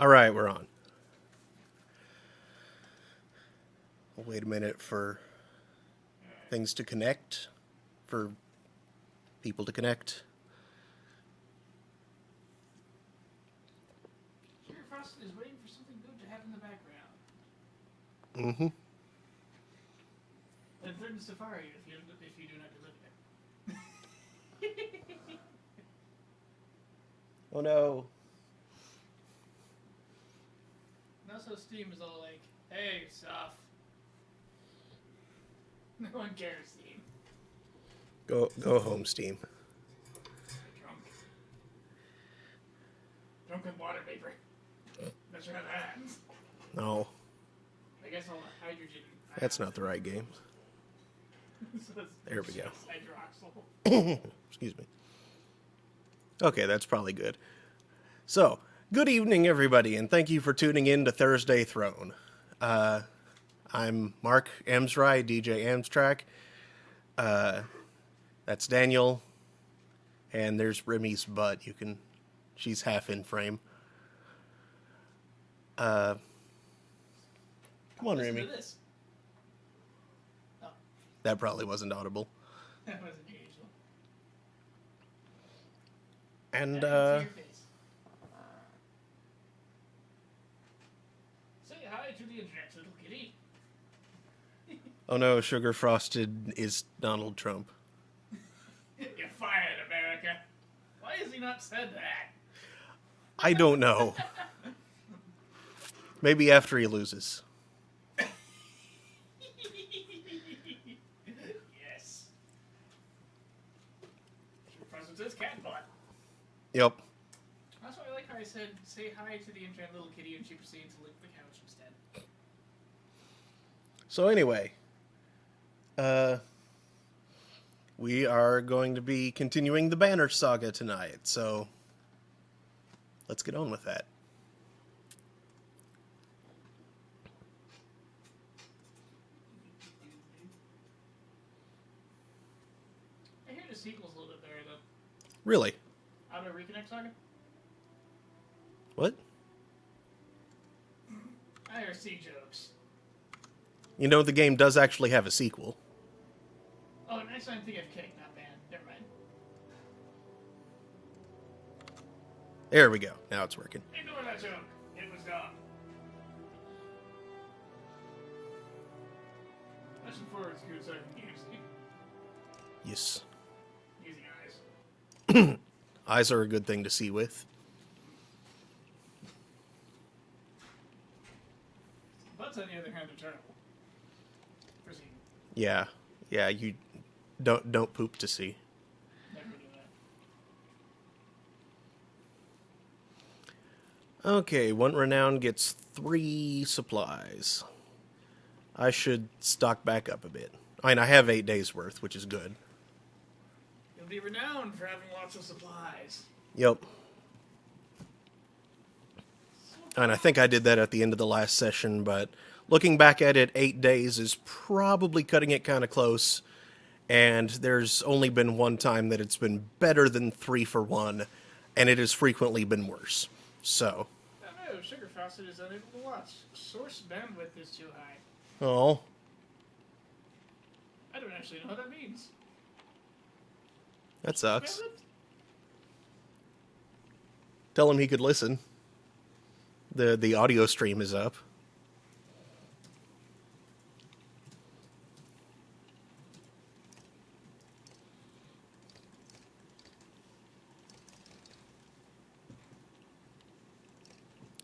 All right, we're on. We'll wait a minute for things to connect, for people to connect. Sugar Frosted is waiting for something good to happen in the background. Mm-hmm. And threatens to fire you if you do not deliver it. Oh no. And also Steam is all like, hey, stuff. No one cares, Steam. Go home, Steam. Drunk. Drunk with water vapor. Not sure how that happens. No, I guess all the hydrogen. that's not the right game. So There we go. Hydroxyl. Excuse me. Okay, that's probably good. So, good evening, everybody, and thank you for tuning in to Thursday Throne. I'm Mark Amsry, DJ Amstrack. That's Daniel, and there's Remy's butt. She's half in frame. Come on, Listen Remy. to this. Oh, That probably wasn't audible. that wasn't usual. And, Your face. Say hi to the internet, little kitty. oh no, Sugar Frosted is Donald Trump. You're fired, America. Why has he not said that? I don't know. Maybe after he loses. Yes. President says cat butt. Yep. That's why I like how I said, say hi to the internet, little kitty, and she proceeded to lick the couch instead. So anyway, we are going to be continuing the Banner Saga tonight, so let's get on with that. I hear the sequel's a little bit better, though. Really? Auto Reconnect Saga? What? I hear sea jokes. You know, the game does actually have a sequel. Oh, next time I think I've kicked, not banned. Never mind. There we go. Now it's working. Ignore that joke. It was dumb. Pushing forward is good so I can use it. Yes. Using eyes. Eyes are a good thing to see with. Butts, on the other hand, are terrible. Proceed. Yeah. Yeah, you don't poop to see. Never do that. Okay, one renown gets 3 supplies. I should stock back up a bit. I mean, I have 8 days worth, which is good. You'll be renowned for having lots of supplies. Yep. And I think I did that at the end of the last session, but looking back at it, 8 days is probably cutting it kind of close. And there's only been one time that it's been better than 3 for 1, and it has frequently been worse. So. Oh no, Sugar Frosted is unable to watch. Source bandwidth is too high. Oh. I don't actually know what that means. That sucks. Bandwidth? Tell him he could listen. The audio stream is up.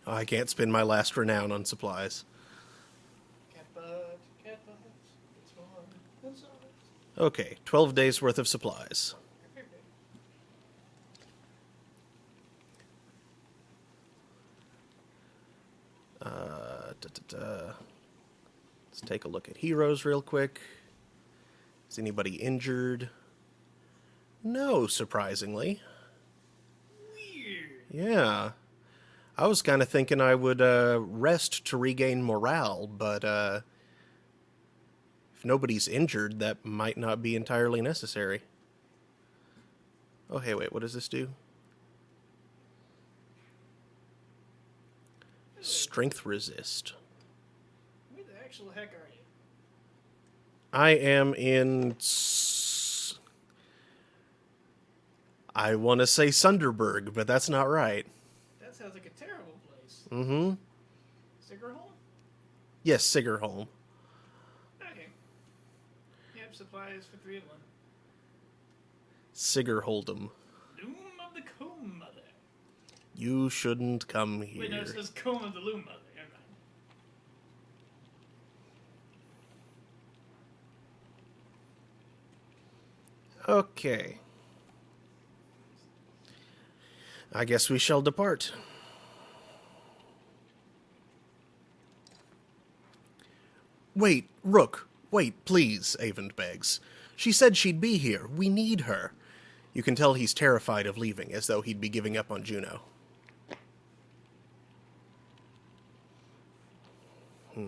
Oh, I can't spend my last renown on supplies. Cat butt, it's fun. It's alright. Okay, 12 days worth of supplies. Let's take a look at heroes real quick. Is anybody injured? No, surprisingly. Weird. Yeah. I was kind of thinking I would rest to regain morale, but if nobody's injured, that might not be entirely necessary. Oh, hey, wait, what does this do? Strength resist. Where the actual heck are you? I am in... I want to say Sunderberg, but that's not right. That sounds like a terrible place. Mm-hmm. Sigerholm? Yes, Sigerholm. Okay. Yep, supplies for 3 of 1. Sigerholdem. Loom of the Comb Mother. You shouldn't come here. Wait, no, it says Comb of the Loom Mother. Never mind. Okay. I guess we shall depart. Wait, Rook. Wait, please, Avon begs. She said she'd be here. We need her. You can tell he's terrified of leaving, as though he'd be giving up on Juno. Ah,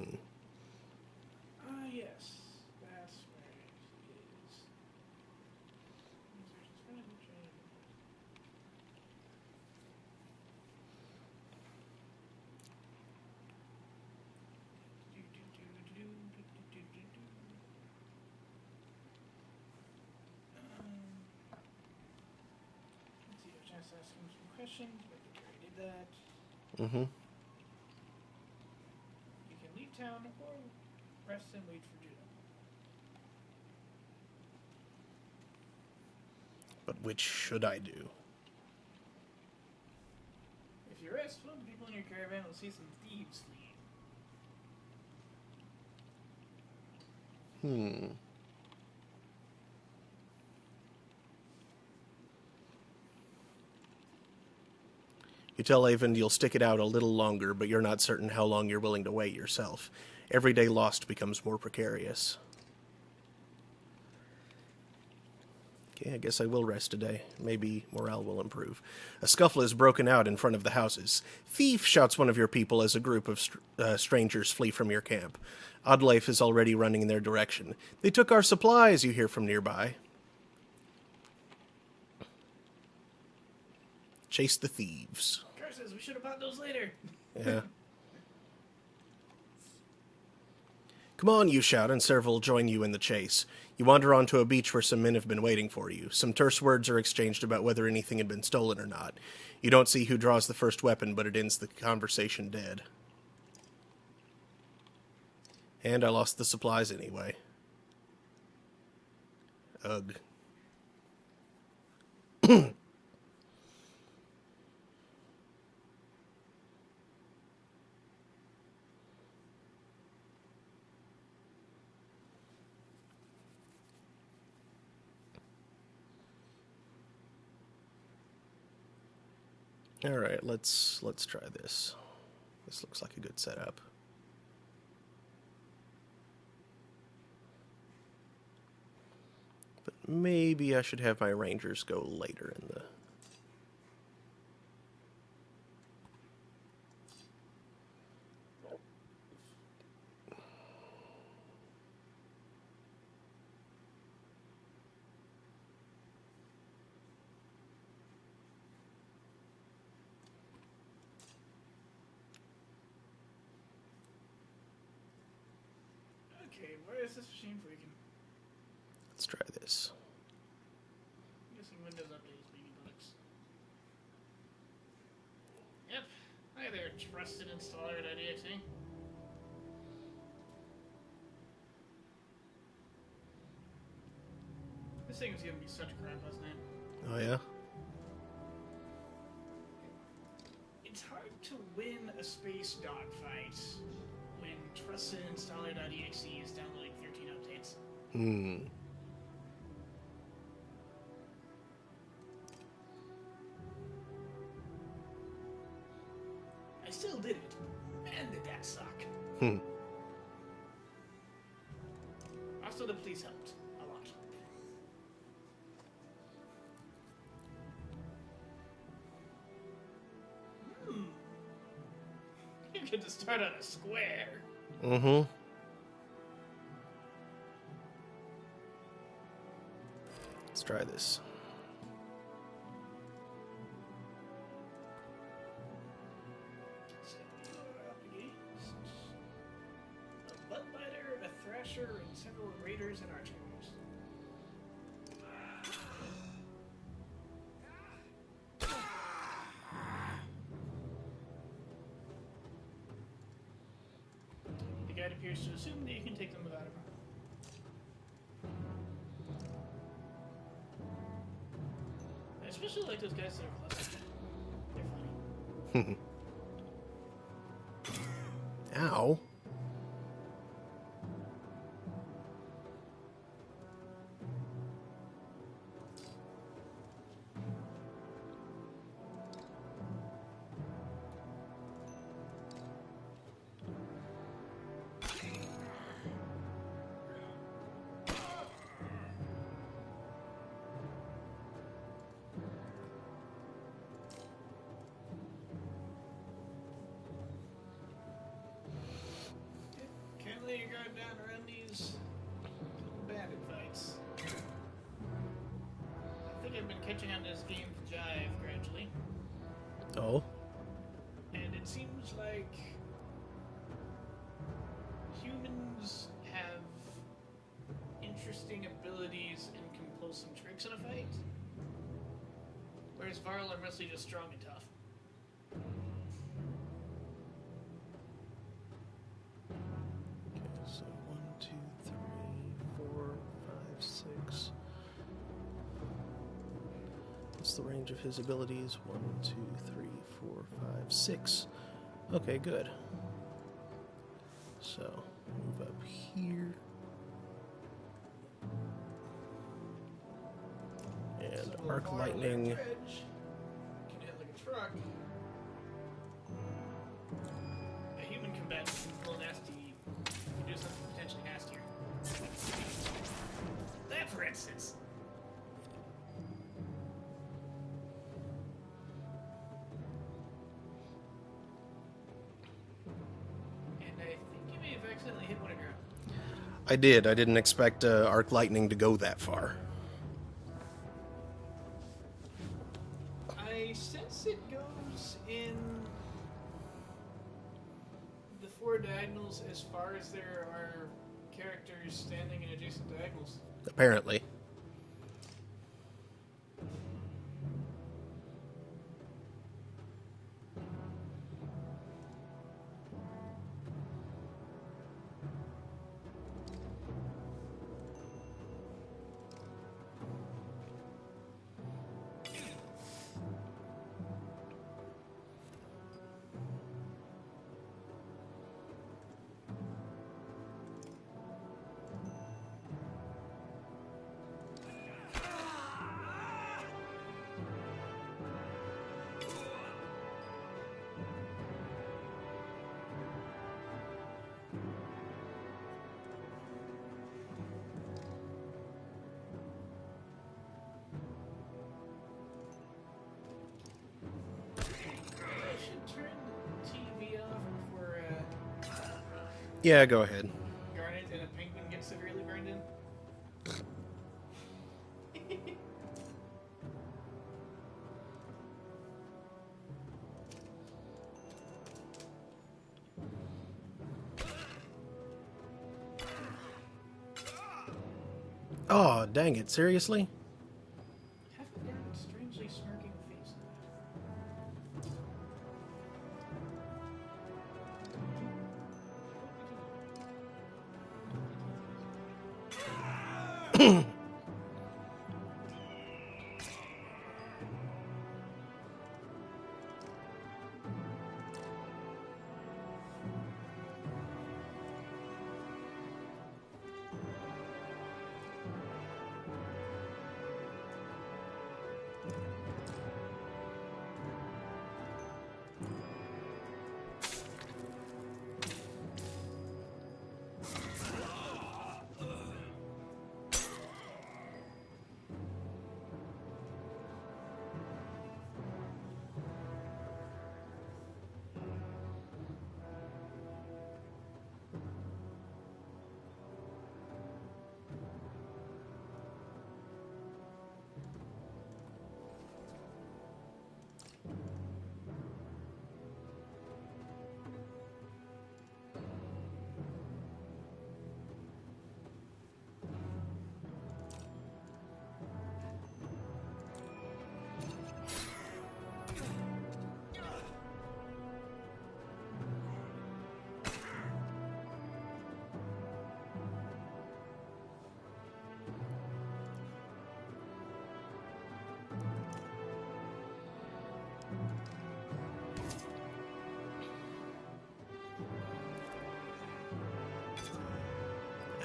yes. That's where it is. Let's see, I've just asked him some questions, but I think I already did that. Mm-hmm. You can leave town or rest and wait for Juno. But which should I do? If you rest, one of the people in your caravan will see some thieves fleeing. You tell Avon you'll stick it out a little longer, but you're not certain how long you're willing to wait yourself. Every day lost becomes more precarious. Okay, I guess I will rest today. Maybe morale will improve. A scuffle is broken out in front of the houses. "Thief!" shouts one of your people as a group of strangers flee from your camp. Oddlife is already running in their direction. "They took our supplies," you hear from nearby. Chase the thieves. Curses, we should have bought those later. Yeah. "Come on," you shout, and several join you in the chase. You wander onto a beach where some men have been waiting for you. Some terse words are exchanged about whether anything had been stolen or not. You don't see who draws the first weapon, but it ends the conversation dead. And I lost the supplies anyway. Ugh. All right, let's try this. This looks like a good setup. But maybe I should have my rangers go later in the... Okay, where is this machine freaking? Let's try this. I'm guessing Windows updates baby bugs. Yep. Hi there, trusted installer at IDXE. This thing was giving me such crap, wasn't it? Oh, yeah? It's hard to win a space dogfight when trusted installer.exe is down to like 13 updates. I still did it. Man, did that suck. Also, the police helped a lot. You get to start on a square. Mm-hmm. Let's try this. So, Thrasher and several raiders and archers. The guide appears to assume that you can take them without a problem. I especially like those guys that are clustered. They're funny. Ow. Can't lay your guard down around these little bandit fights. I think I've been catching on to this game's jive gradually, Oh. and it seems like humans have interesting abilities and can pull some tricks in a fight, whereas Varl are mostly just strong and tough. Okay, so 1, 2, 3, 4, 5, 6. What's the range of his abilities? 1, 2, 3, 4, 5, 6. Okay, good. So, move up here. And So arc Varl lightning. Dredge can hit like a truck. A human combatant can pull nasty, can do something potentially nastier. That, for instance. And I think you may have accidentally hit one of your own. I did. I didn't expect arc lightning to go that far. I sense it goes in the four diagonals as far as there are characters standing in adjacent diagonals. Apparently. I should turn the TV off before Yeah, go ahead. Garnet and a penguin get severely burned in. Oh, dang it. Seriously? Half of Garnet's strangely smirking face.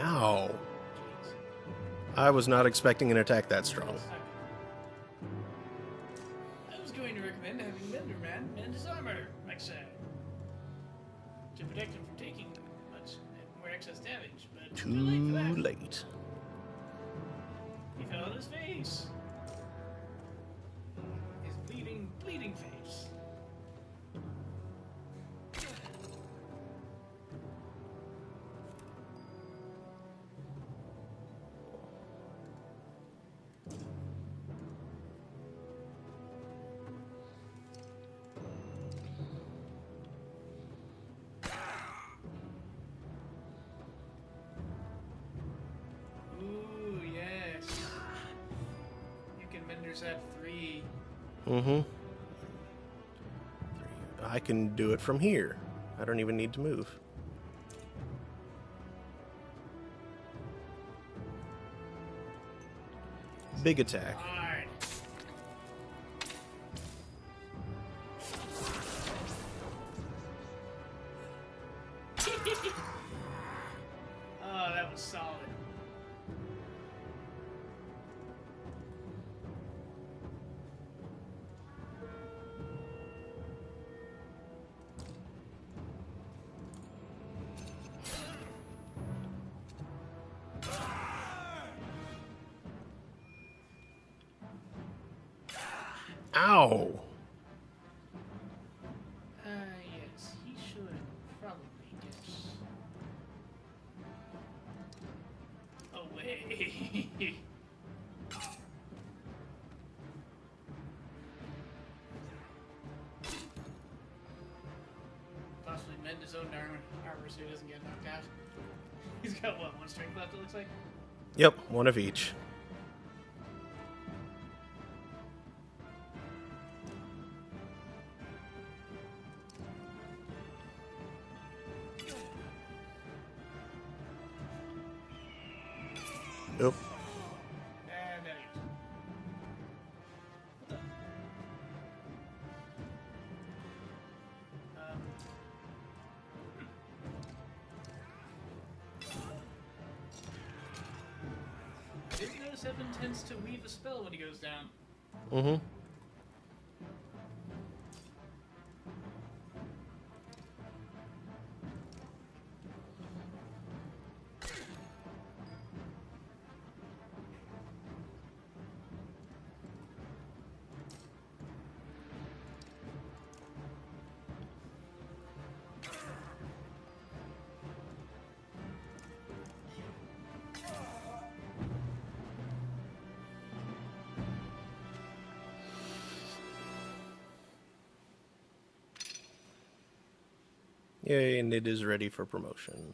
Ow. Jeez. I was not expecting an attack that strong. I was going to recommend having Mender Man mend his armor, like so, to protect him from taking much more excess damage, but too late for that. Late. He fell on his face. His bleeding face. Ooh, yes. You can Mender's at 3. Mm-hmm. I can do it from here. I don't even need to move. Big attack. Hard. Oh, that was solid. Ow! Yes, he should probably get away. Possibly mend his own armor so he doesn't get knocked out. He's got, what, 1 strength left, it looks like? Yep, one of each. Nope. And there he goes. What the? I didn't notice Evan tends to weave a spell when he goes down. Mm-hmm. Yay, and it is ready for promotion.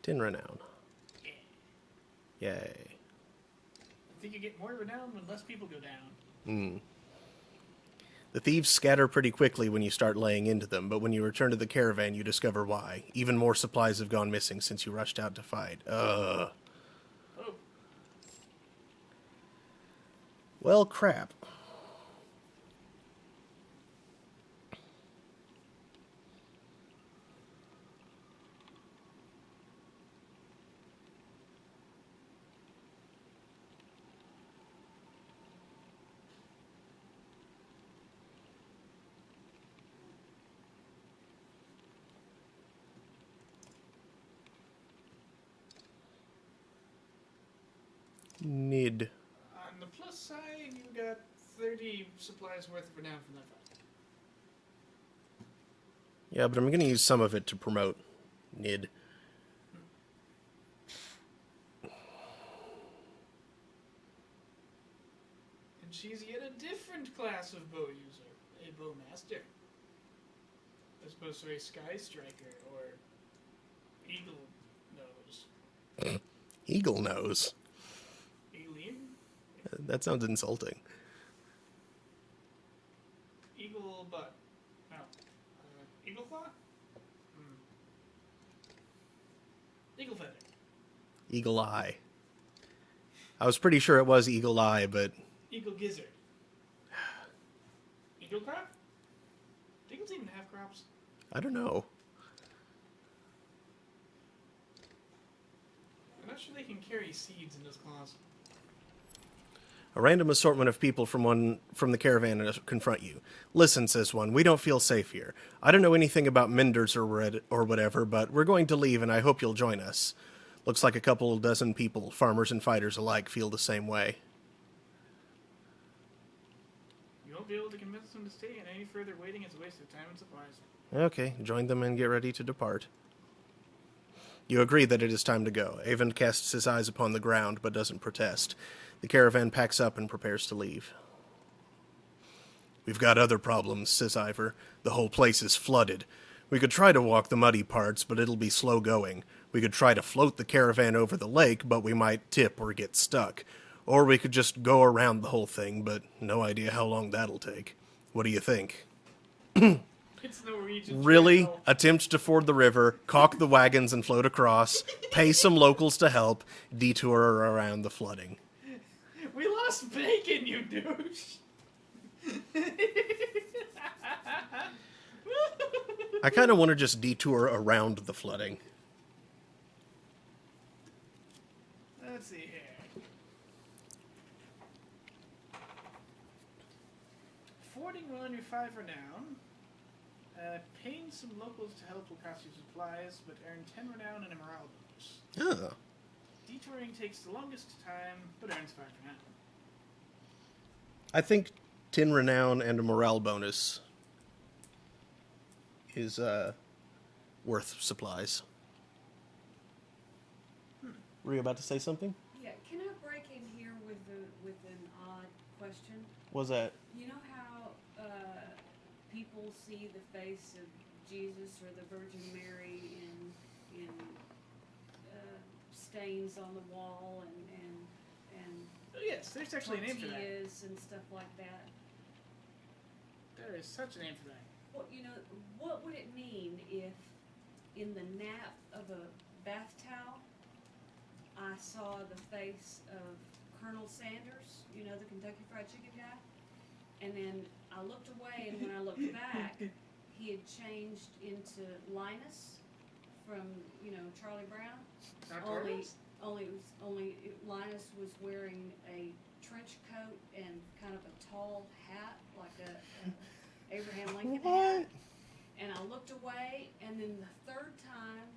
10 renown. Yeah. Yay. I think you get more renown when less people go down. The thieves scatter pretty quickly when you start laying into them, but when you return to the caravan, you discover why. Even more supplies have gone missing since you rushed out to fight. Oh. Well, crap. Nid. On the plus side, you got 30 supplies worth of renown from that fight. Yeah, but I'm going to use some of it to promote Nid. And she's yet a different class of bow user. A bowmaster. As opposed to a sky striker or eagle nose. Eagle nose. Alien? That sounds insulting. Eagle butt. No. Eagle claw? Eagle feather. Eagle eye. I was pretty sure it was eagle eye, but Eagle gizzard. Eagle crop? Do eagles even have crops? I don't know. not sure they can carry seeds in those claws. A random assortment of people from the caravan confront you. Listen, says one, we don't feel safe here. I don't know anything about menders or whatever, but we're going to leave and I hope you'll join us. Looks like a couple dozen people, farmers and fighters alike, feel the same way. You won't be able to convince them to stay, and any further waiting is a waste of time and supplies. Okay, join them and get ready to depart. You agree that it is time to go. Avon casts his eyes upon the ground, but doesn't protest. The caravan packs up and prepares to leave. We've got other problems, says Ivor. The whole place is flooded. We could try to walk the muddy parts, but it'll be slow going. We could try to float the caravan over the lake, but we might tip or get stuck. Or we could just go around the whole thing, but no idea how long that'll take. What do you think? It's Norwegian. Really? Trail. Attempt to ford the river, caulk the wagons and float across, pay some locals to help, detour around the flooding. We lost bacon, you douche. I kind of want to just detour around the flooding. Let's see here. Fording will earn you 5 renown. Paying some locals to help will cost you supplies, but earn 10 renown and a morale bonus. Oh. Detouring takes the longest time, but earns 5 renown. I think 10 renown and a morale bonus is worth supplies. Were you about to say something? Yeah, can I break in here with an odd question? What was that? You know how people see the face of Jesus or the Virgin Mary in stains on the wall and Oh yes, there's actually a name for that. tortillas and stuff like that? There is such a name for that. What what would it mean if in the nap of a bath towel I saw the face of Colonel Sanders, you know, the Kentucky Fried Chicken guy, and then I looked away, and when I looked back, he had changed into Linus from, you know, Charlie Brown. Only Linus was wearing a trench coat and kind of a tall hat, like a Abraham Lincoln hat. And I looked away, and then the third time,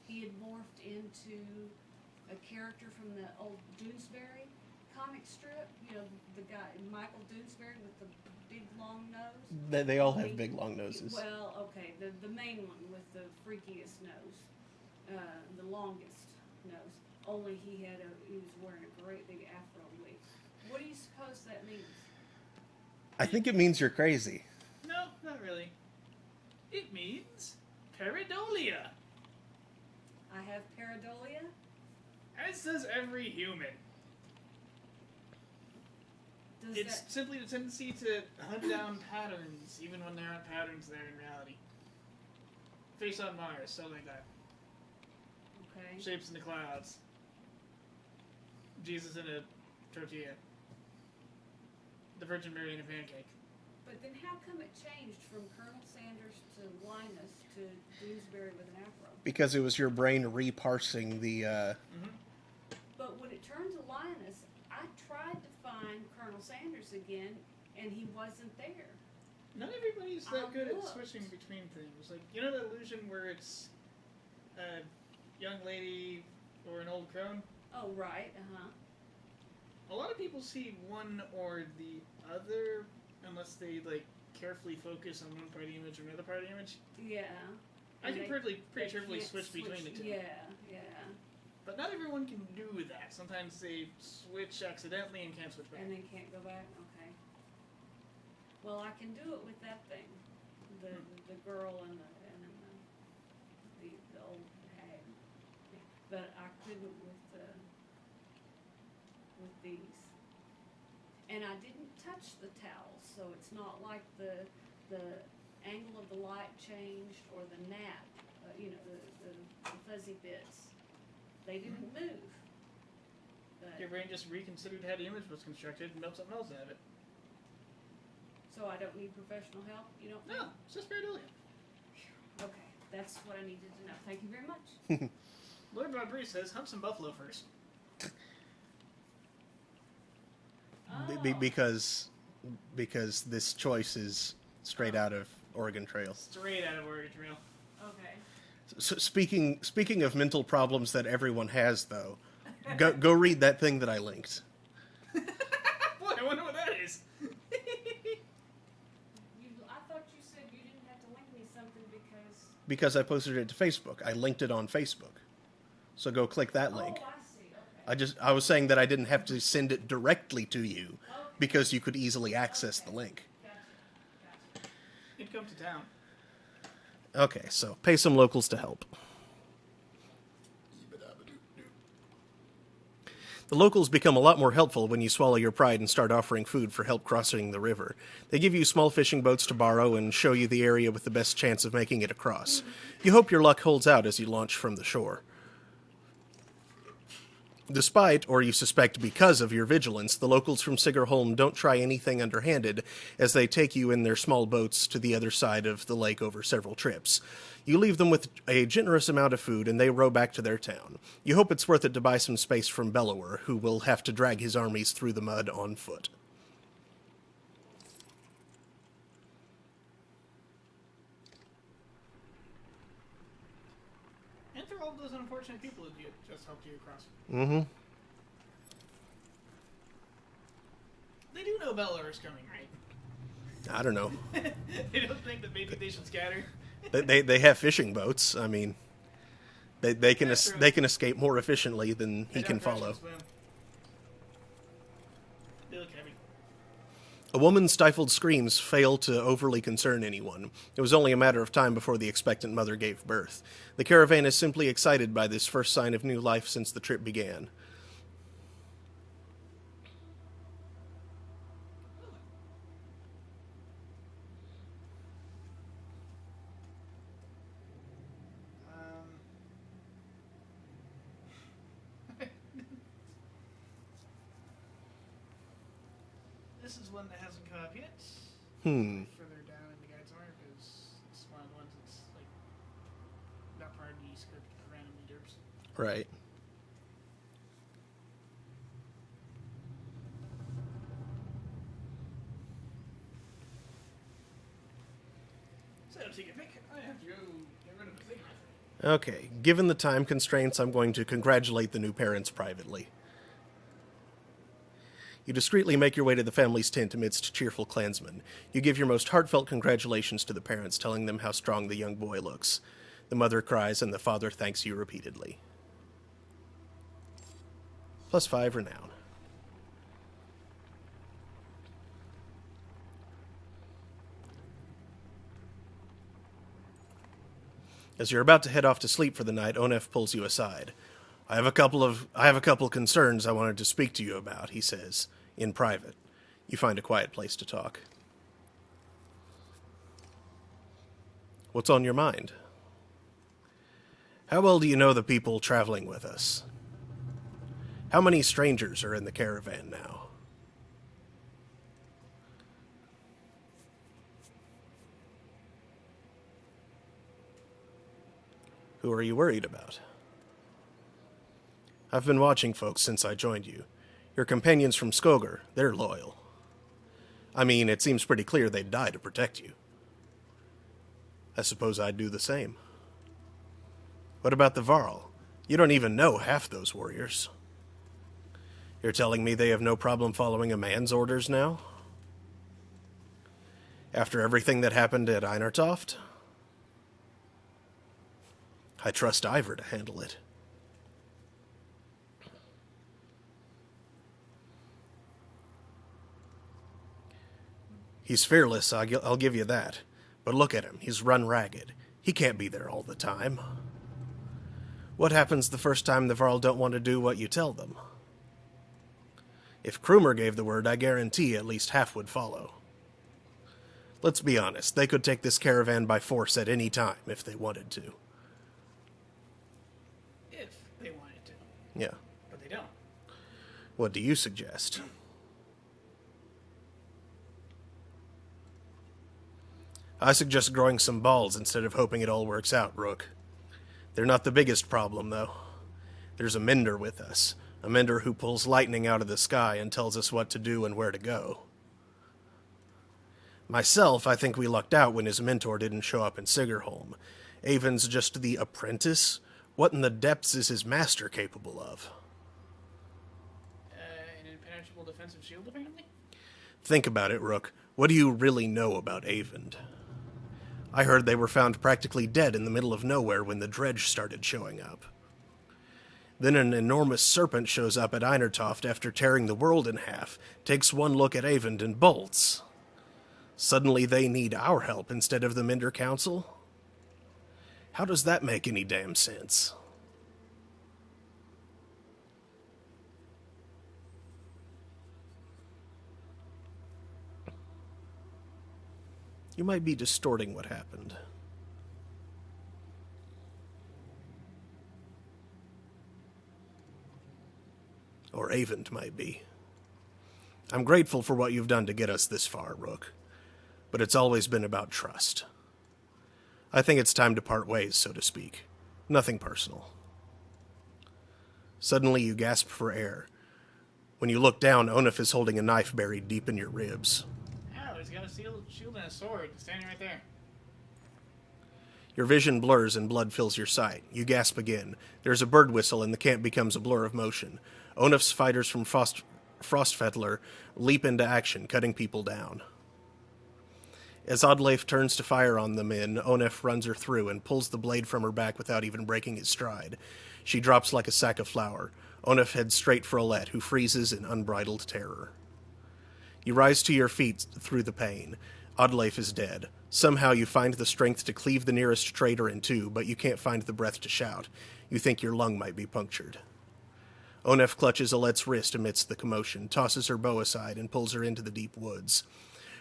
he had morphed into a character from the old Doonesbury comic strip. You know, the guy, Michael Doonesbury with the big long nose. They all have big long noses. Well, okay, the main one with the freakiest nose, the longest nose. Only he was wearing a great big afro wig. What do you suppose that means? I think it means you're crazy. No, not really. It means pareidolia. I have pareidolia. As does every human. It's simply the tendency to hunt down patterns, even when there aren't patterns there in reality. Face on Mars, something like that. Okay. Shapes in the clouds. Jesus in a tortilla. The Virgin Mary in a pancake. But then how come it changed from Colonel Sanders to Linus to Doonesbury with an afro? Because it was your brain reparsing the... But when it turned to Linus, I tried to find Colonel Sanders again, and he wasn't there. Not everybody's that good at looked. switching between things. Like, you know that illusion where it's a young lady or an old crone? Oh, right, uh-huh. A lot of people see one or the other unless they, like, carefully focus on one party image or another party image. Yeah. I can pretty carefully can't switch between the two. Yeah. But not everyone can do that. Sometimes they switch accidentally and can't switch back. And then can't go back? Okay. Well, I can do it with that thing. The girl and the old hag. But I couldn't with these. And I didn't touch the towels, so it's not like the angle of the light changed or the nap, the fuzzy bits. They didn't move. But, Your brain just reconsidered how the image was constructed and built something else out of it. so I don't need professional help? You don't think? No, it's just pareidolia. Okay, that's what I needed to know. Thank you very much. Lord Rodriguez says, hunt some buffalo first. Be- because this choice is straight out of Oregon Trail. Straight out of Oregon Trail. Okay. So speaking of mental problems that everyone has, though, go read that thing that I linked. Boy, I wonder what that is. I thought you said you didn't have to link me something Because I posted it to Facebook. I linked it on Facebook. So go click that link. Oh, I see. Okay. I was saying that I didn't have to send it directly to you because you could easily access the link. Gotcha. You'd come to town. Okay, so pay some locals to help. The locals become a lot more helpful when you swallow your pride and start offering food for help crossing the river. They give you small fishing boats to borrow and show you the area with the best chance of making it across. You hope your luck holds out as you launch from the shore. Despite, or you suspect because of your vigilance, the locals from Sigerholm don't try anything underhanded as they take you in their small boats to the other side of the lake over several trips. You leave them with a generous amount of food and they row back to their town. You hope it's worth it to buy some space from Bellower, who will have to drag his armies through the mud on foot. And for all of those unfortunate people who just helped you across. Mm-hmm. They do know Bella's coming, right? I don't know. They don't think that maybe they should scatter. They have fishing boats. I mean, they can That's true. they can escape more efficiently than he They can don't crash follow. and swim. They look heavy. A woman's stifled screams failed to overly concern anyone. It was only a matter of time before the expectant mother gave birth. The caravan is simply excited by this first sign of new life since the trip began. This is one that hasn't come up yet. Further down in the guide's arm because it's one of the ones that's like not part of the script randomly derps. Right. So take a pick. I have to go get rid of the thing. Okay, given the time constraints, I'm going to congratulate the new parents privately. You discreetly make your way to the family's tent amidst cheerful clansmen. You give your most heartfelt congratulations to the parents, telling them how strong the young boy looks. The mother cries, and the father thanks you repeatedly. +5 renown. As you're about to head off to sleep for the night, Onef pulls you aside. I have a couple concerns I wanted to speak to you about, he says, in private. You find a quiet place to talk. What's on your mind? How well do you know the people traveling with us? How many strangers are in the caravan now? Who are you worried about? I've been watching folks since I joined you. Your companions from Skogar, they're loyal. I mean, it seems pretty clear they'd die to protect you. I suppose I'd do the same. What about the Varl? You don't even know half those warriors. You're telling me they have no problem following a man's orders now? After everything that happened at Einartoft? I trust Ivor to handle it. He's fearless, I'll give you that. But look at him, he's run ragged. He can't be there all the time. What happens the first time the Varl don't want to do what you tell them? If Krumer gave the word, I guarantee at least half would follow. Let's be honest, they could take this caravan by force at any time if they wanted to. If they wanted to. Yeah. But they don't. What do you suggest? I suggest growing some balls instead of hoping it all works out, Rook. They're not the biggest problem, though. There's a mender with us, a mender who pulls lightning out of the sky and tells us what to do and where to go. Myself, I think we lucked out when his mentor didn't show up in Sigerholm. Avon's just the apprentice? What in the depths is his master capable of? An impenetrable defensive shield, apparently? Think about it, Rook. What do you really know about Avon? I heard they were found practically dead in the middle of nowhere when the dredge started showing up. Then an enormous serpent shows up at Einertoft after tearing the world in half, takes one look at Avon and bolts. Suddenly they need our help instead of the Mender Council? How does that make any damn sense? You might be distorting what happened. Or Avon might be. I'm grateful for what you've done to get us this far, Rook. But it's always been about trust. I think it's time to part ways, so to speak. Nothing personal. Suddenly you gasp for air. When you look down, Onuf is holding a knife buried deep in your ribs. Oh, he's got a shield and a sword standing right there. Your vision blurs and blood fills your sight. You gasp again. There's a bird whistle and the camp becomes a blur of motion. Onuf's fighters from Frostfettler leap into action, cutting people down. As Oddleif turns to fire on the men, Onuf runs her through and pulls the blade from her back without even breaking his stride. She drops like a sack of flour. Onuf heads straight for Olette, who freezes in unbridled terror. You rise to your feet through the pain. Oddleif is dead. Somehow you find the strength to cleave the nearest traitor in two, but you can't find the breath to shout. You think your lung might be punctured. Onuf clutches Olette's wrist amidst the commotion, tosses her bow aside, and pulls her into the deep woods.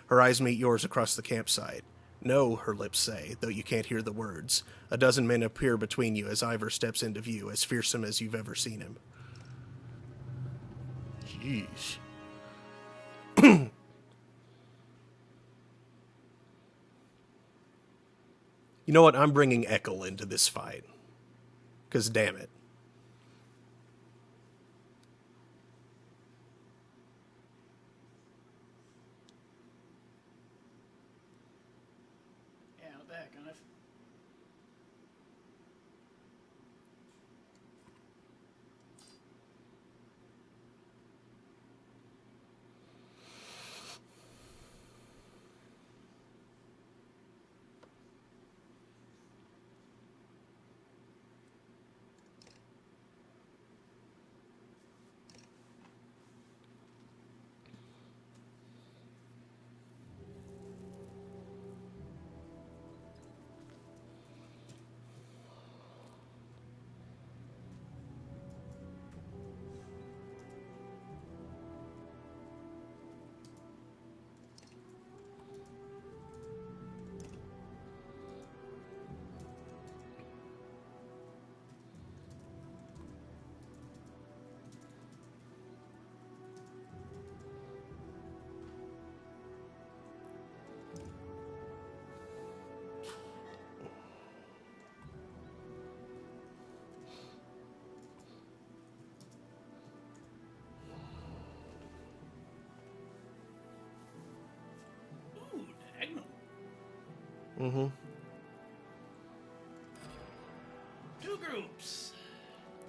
Her eyes meet yours across the campsite. No, her lips say, though you can't hear the words. A dozen men appear between you as Ivor steps into view, as fearsome as you've ever seen him. Jeez. You know what? I'm bringing Eckel into this fight. 'Cause damn it. Yeah, what the heck, Onuf? Ooh, diagonal. Mm-hmm. Two groups.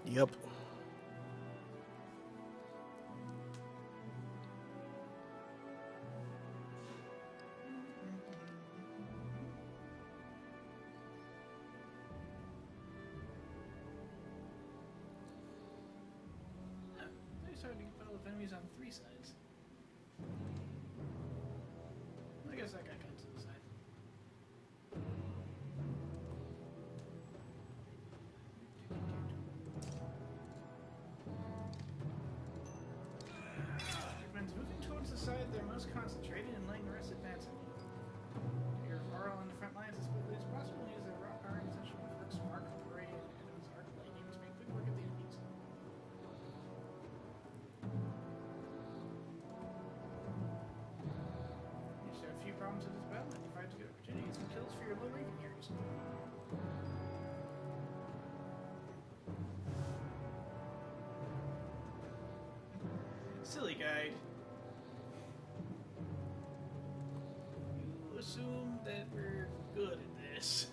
Yep. They're starting to battle with enemies on three sides. I guess that guy comes to the side. When moving towards the side, they're most concentrated and letting the rest advance on you. You're far on the front lines as quickly as possible. Use their rock organization with work smart, operating enemies arc lightning to make quick work of the enemies. You just have a few problems with this battle, and you fight to get opportunities and kills for your low ranking heroes. silly guide. You assume that we're good at this.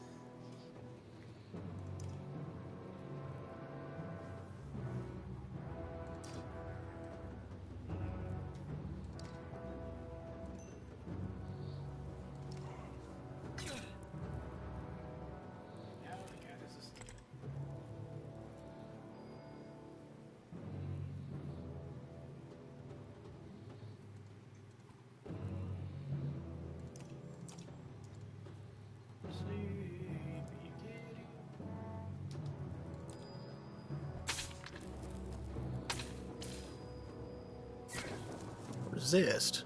Now the cat is asleep. Sleepy kitty. Resist.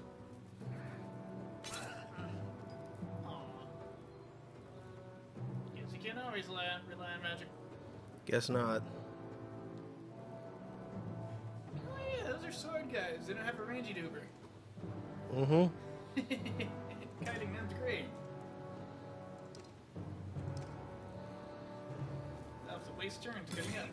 Aw. Guess you can't always rely on magic. Guess not. Oh yeah, those are sword guys. They don't have a rangy duber. Mm-hmm. Kiting them's great. That was a waste turn to getting up.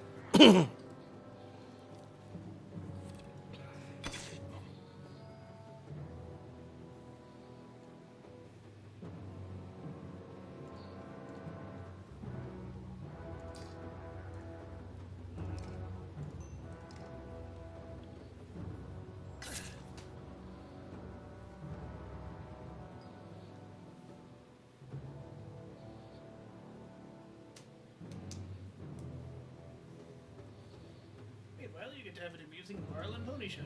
Meanwhile, you get to have an amusing Marl and Pony show.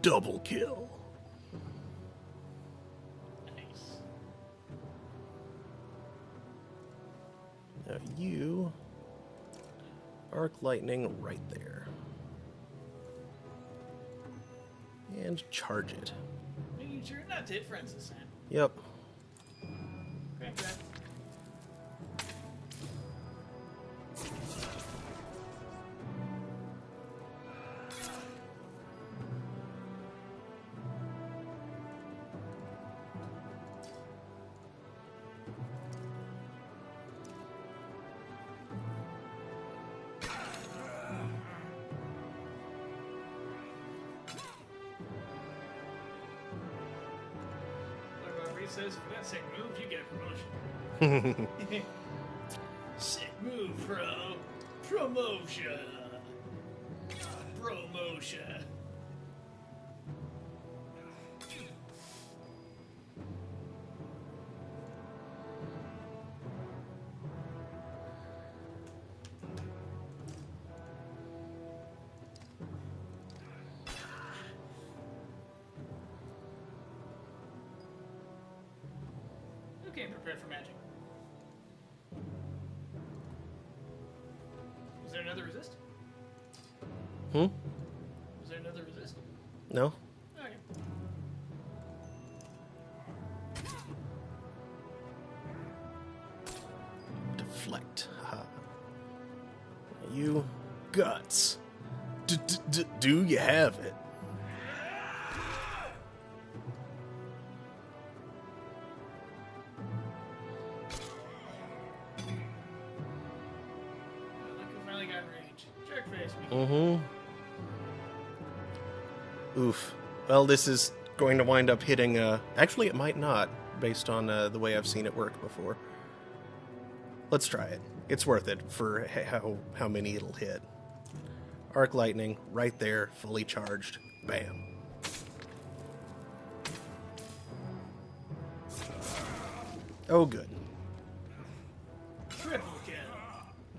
Double kill. Nice. Now you arc lightning right there. And charge it. Making sure not to hit friends this time. Yep. Crank that. Says for that sick move, you get a promotion. Sick move, bro. Promotion. Promotion. Okay, prepared for magic. Was there another resist? Hmm? Was there another resist? No? Okay. Deflect. Haha. You guts. Do you have it? Look who finally got in range. Jerk face. Mm-hmm. Oof. Well, this is going to wind up hitting, actually it might not, based on the way I've seen it work before. Let's try it. It's worth it for how many it'll hit. Arc lightning, right there, fully charged. Bam. Oh, good.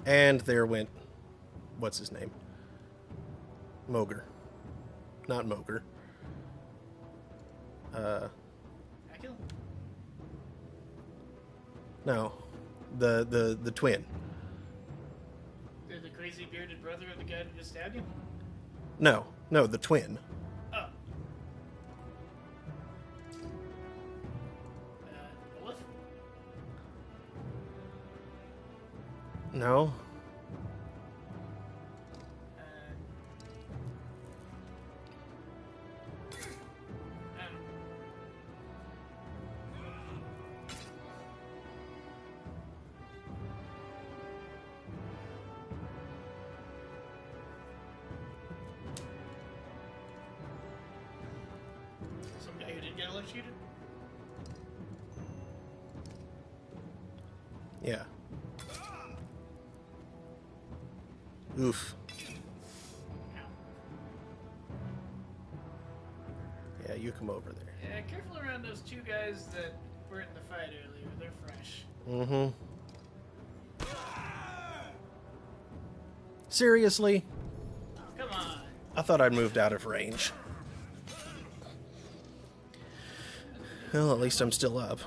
And there went, what's his name? Moger. Not Moger. Akil? No. The twin. The crazy bearded brother of the guy that just stabbed you? No, the twin. Oh. Olaf? No. Some guy who did get electrocuted? Yeah. Oof. Yeah, you come over there. Yeah, careful around those two guys that were in the fight earlier. They're fresh. Mm-hmm. Seriously? Oh, come on. I thought I'd moved out of range. Well, at least I'm still up.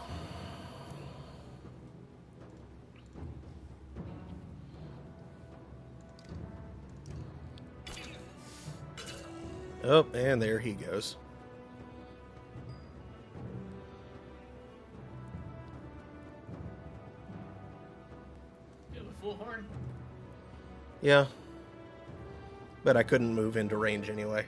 Oh, and there he goes. You have a full horn? Yeah. But I couldn't move into range anyway.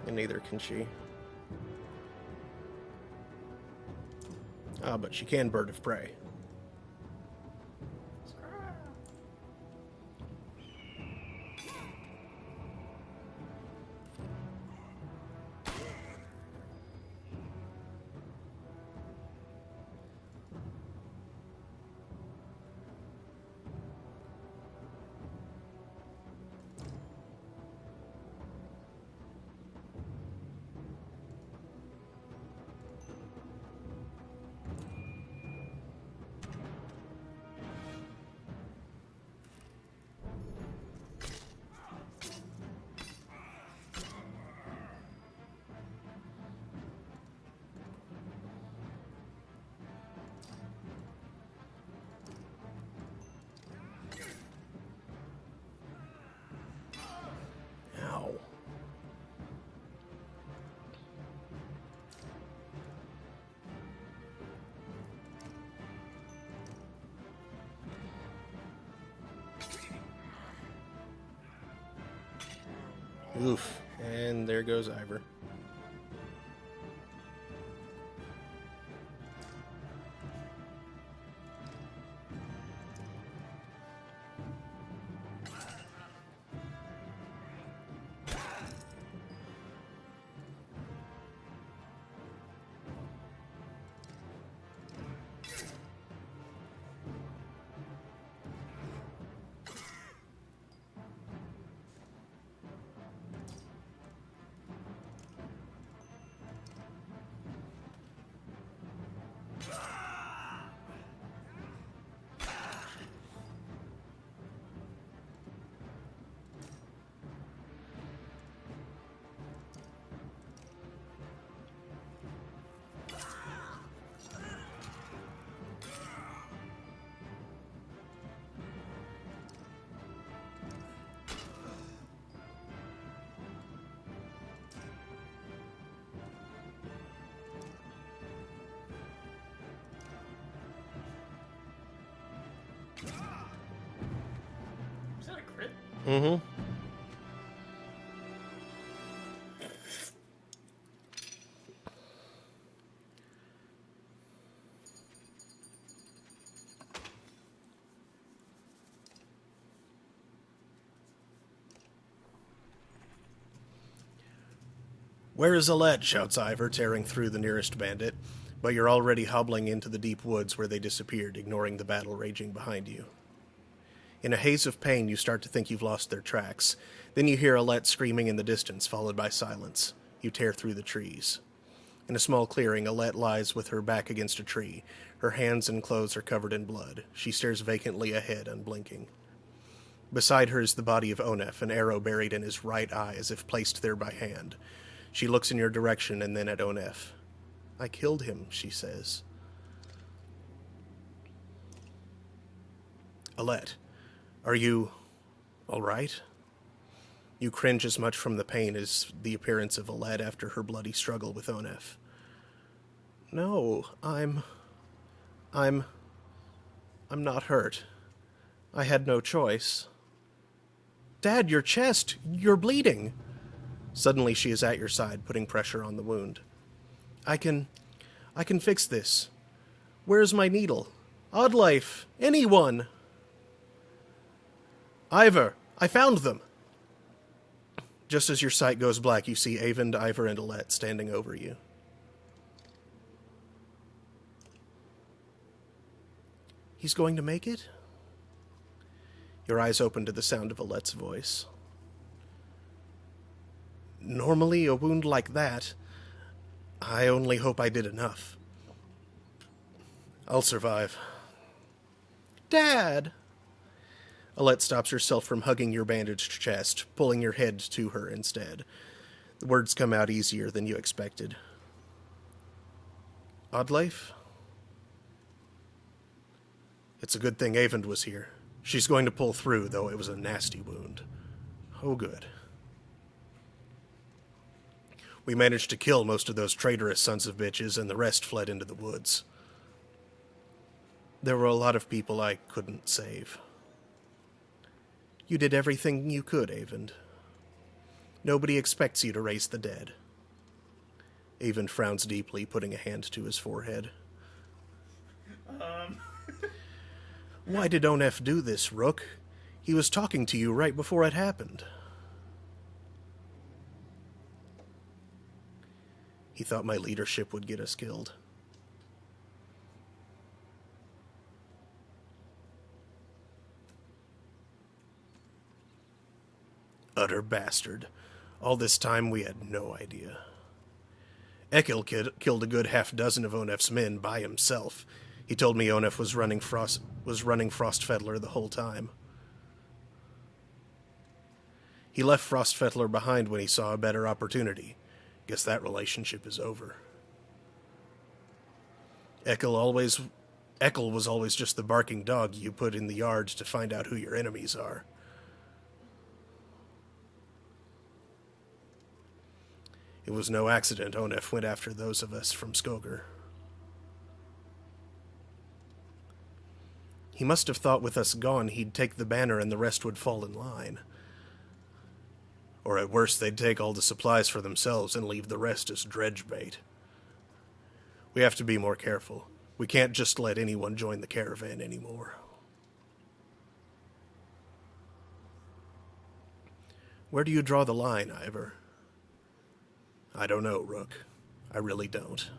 And neither can she. Ah, but she can bird of prey. Ow. Oof. And there goes Ivor. Is that a crit? Mm-hmm. Where is Aled? Shouts Ivor, tearing through the nearest bandit. But you're already hobbling into the deep woods where they disappeared, ignoring the battle raging behind you. In a haze of pain, you start to think you've lost their tracks. Then you hear Alette screaming in the distance, followed by silence. You tear through the trees. In a small clearing, Alette lies with her back against a tree. Her hands and clothes are covered in blood. She stares vacantly ahead, unblinking. Beside her is the body of Onef, an arrow buried in his right eye as if placed there by hand. She looks in your direction and then at Onef. "I killed him," she says. "Alette, are you all right?" You cringe as much from the pain as the appearance of Alette after her bloody struggle with Onef. "No, I'm not hurt. I had no choice." "Dad, your chest! You're bleeding!" Suddenly she is at your side, putting pressure on the wound. I can fix this. Where's my needle? Oddlife! Anyone!" "Ivor! I found them!" Just as your sight goes black, you see Avond, Ivor, and Alette standing over you. "He's going to make it?" Your eyes open to the sound of Alette's voice. "Normally, a wound like that, I only hope I did enough. I'll survive." "Dad!" Alette stops herself from hugging your bandaged chest, pulling your head to her instead. The words come out easier than you expected. "Oddlife? It's a good thing Avond was here. She's going to pull through, though it was a nasty wound. Oh, good. We managed to kill most of those traitorous sons of bitches, and the rest fled into the woods. There were a lot of people I couldn't save. You did everything you could, Avond. Nobody expects you to raise the dead." Avond frowns deeply, putting a hand to his forehead. "Why did Onef do this, Rook? He was talking to you right before it happened." "He thought my leadership would get us killed." "Utter bastard. All this time we had no idea. Ekil killed a good half dozen of Onef's men by himself. He told me Onef was running Frostfettler the whole time. He left Frostfettler behind when he saw a better opportunity. Guess that relationship is over. Ekil was always just the barking dog you put in the yard to find out who your enemies are. It was no accident Onef went after those of us from Skoger. He must have thought with us gone he'd take the banner and the rest would fall in line. Or at worst they'd take all the supplies for themselves and leave the rest as dredge bait. We have to be more careful. We can't just let anyone join the caravan anymore." "Where do you draw the line, Ivor?" "I don't know, Rook. I really don't.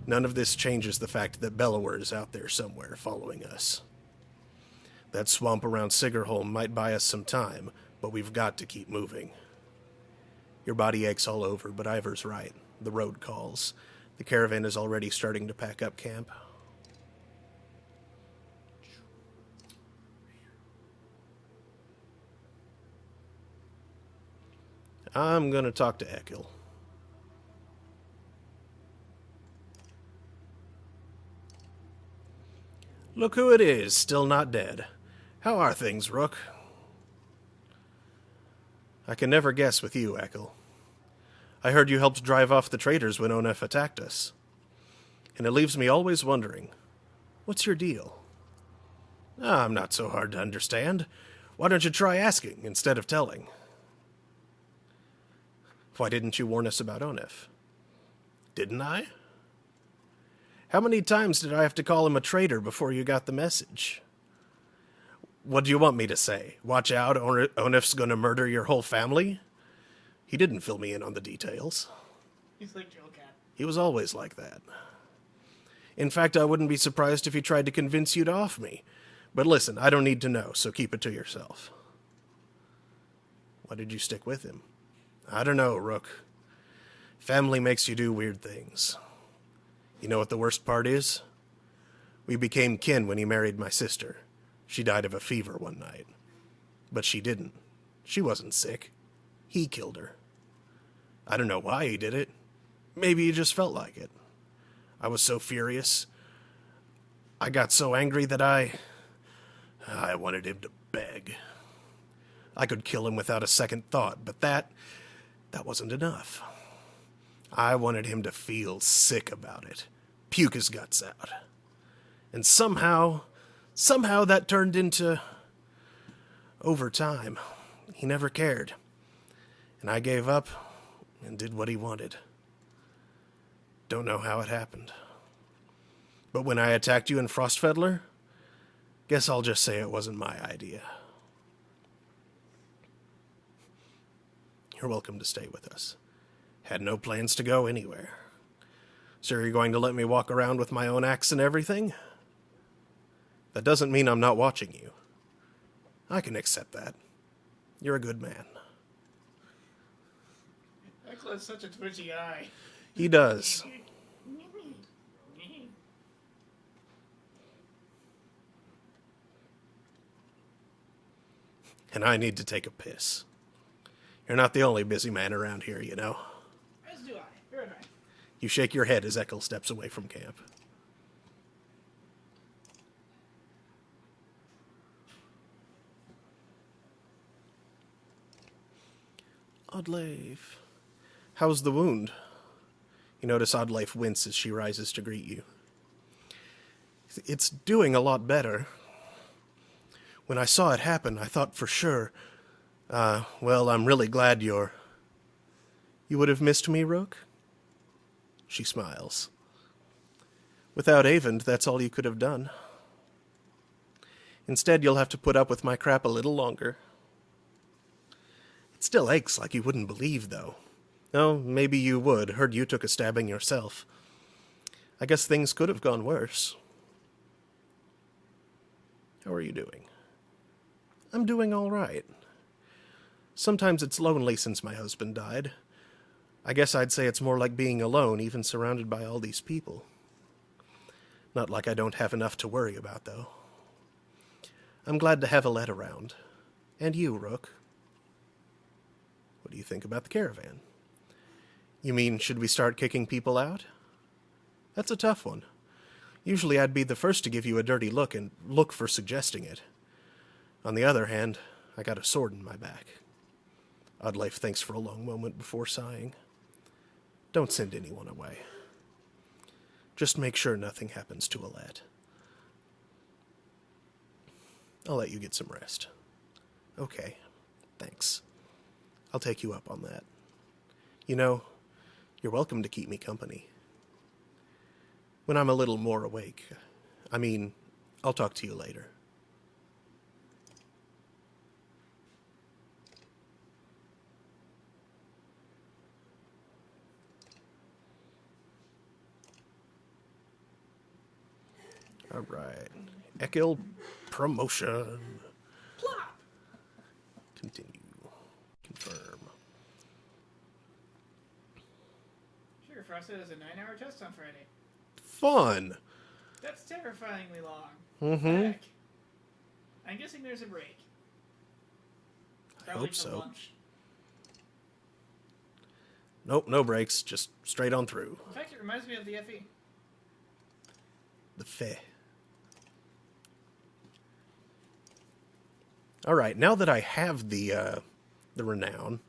None of this changes the fact that Bellower is out there somewhere following us. That swamp around Sigerholm might buy us some time, but we've got to keep moving. Your body aches all over, but Ivor's right. The road calls. The caravan is already starting to pack up camp." "I'm going to talk to Ekil." "Look who it is, still not dead. How are things, Rook?" "I can never guess with you, Ekil. I heard you helped drive off the traitors when Onef attacked us. And it leaves me always wondering, what's your deal?" "I'm not so hard to understand. Why don't you try asking instead of telling?" "Why didn't you warn us about Onef?" "Didn't I? How many times did I have to call him a traitor before you got the message? What do you want me to say? Watch out, Onef's gonna murder your whole family?" He didn't fill me in on the details. He's like Joe Cat. He was always like that. In fact, I wouldn't be surprised if he tried to convince you to off me. But listen, I don't need to know, so keep it to yourself. Why did you stick with him? I don't know, Rook. Family makes you do weird things. You know what the worst part is? We became kin when he married my sister. She died of a fever one night. But she didn't. She wasn't sick. He killed her. I don't know why he did it. Maybe he just felt like it. I was so furious. I got so angry that I wanted him to beg. I could kill him without a second thought, but that wasn't enough. I wanted him to feel sick about it, puke his guts out. And somehow that turned into... Over time, he never cared. And I gave up and did what he wanted. Don't know how it happened. But when I attacked you in Frostfedler, guess I'll just say it wasn't my idea. You're welcome to stay with us. Had no plans to go anywhere. So you're going to let me walk around with my own axe and everything? That doesn't mean I'm not watching you. I can accept that. You're a good man. Eckler has such a twitchy eye. He does. And I need to take a piss. You're not the only busy man around here, you know. As do I. Very right. You shake your head as Eckel steps away from camp. Oddleif. How's the wound? You notice Oddleif wince as she rises to greet you. It's doing a lot better. When I saw it happen, I thought for sure, well, I'm really glad You would have missed me, Rook? She smiles. Without Avond, that's all you could have done. Instead, you'll have to put up with my crap a little longer. It still aches like you wouldn't believe, though. Oh, maybe you would. Heard you took a stabbing yourself. I guess things could have gone worse. How are you doing? I'm doing all right. Sometimes it's lonely since my husband died. I guess I'd say it's more like being alone, even surrounded by all these people. Not like I don't have enough to worry about, though. I'm glad to have Alette around. And you, Rook. What do you think about the caravan? You mean, should we start kicking people out? That's a tough one. Usually I'd be the first to give you a dirty look and look for suggesting it. On the other hand, I got a sword in my back. Oddleif thinks for a long moment before sighing. Don't send anyone away. Just make sure nothing happens to Alette. I'll let you get some rest. Okay, thanks. I'll take you up on that. You know, you're welcome to keep me company. When I'm a little more awake. I mean, I'll talk to you later. All right. Ekil promotion. Plop! Continue. Confirm. Sure, Frosted has a 9-hour test on Friday. Fun. That's terrifyingly long. Mm-hmm. Heck. I'm guessing there's a break. I Probably hope for so. lunch. Nope, no breaks. Just straight on through. In fact, it reminds me of the FE. The Feh. All right, now that I have the renown,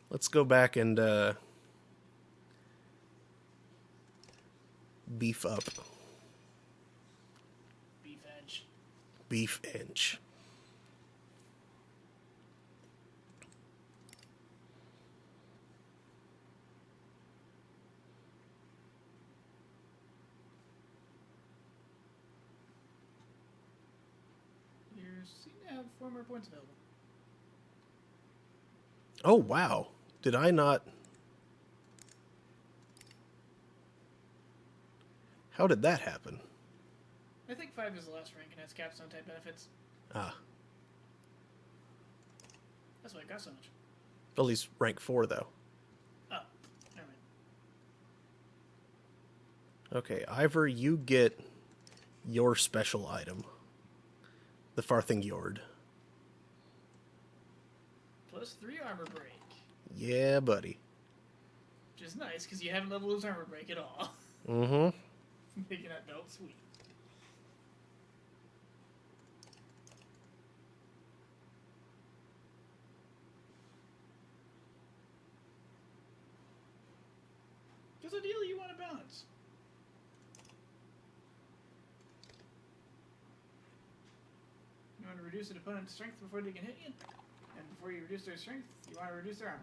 let's go back and beef up. Beef edge. Beef inch. You seem to have 4 more points available. Oh, wow. Did I not... How did that happen? I think 5 is the last rank and has capstone type benefits. Ah. That's why it got so much. Well, he's rank 4, though. Oh, never mind. Okay, Ivor, you get your special item. The Farthing Yord. Plus 3 armor break. Yeah, buddy. Which is nice, because you haven't leveled his armor break at all. Mm-hmm. Making that belt sweet. Because ideally you want to balance. You want to reduce an opponent's strength before they can hit you, and before you reduce their strength, you want to reduce their armor.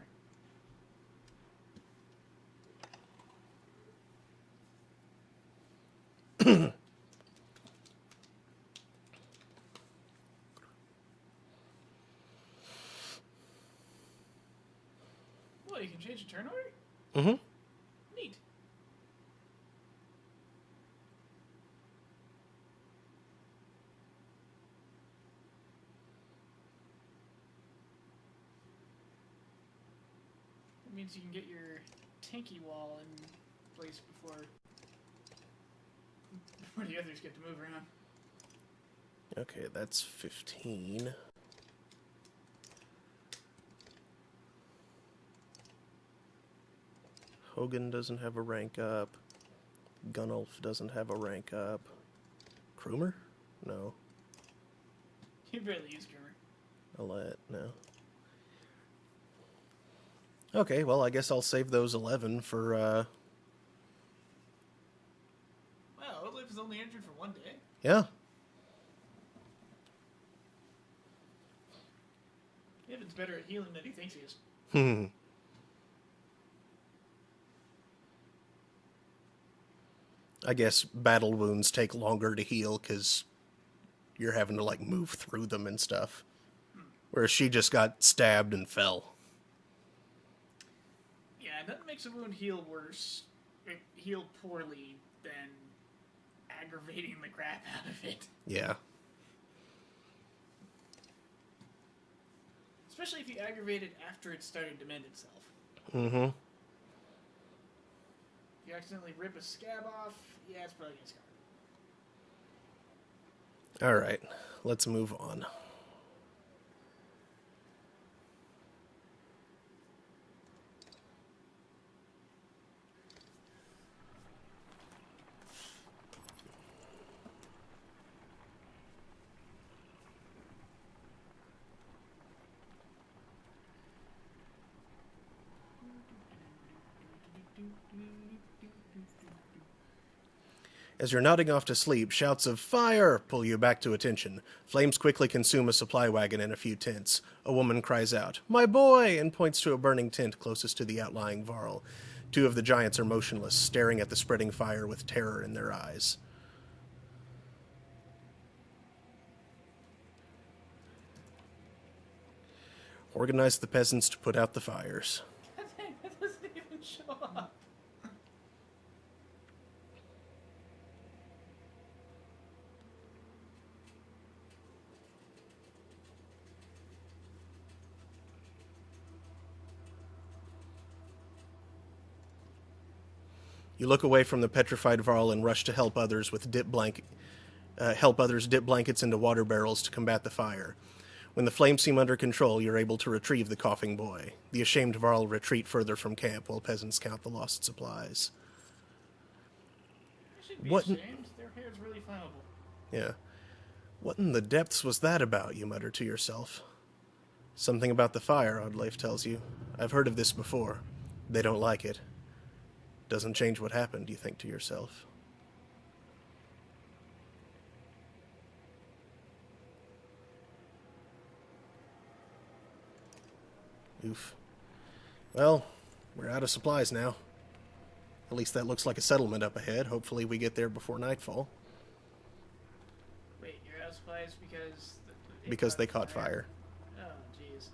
Well, you can change the turn order? Mm-hmm. Neat. That means you can get your tanky wall in place before the others get to move around. Okay, that's 15. Hogan doesn't have a rank up. Gunnulf doesn't have a rank up. Krumer? No. You barely use Grimmer. Alette? No. Okay, well, I guess I'll save those 11 for, Wow, Oatliff is only injured for 1 day. yeah. Evan's better at healing than he thinks he is. I guess battle wounds take longer to heal because you're having to, like, move through them and stuff. Whereas she just got stabbed and fell. Yeah, nothing makes a wound heal worse, heal poorly, than aggravating the crap out of it. Yeah. Especially if you aggravate it after it's starting to mend itself. Mm-hmm. If you accidentally rip a scab off, yeah, it's probably gonna scar. Alright, let's move on. As you're nodding off to sleep, shouts of "Fire!" pull you back to attention. Flames quickly consume a supply wagon and a few tents. A woman cries out, "My boy!" and points to a burning tent closest to the outlying Varl. 2 of the giants are motionless, staring at the spreading fire with terror in their eyes. Organize the peasants to put out the fires. That doesn't even show up. You look away from the petrified Varl and rush to help others dip blankets into water barrels to combat the fire. When the flames seem under control, you're able to retrieve the coughing boy. The ashamed Varl retreat further from camp while peasants count the lost supplies. I should be What ashamed. Their hair's really flammable. Yeah. What in the depths was that about, you mutter to yourself. Something about the fire, Oddleif tells you. I've heard of this before. They don't like it. Doesn't change what happened, you think to yourself. Oof. Well, we're out of supplies now. At least that looks like a settlement up ahead. Hopefully we get there before nightfall. Wait, you're out of supplies because... Because they caught fire. Oh, jeez.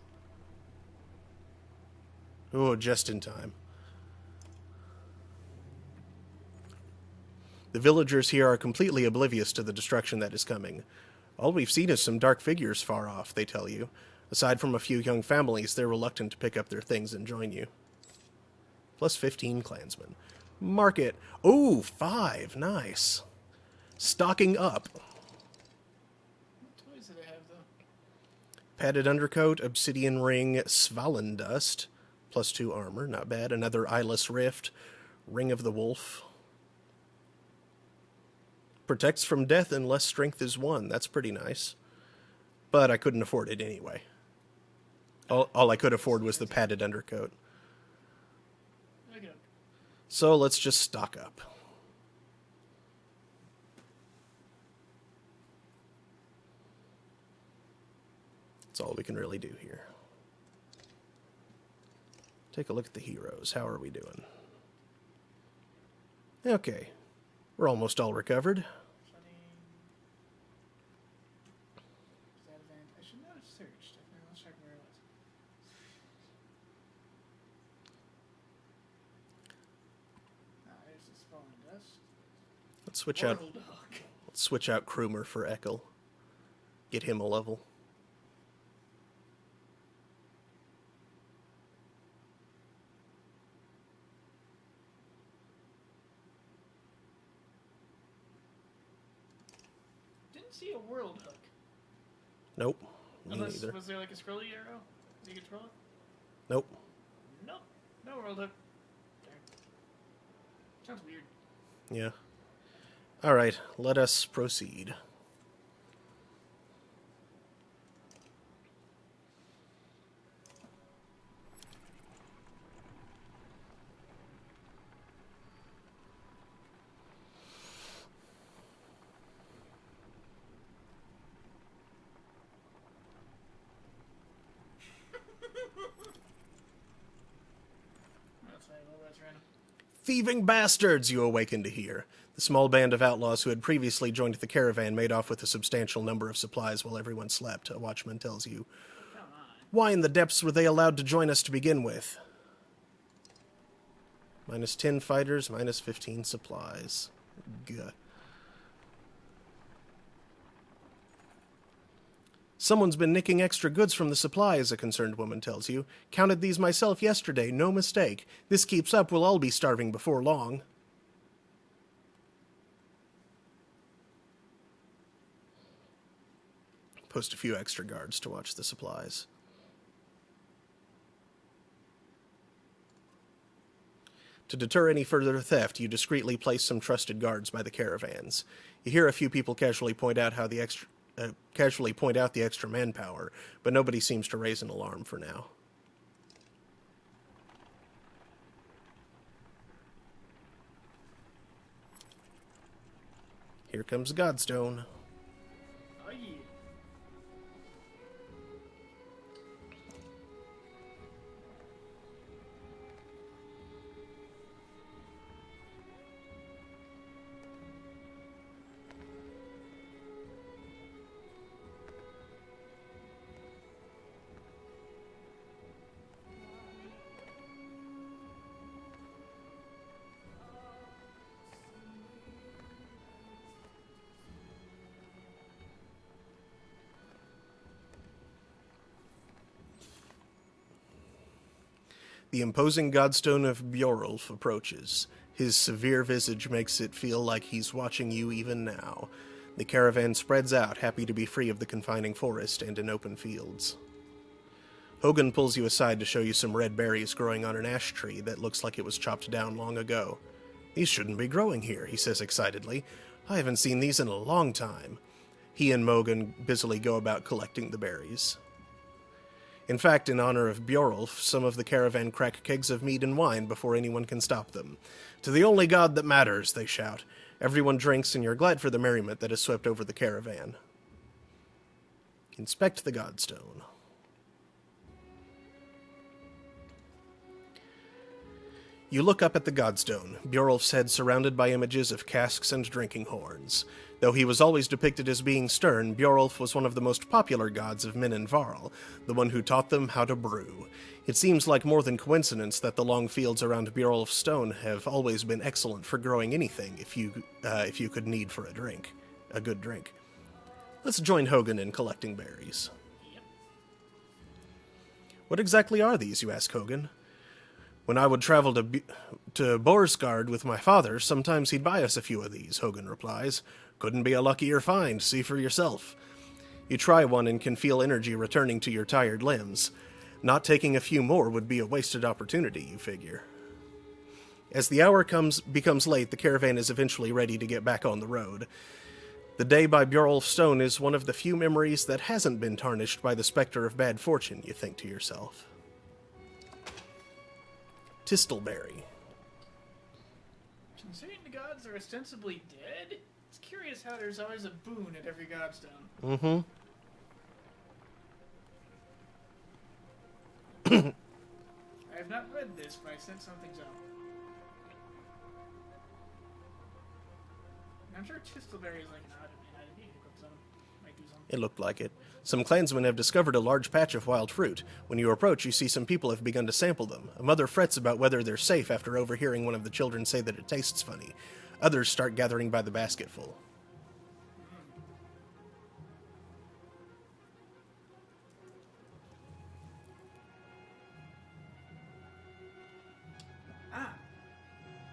Oh, just in time. The villagers here are completely oblivious to the destruction that is coming. All we've seen is some dark figures far off, they tell you. Aside from a few young families, they're reluctant to pick up their things and join you. Plus 15 clansmen. Market. Oh, 5. Nice. Stocking up. What toys do they have, though? Padded undercoat, obsidian ring, Svalendust. Plus 2 armor, not bad. Another eyeless rift. Ring of the wolf. Protects from death unless strength is 1. That's pretty nice. But I couldn't afford it anyway. All I could afford was the padded undercoat. Okay. So let's just stock up. That's all we can really do here. Take a look at the heroes. How are we doing? Okay. We're almost all recovered. I should not have searched. Let's check where it was. There's this fallen dust. Let's switch out. World dog. Let's switch out Krumer for Eckel. Get him a level. Didn't see a world hook. Nope. Me Unless, neither. was there like a scrolly arrow? You could scroll it? Nope. Nope. No world hook. Darn. Sounds weird. Yeah. Alright, let us proceed. That's random. Thieving bastards, you awaken to hear. The small band of outlaws who had previously joined the caravan made off with a substantial number of supplies while everyone slept, a watchman tells you. Come on. Why in the depths were they allowed to join us to begin with? Minus 10 fighters, minus 15 supplies. Gah. Someone's been nicking extra goods from the supplies, a concerned woman tells you. Counted these myself yesterday, no mistake. This keeps up, we'll all be starving before long. Post a few extra guards to watch the supplies. To deter any further theft, you discreetly place some trusted guards by the caravans. You hear a few people casually point out the extra manpower, but nobody seems to raise an alarm for now. Here comes Godstone. Oh, yeah. The imposing godstone of Bjorulf approaches. His severe visage makes it feel like he's watching you even now. The caravan spreads out, happy to be free of the confining forest and in open fields. Hogan pulls you aside to show you some red berries growing on an ash tree that looks like it was chopped down long ago. These shouldn't be growing here, he says excitedly. I haven't seen these in a long time. He and Mogan busily go about collecting the berries. In fact, in honor of Bjorulf, some of the caravan crack kegs of mead and wine before anyone can stop them. To the only god that matters, they shout. Everyone drinks, and you're glad for the merriment that has swept over the caravan. Inspect the godstone. You look up at the Godstone, Bjorulf's head surrounded by images of casks and drinking horns. Though he was always depicted as being stern, Bjorulf was one of the most popular gods of Min and Varl, the one who taught them how to brew. It seems like more than coincidence that the long fields around Bjorulf's stone have always been excellent for growing anything if you could need for a good drink. Let's join Hogan in collecting berries. Yep. What exactly are these, you ask Hogan? When I would travel to Borsgard with my father, sometimes he'd buy us a few of these, Hogan replies. Couldn't be a luckier find, see for yourself. You try one and can feel energy returning to your tired limbs. Not taking a few more would be a wasted opportunity, you figure. As the hour becomes late, the caravan is eventually ready to get back on the road. The day by Bjorulf's stone is one of the few memories that hasn't been tarnished by the specter of bad fortune, you think to yourself. Tistleberry. Considering the gods are ostensibly dead, it's curious how there's always a boon at every godstone. Mm-hmm. I have not read this, but I sense something's up. I'm sure Tistleberry is like an oddity. Might do something. It looked like it. Some clansmen have discovered a large patch of wild fruit. When you approach, you see some people have begun to sample them. A mother frets about whether they're safe after overhearing one of the children say that it tastes funny. Others start gathering by the basketful.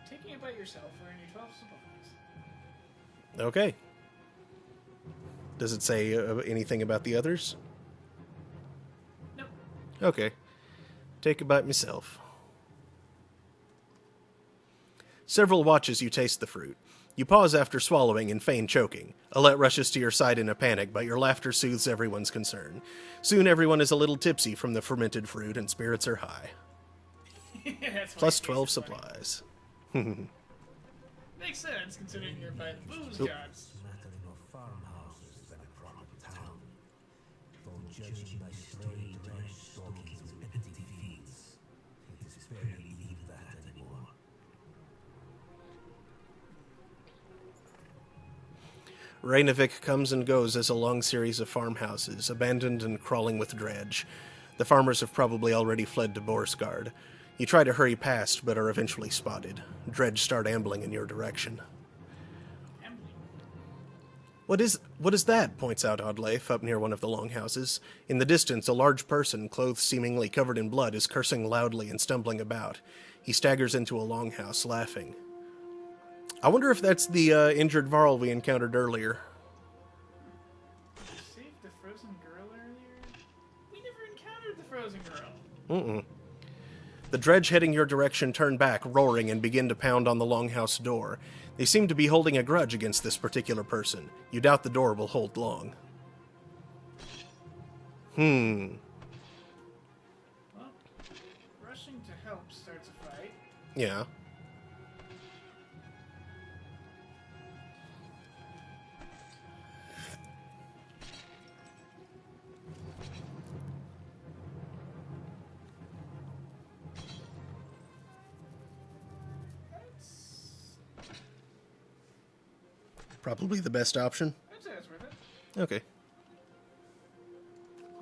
Taking it by yourself or in your 12 supplies. Okay. Does it say anything about the others? Nope. Okay. Take a bite myself. Several watches you taste the fruit. You pause after swallowing and feign choking. Alette rushes to your side in a panic, but your laughter soothes everyone's concern. Soon everyone is a little tipsy from the fermented fruit and spirits are high. That's why Plus it tastes 12 funny. supplies. Makes sense considering you're by the booze Oop. gods. Smattering of farmhouses than a proper town. Though judging by stray drench stockings with empty fields, it is barely even that anymore. Reynevik comes and goes as a long series of farmhouses, abandoned and crawling with dredge. The farmers have probably already fled to Borsgard. You try to hurry past, but are eventually spotted. Dredge start ambling in your direction. What is that? Points out Oddleif up near one of the longhouses. In the distance, a large person, clothes seemingly covered in blood, is cursing loudly and stumbling about. He staggers into a longhouse, laughing. I wonder if that's the injured Varl we encountered earlier. You saved the frozen girl earlier? We never encountered the frozen girl. Mm-mm. The dredge heading your direction turn back, roaring, and begin to pound on the longhouse door. They seem to be holding a grudge against this particular person. You doubt the door will hold long. Well, rushing to help starts a fight. Yeah. Probably the best option. I'd say that's worth it. Okay.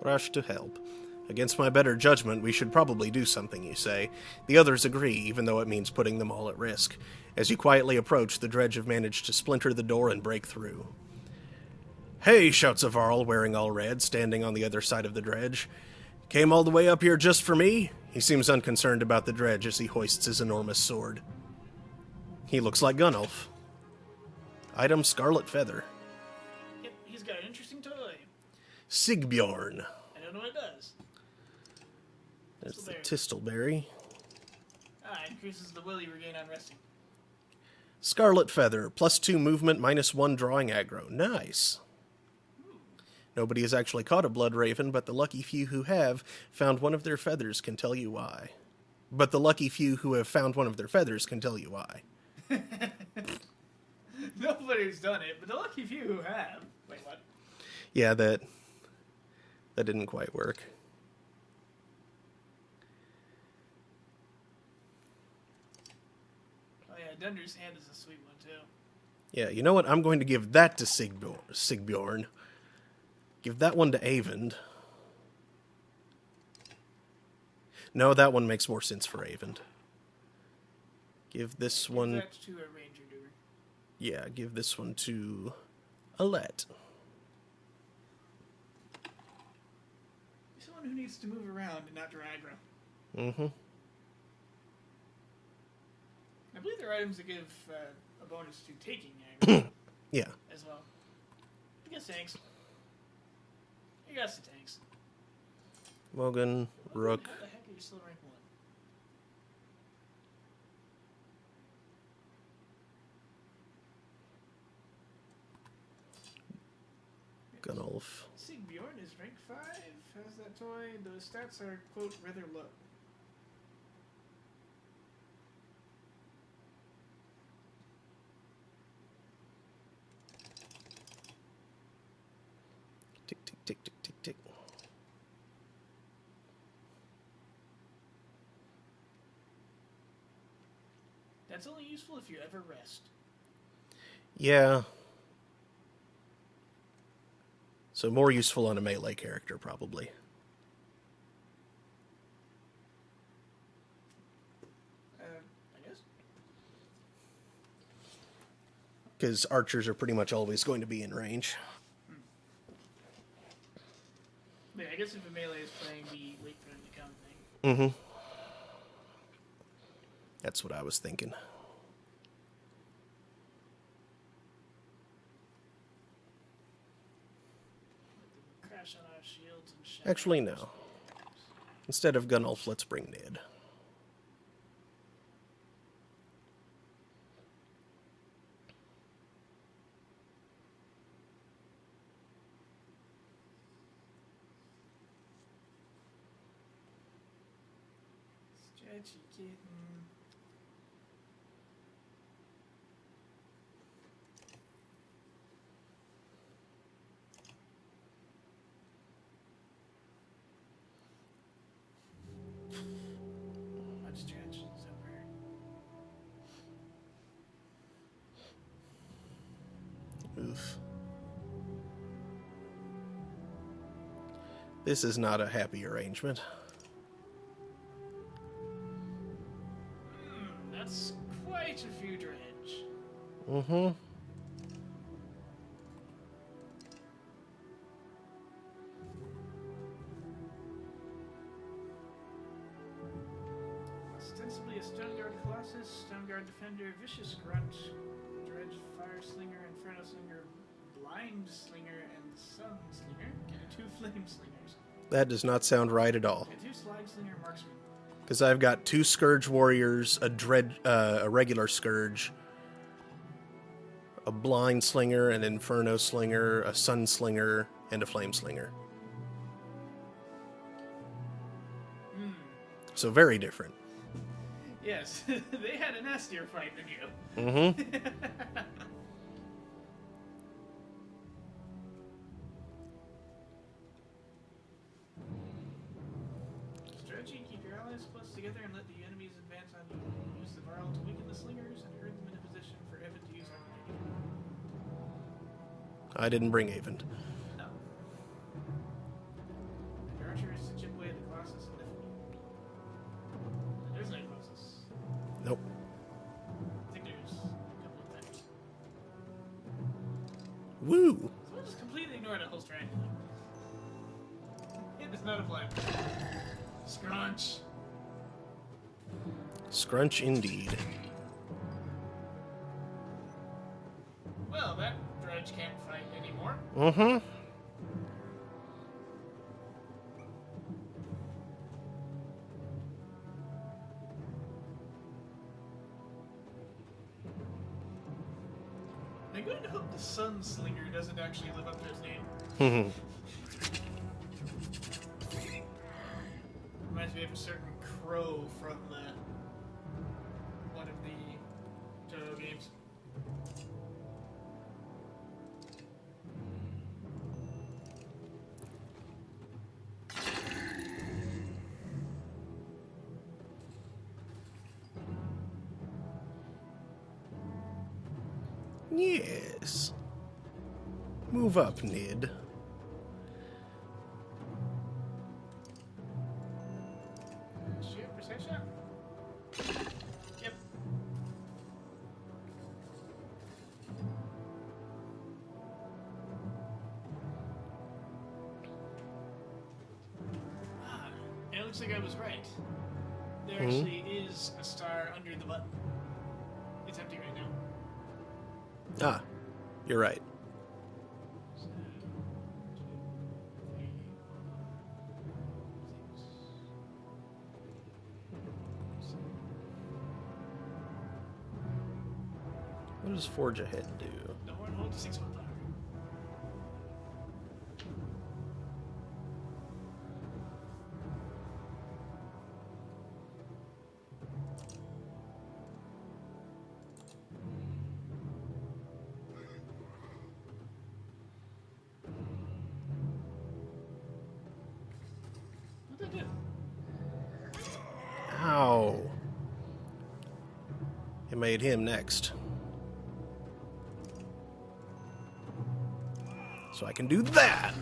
Rush to help. Against my better judgment, we should probably do something, you say. The others agree, even though it means putting them all at risk. As you quietly approach, the dredge have managed to splinter the door and break through. Hey, shouts a Varl, wearing all red, standing on the other side of the dredge. Came all the way up here just for me? He seems unconcerned about the dredge as he hoists his enormous sword. He looks like Gunnulf. Item Scarlet Feather. Yep, he's got an interesting toy. Sigbjorn. I don't know what it does. There's the Tistleberry. Tistleberry. Increases the will you regain on resting. Scarlet Feather. +2 movement, -1 drawing aggro. Nice. Nobody has actually caught a blood raven, but the lucky few who have found one of their feathers can tell you why. But the lucky few who have found one of their feathers can tell you why. Nobody's done it, but the lucky few who have. Wait, what? Yeah, that didn't quite work. Yeah, Dunder's hand is a sweet one, too. Yeah, you know what? I'm going to give that to Sigbjorn. Give that one to Avend. No, that one makes more sense for Avend. Give this Give one... that to a ranger doer. Yeah, give this one to Alette. Someone who needs to move around and not draw aggro. Mm-hmm. I believe there are items that give a bonus to taking aggro Yeah. as well. I guess tanks. You got the tanks. Mogan, Rook. How the heck are you still rank 1? Gunnulf. Sigbjorn is rank 5, has that toy. Those stats are, quote, rather low. Tick, tick, tick, tick, tick, tick. That's only useful if you ever rest. Yeah. So more useful on a melee character, probably. I guess. Because archers are pretty much always going to be in range. Yeah, I guess if a melee is playing the wait for him to come thing. Mm-hmm. That's what I was thinking. Crash on our shields and shatter. Actually, no. Instead of Gunnulf, let's bring Ned. Stretchy kitten. Much stretch somewhere. Oof. This is not a happy arrangement. That's quite a few dredge. Mm-hmm. Ostensibly a Stone Guard Colossus, Stone Guard Defender, Vicious Grunt, Dredge Fire Slinger, Inferno Slinger, Blind Slinger, and Sun Slinger, and 2 Flame Slingers, That does not sound right at all. and 2 Slide Slinger Marksmen. Because I've got 2 Scourge Warriors, a regular Scourge, a Blind Slinger, an Inferno Slinger, a Sun Slinger, and a Flame Slinger. So very different. Yes, they had a nastier fight than you. Mm-hmm. Strategy, keep your allies close together and let the enemies advance on you. Use the Varl to weaken the slingers and herd them in a position for Evan to use Arcade. I didn't bring Avend. No. And your archer is to chip away at the Colossus and defeat. There's no Colossus. Nope. I think there's a couple of things. Woo! So we'll just completely ignore that whole strategy. It is not a plan. Scrunch. Scrunch indeed. Well, that dredge can't fight anymore. Mm-hmm. I'm going to hope the Sun Slinger doesn't actually live up to his name. Mm-hmm. Reminds me of a certain crow from one of the Toho games. Yes. Move up, Ned. Shoot, perception. Yep. Ah, it looks like I was right. There actually is a star under the button. It's empty right now. Ah, you're right. So, 2, 3, 6. What does Forge Ahead do? The horn holds 6 foot power. What'd that do? Ow. It made him next. So I can do that.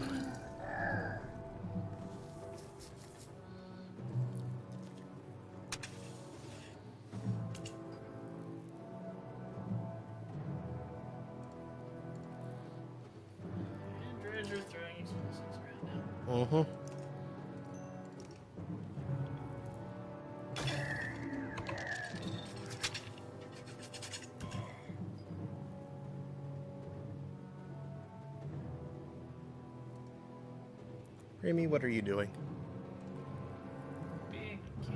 And Dredge are throwing explosives around now. Mm-hmm. Remy, what are you doing? Big kid.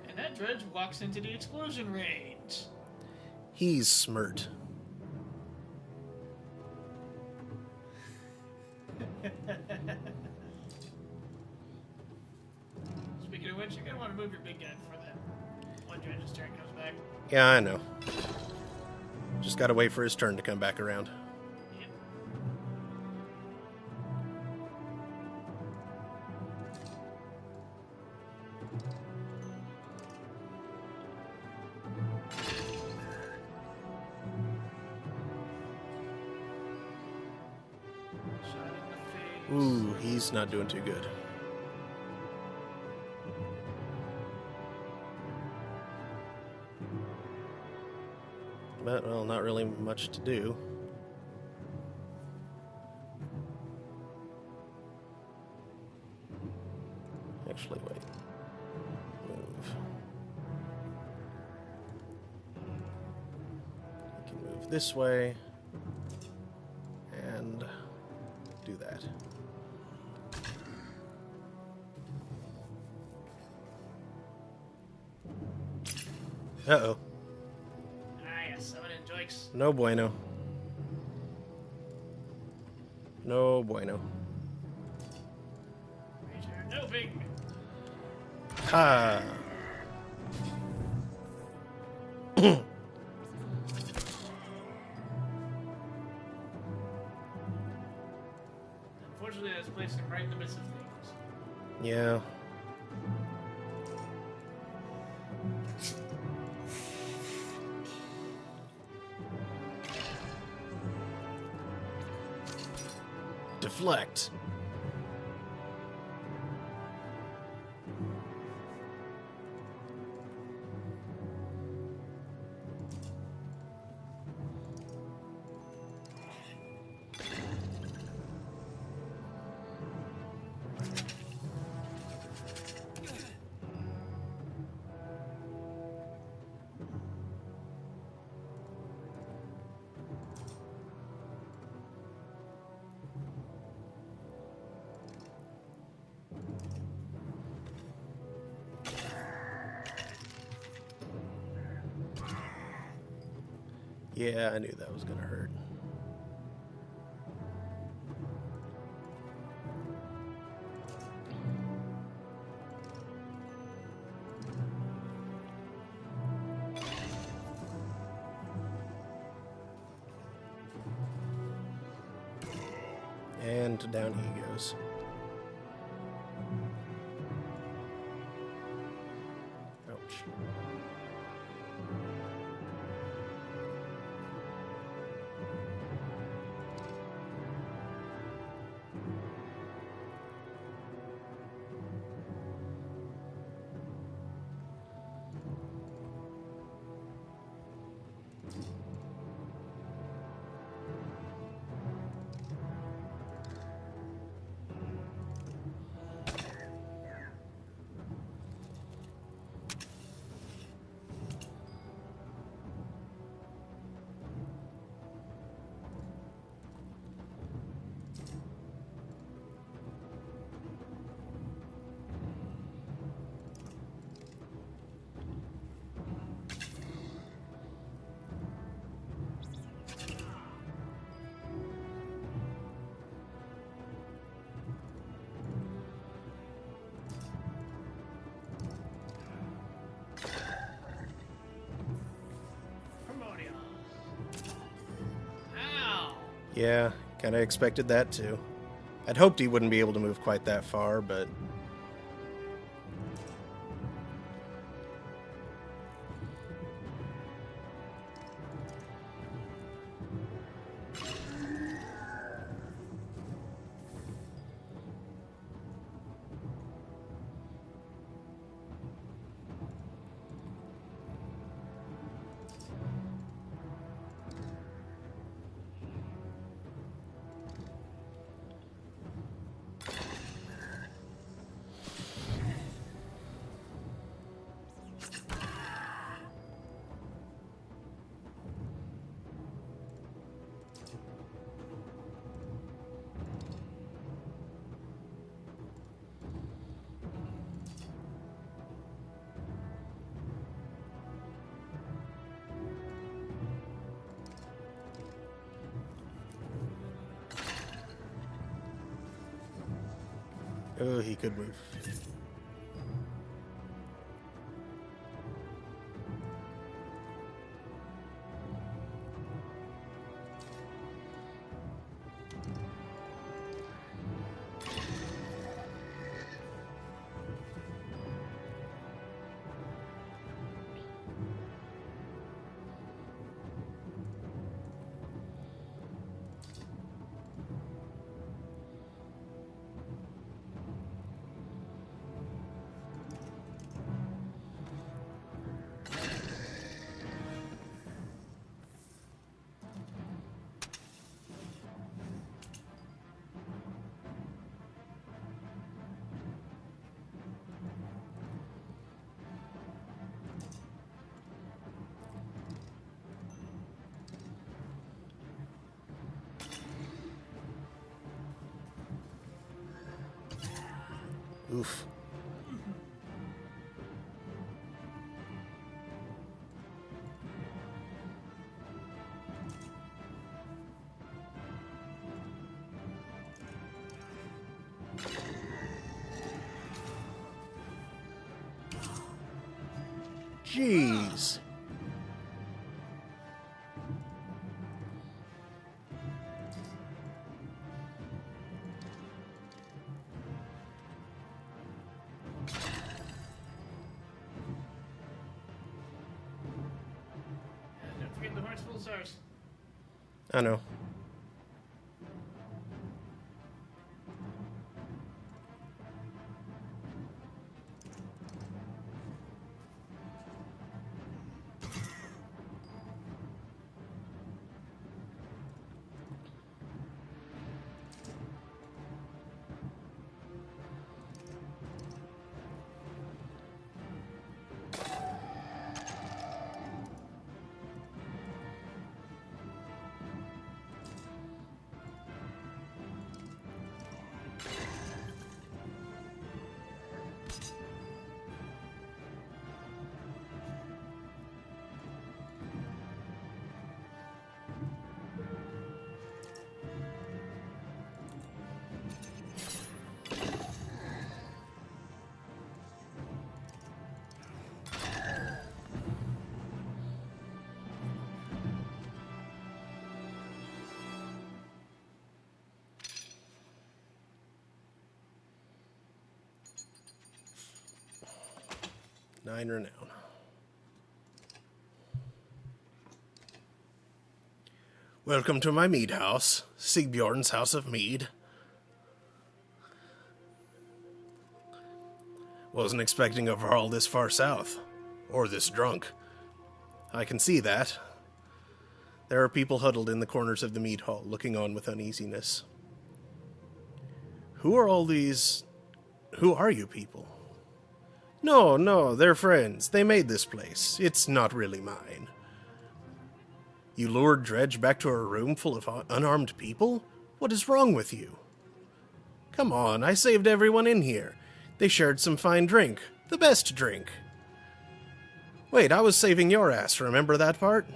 And that Dredge walks into the explosion range. He's smart. Speaking of which, you're gonna want to move your big guy before that one Dredge's turn comes back. Yeah, I know. Just gotta wait for his turn to come back around. Yep. Shot in the face. Ooh, he's not doing too good. But, well, not really much to do. Actually, wait. Move. I can move this way. And do that. Uh-oh. Ah, yes, summon in Joix. No bueno. No bueno. Ranger, no big. Ah. Unfortunately, that's placed him right in the midst of things. Yeah. Deflect. Yeah, I knew that was gonna hurt. And down he goes. Ouch. Primordial. Ow! Yeah, kind of expected that too. I'd hoped he wouldn't be able to move quite that far, but... Oh, he could move. Oof. Jeez. And don't forget the horns full of stars. I know. 9 renown. Welcome to my mead house, Sigbjorn's House of Mead. Wasn't expecting a Varl this far south, or this drunk. I can see that. There are people huddled in the corners of the mead hall, looking on with uneasiness. Who are you people? No, they're friends. They made this place. It's not really mine. You lured Dredge back to her room full of unarmed people? What is wrong with you? Come on, I saved everyone in here. They shared some fine drink. The best drink. Wait, I was saving your ass, remember that part?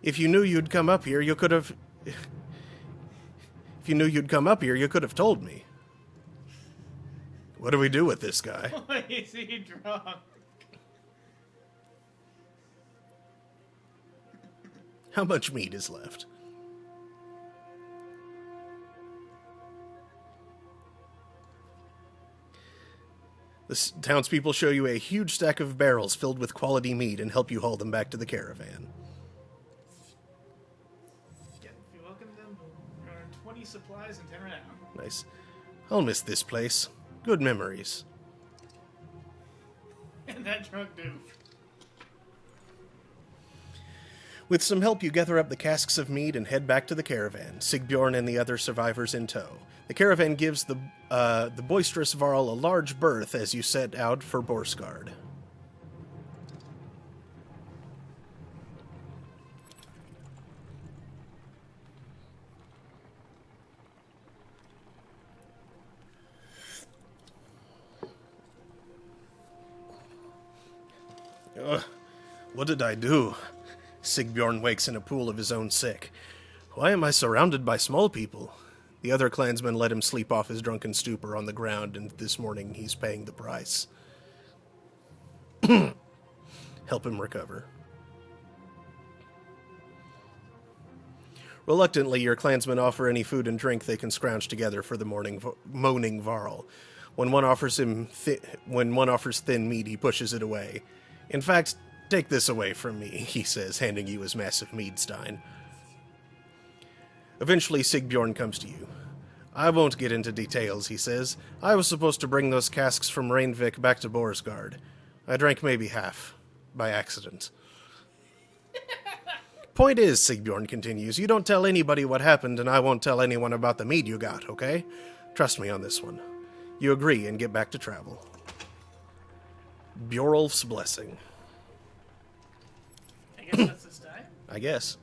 If you knew you'd come up here, you could have... If you knew you'd come up here, you could have told me. What do we do with this guy? Is he drunk? How much meat is left? The townspeople show you a huge stack of barrels filled with quality meat and help you haul them back to the caravan. Yeah, if you welcome them, 20 supplies and 10 renown. Nice. I'll miss this place. Good memories. And that drunk dude. With some help, you gather up the casks of mead and head back to the caravan, Sigbjorn and the other survivors in tow. The caravan gives the boisterous Varl a large berth as you set out for Borsgard. What did I do? Sigbjorn wakes in a pool of his own sick. Why am I surrounded by small people? The other clansmen let him sleep off his drunken stupor on the ground, and this morning he's paying the price. Help him recover. Reluctantly, your clansmen offer any food and drink they can scrounge together for the moaning Varl. When one offers thin meat, he pushes it away. In fact, take this away from me, he says, handing you his massive mead stein. Eventually, Sigbjorn comes to you. I won't get into details, he says. I was supposed to bring those casks from Rainvik back to Borsgard. I drank maybe half, by accident. Point is, Sigbjorn continues, you don't tell anybody what happened, and I won't tell anyone about the mead you got, okay? Trust me on this one. You agree and get back to travel. Bjorulf's blessing. I guess that's his time. I guess.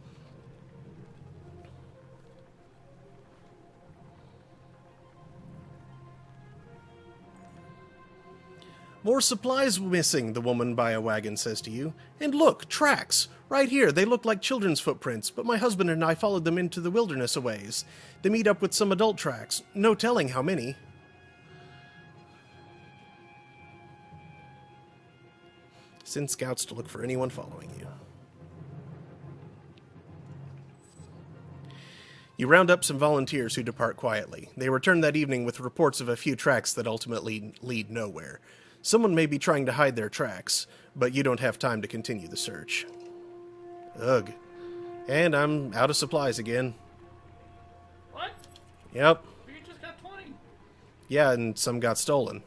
More supplies missing, the woman by a wagon says to you. And look, tracks! Right here, they look like children's footprints, but my husband and I followed them into the wilderness a ways. They meet up with some adult tracks. No telling how many. Send scouts to look for anyone following you. You round up some volunteers who depart quietly. They return that evening with reports of a few tracks that ultimately lead nowhere. Someone may be trying to hide their tracks, but you don't have time to continue the search. Ugh. And I'm out of supplies again. What? Yep. But you just got 20. Yeah, and some got stolen.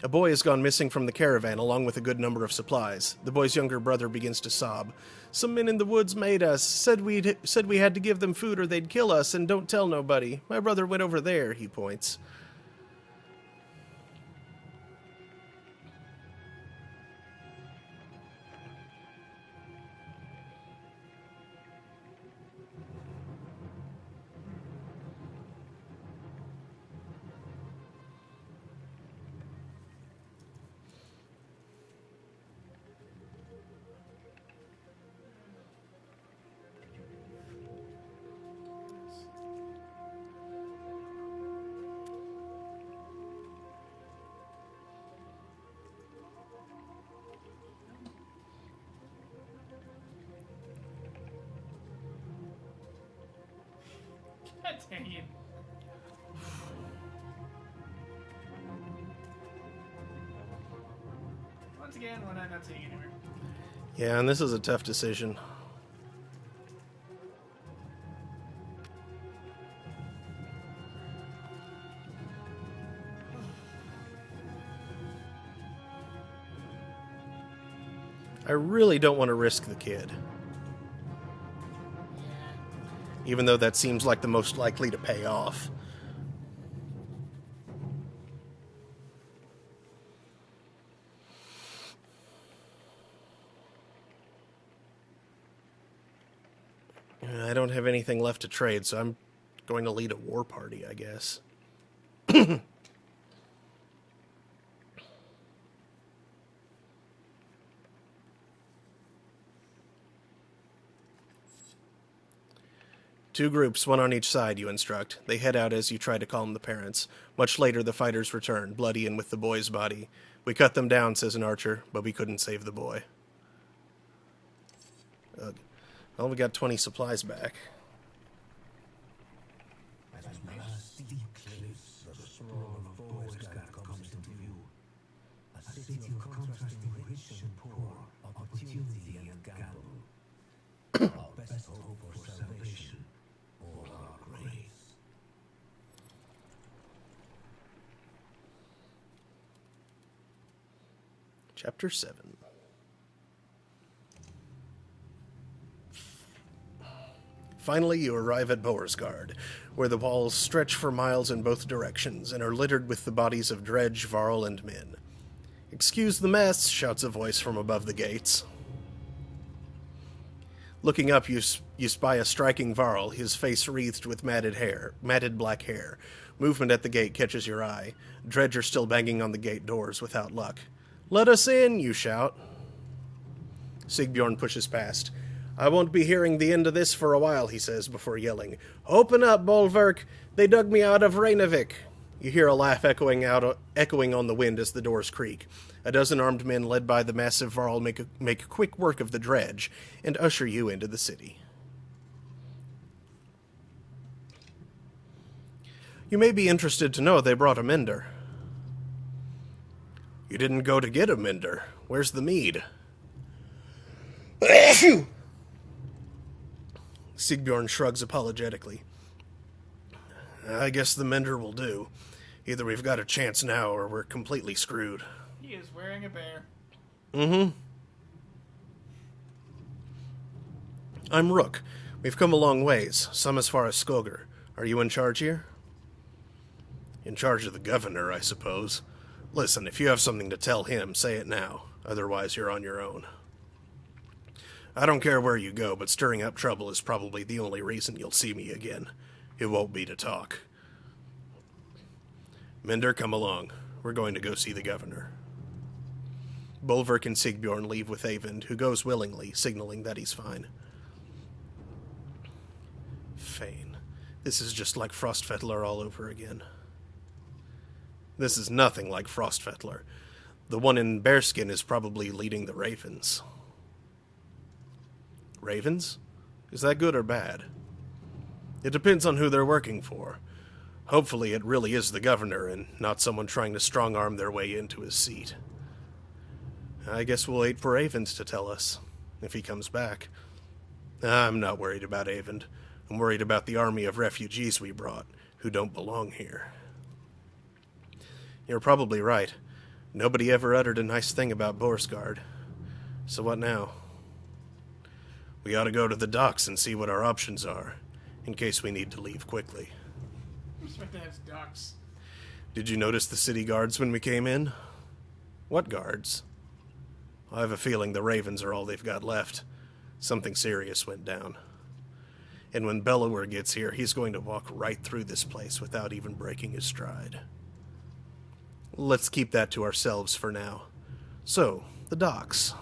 A boy has gone missing from the caravan along with a good number of supplies. The boy's younger brother begins to sob. Some men in the woods made us, said we had to give them food or they'd kill us, and don't tell nobody. My brother went over there, he points. God dang it. again, why not take anywhere? Yeah, and this is a tough decision. I really don't want to risk the kid. Even though that seems like the most likely to pay off. I don't have anything left to trade, so I'm going to lead a war party, I guess. Two groups, one on each side, you instruct. They head out as you try to calm the parents. Much later, the fighters return, bloody and with the boy's body. We cut them down, says an archer, but we couldn't save the boy. Ugh. Well, we got 20 supplies back. As we pass steep cliffs, the sprawl of Boisgard comes into view. A city of contrasting rich and poor, opportunity and gamble. Our best hope for salvation, or our grace. Chapter 7. Finally, you arrive at Boersgard, where the walls stretch for miles in both directions and are littered with the bodies of Dredge, Varl, and Min. "Excuse the mess," shouts a voice from above the gates. Looking up, you spy a striking Varl, his face wreathed with matted black hair. Movement at the gate catches your eye. Dredge are still banging on the gate doors without luck. "Let us in," you shout. Sigbjorn pushes past. "I won't be hearing the end of this for a while," he says before yelling, "Open up, Bolverk! They dug me out of Reynavik!" You hear a laugh echoing on the wind as the doors creak. A dozen armed men led by the massive Varl make quick work of the dredge and usher you into the city. You may be interested to know they brought a mender. You didn't go to get a mender. Where's the mead? Sigbjorn shrugs apologetically. I guess the mender will do. Either we've got a chance now or we're completely screwed. He is wearing a bear. Mm-hmm. I'm Rook. We've come a long ways, some as far as Skoger. Are you in charge here? In charge of the governor, I suppose. Listen, if you have something to tell him, say it now. Otherwise, you're on your own. I don't care where you go, but stirring up trouble is probably the only reason you'll see me again. It won't be to talk. Mender, come along. We're going to go see the governor. Bolverk and Sigbjorn leave with Eyvind, who goes willingly, signaling that he's fine. Fane. This is just like Frostfettler all over again. This is nothing like Frostfettler. The one in bearskin is probably leading the ravens. Ravens? Is that good or bad? It depends on who they're working for. Hopefully it really is the governor and not someone trying to strong-arm their way into his seat. I guess we'll wait for Eyvind to tell us, if he comes back. I'm not worried about Eyvind. I'm worried about the army of refugees we brought, who don't belong here. You're probably right. Nobody ever uttered a nice thing about Boersgard. So what now? We ought to go to the docks and see what our options are, in case we need to leave quickly. Respect that as ducks. Did you notice the city guards when we came in? What guards? I have a feeling the ravens are all they've got left. Something serious went down. And when Bellower gets here, he's going to walk right through this place without even breaking his stride. Let's keep that to ourselves for now. So, the docks.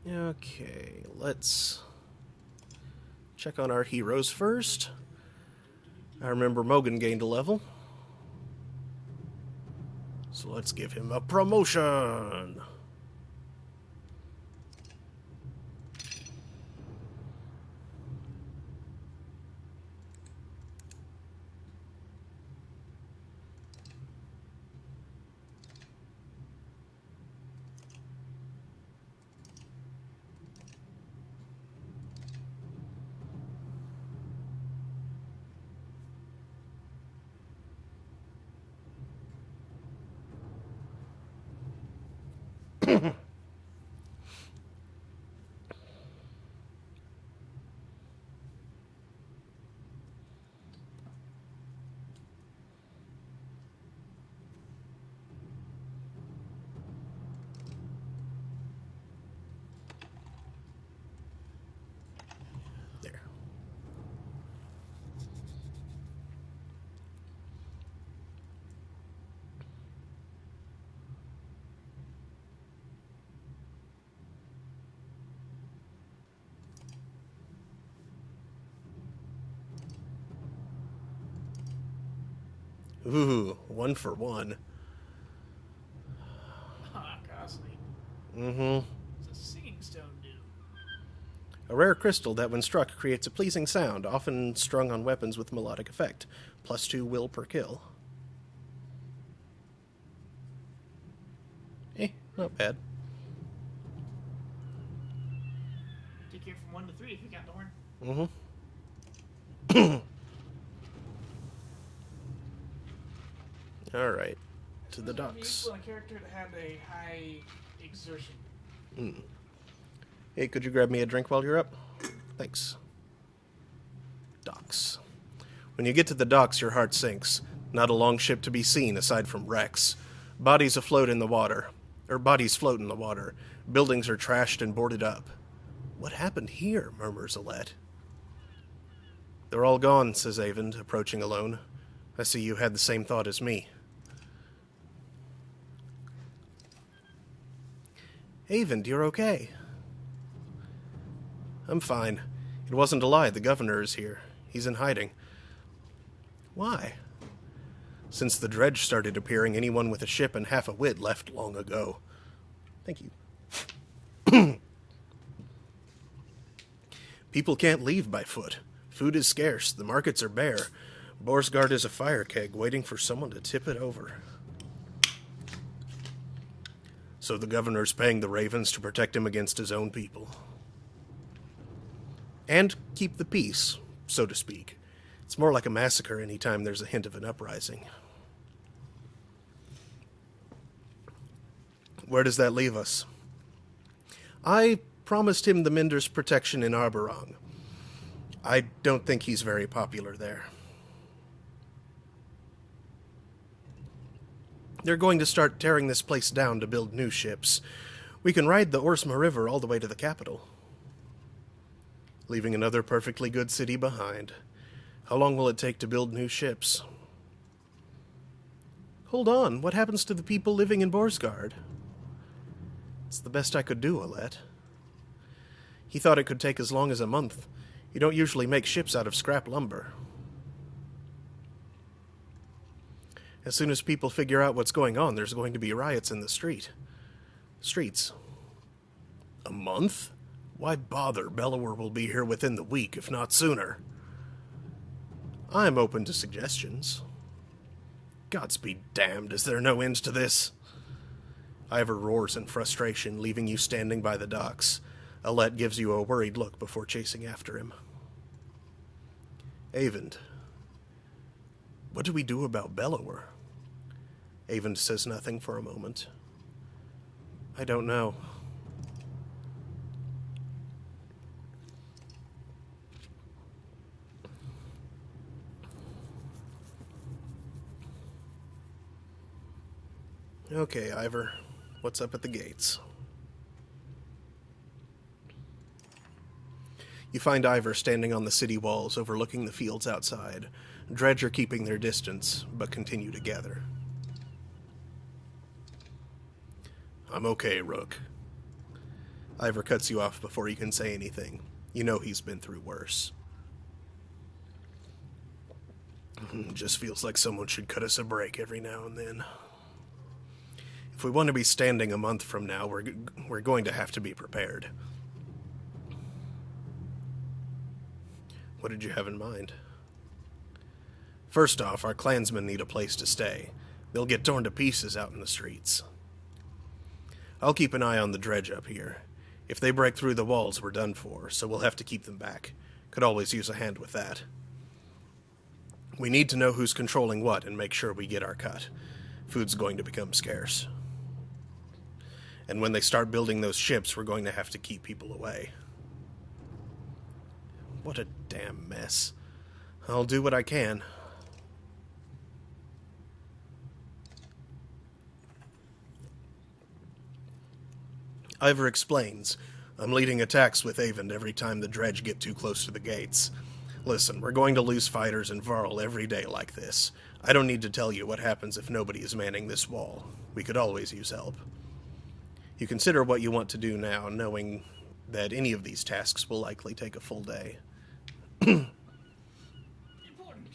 Okay, let's check on our heroes first. I remember Mogan gained a level. So let's give him a promotion. There. Ooh, 1 for 1. Ah, costly. Mm-hmm. What's a singing stone do? A rare crystal that, when struck, creates a pleasing sound, often strung on weapons with melodic effect. +2 will per kill. Not bad. Take care from 1 to 3 if you got Dorn. Mm-hmm. All right. To the docks. A character that had a high exertion. Hey, could you grab me a drink while you're up? Thanks. Docks. When you get to the docks, your heart sinks. Not a long ship to be seen aside from wrecks. Bodies afloat in the water. Bodies float in the water. Buildings are trashed and boarded up. What happened here? Murmurs Alette. They're all gone, says Avond, approaching alone. I see you had the same thought as me. Avond, you're okay. I'm fine. It wasn't a lie. The governor is here. He's in hiding. Why? Since the dredge started appearing, anyone with a ship and half a wit left long ago. Thank you. People can't leave by foot. Food is scarce. The markets are bare. Borsgard is a fire keg waiting for someone to tip it over. So the governor's paying the ravens to protect him against his own people. And keep the peace, so to speak. It's more like a massacre any time there's a hint of an uprising. Where does that leave us? I promised him the Minder's protection in Arborong. I don't think he's very popular there. They're going to start tearing this place down to build new ships. We can ride the Orsma River all the way to the capital, leaving another perfectly good city behind. How long will it take to build new ships? Hold on, what happens to the people living in Borsgard? It's the best I could do, Alette. He thought it could take as long as a month. You don't usually make ships out of scrap lumber. As soon as people figure out what's going on, there's going to be riots in the streets. A month? Why bother? Bellower will be here within the week, if not sooner. I'm open to suggestions. Gods be damned, is there no end to this? Ivor roars in frustration, leaving you standing by the docks. Alette gives you a worried look before chasing after him. Avond, what do we do about Bellower? Avond says nothing for a moment. I don't know. Okay, Ivor, what's up at the gates? You find Ivor standing on the city walls overlooking the fields outside. Dredge are keeping their distance, but continue to gather. I'm okay, Rook. Ivor cuts you off before you can say anything. You know he's been through worse. Just feels like someone should cut us a break every now and then. If we want to be standing a month from now, we're going to have to be prepared. What did you have in mind? First off, our clansmen need a place to stay. They'll get torn to pieces out in the streets. I'll keep an eye on the dredge up here. If they break through the walls, we're done for, so we'll have to keep them back. Could always use a hand with that. We need to know who's controlling what and make sure we get our cut. Food's going to become scarce. And when they start building those ships, we're going to have to keep people away. What a damn mess. I'll do what I can. Ivor explains. I'm leading attacks with Avon every time the dredge get too close to the gates. Listen, we're going to lose fighters in Varl every day like this. I don't need to tell you what happens if nobody is manning this wall. We could always use help. You consider what you want to do now, knowing that any of these tasks will likely take a full day. Important.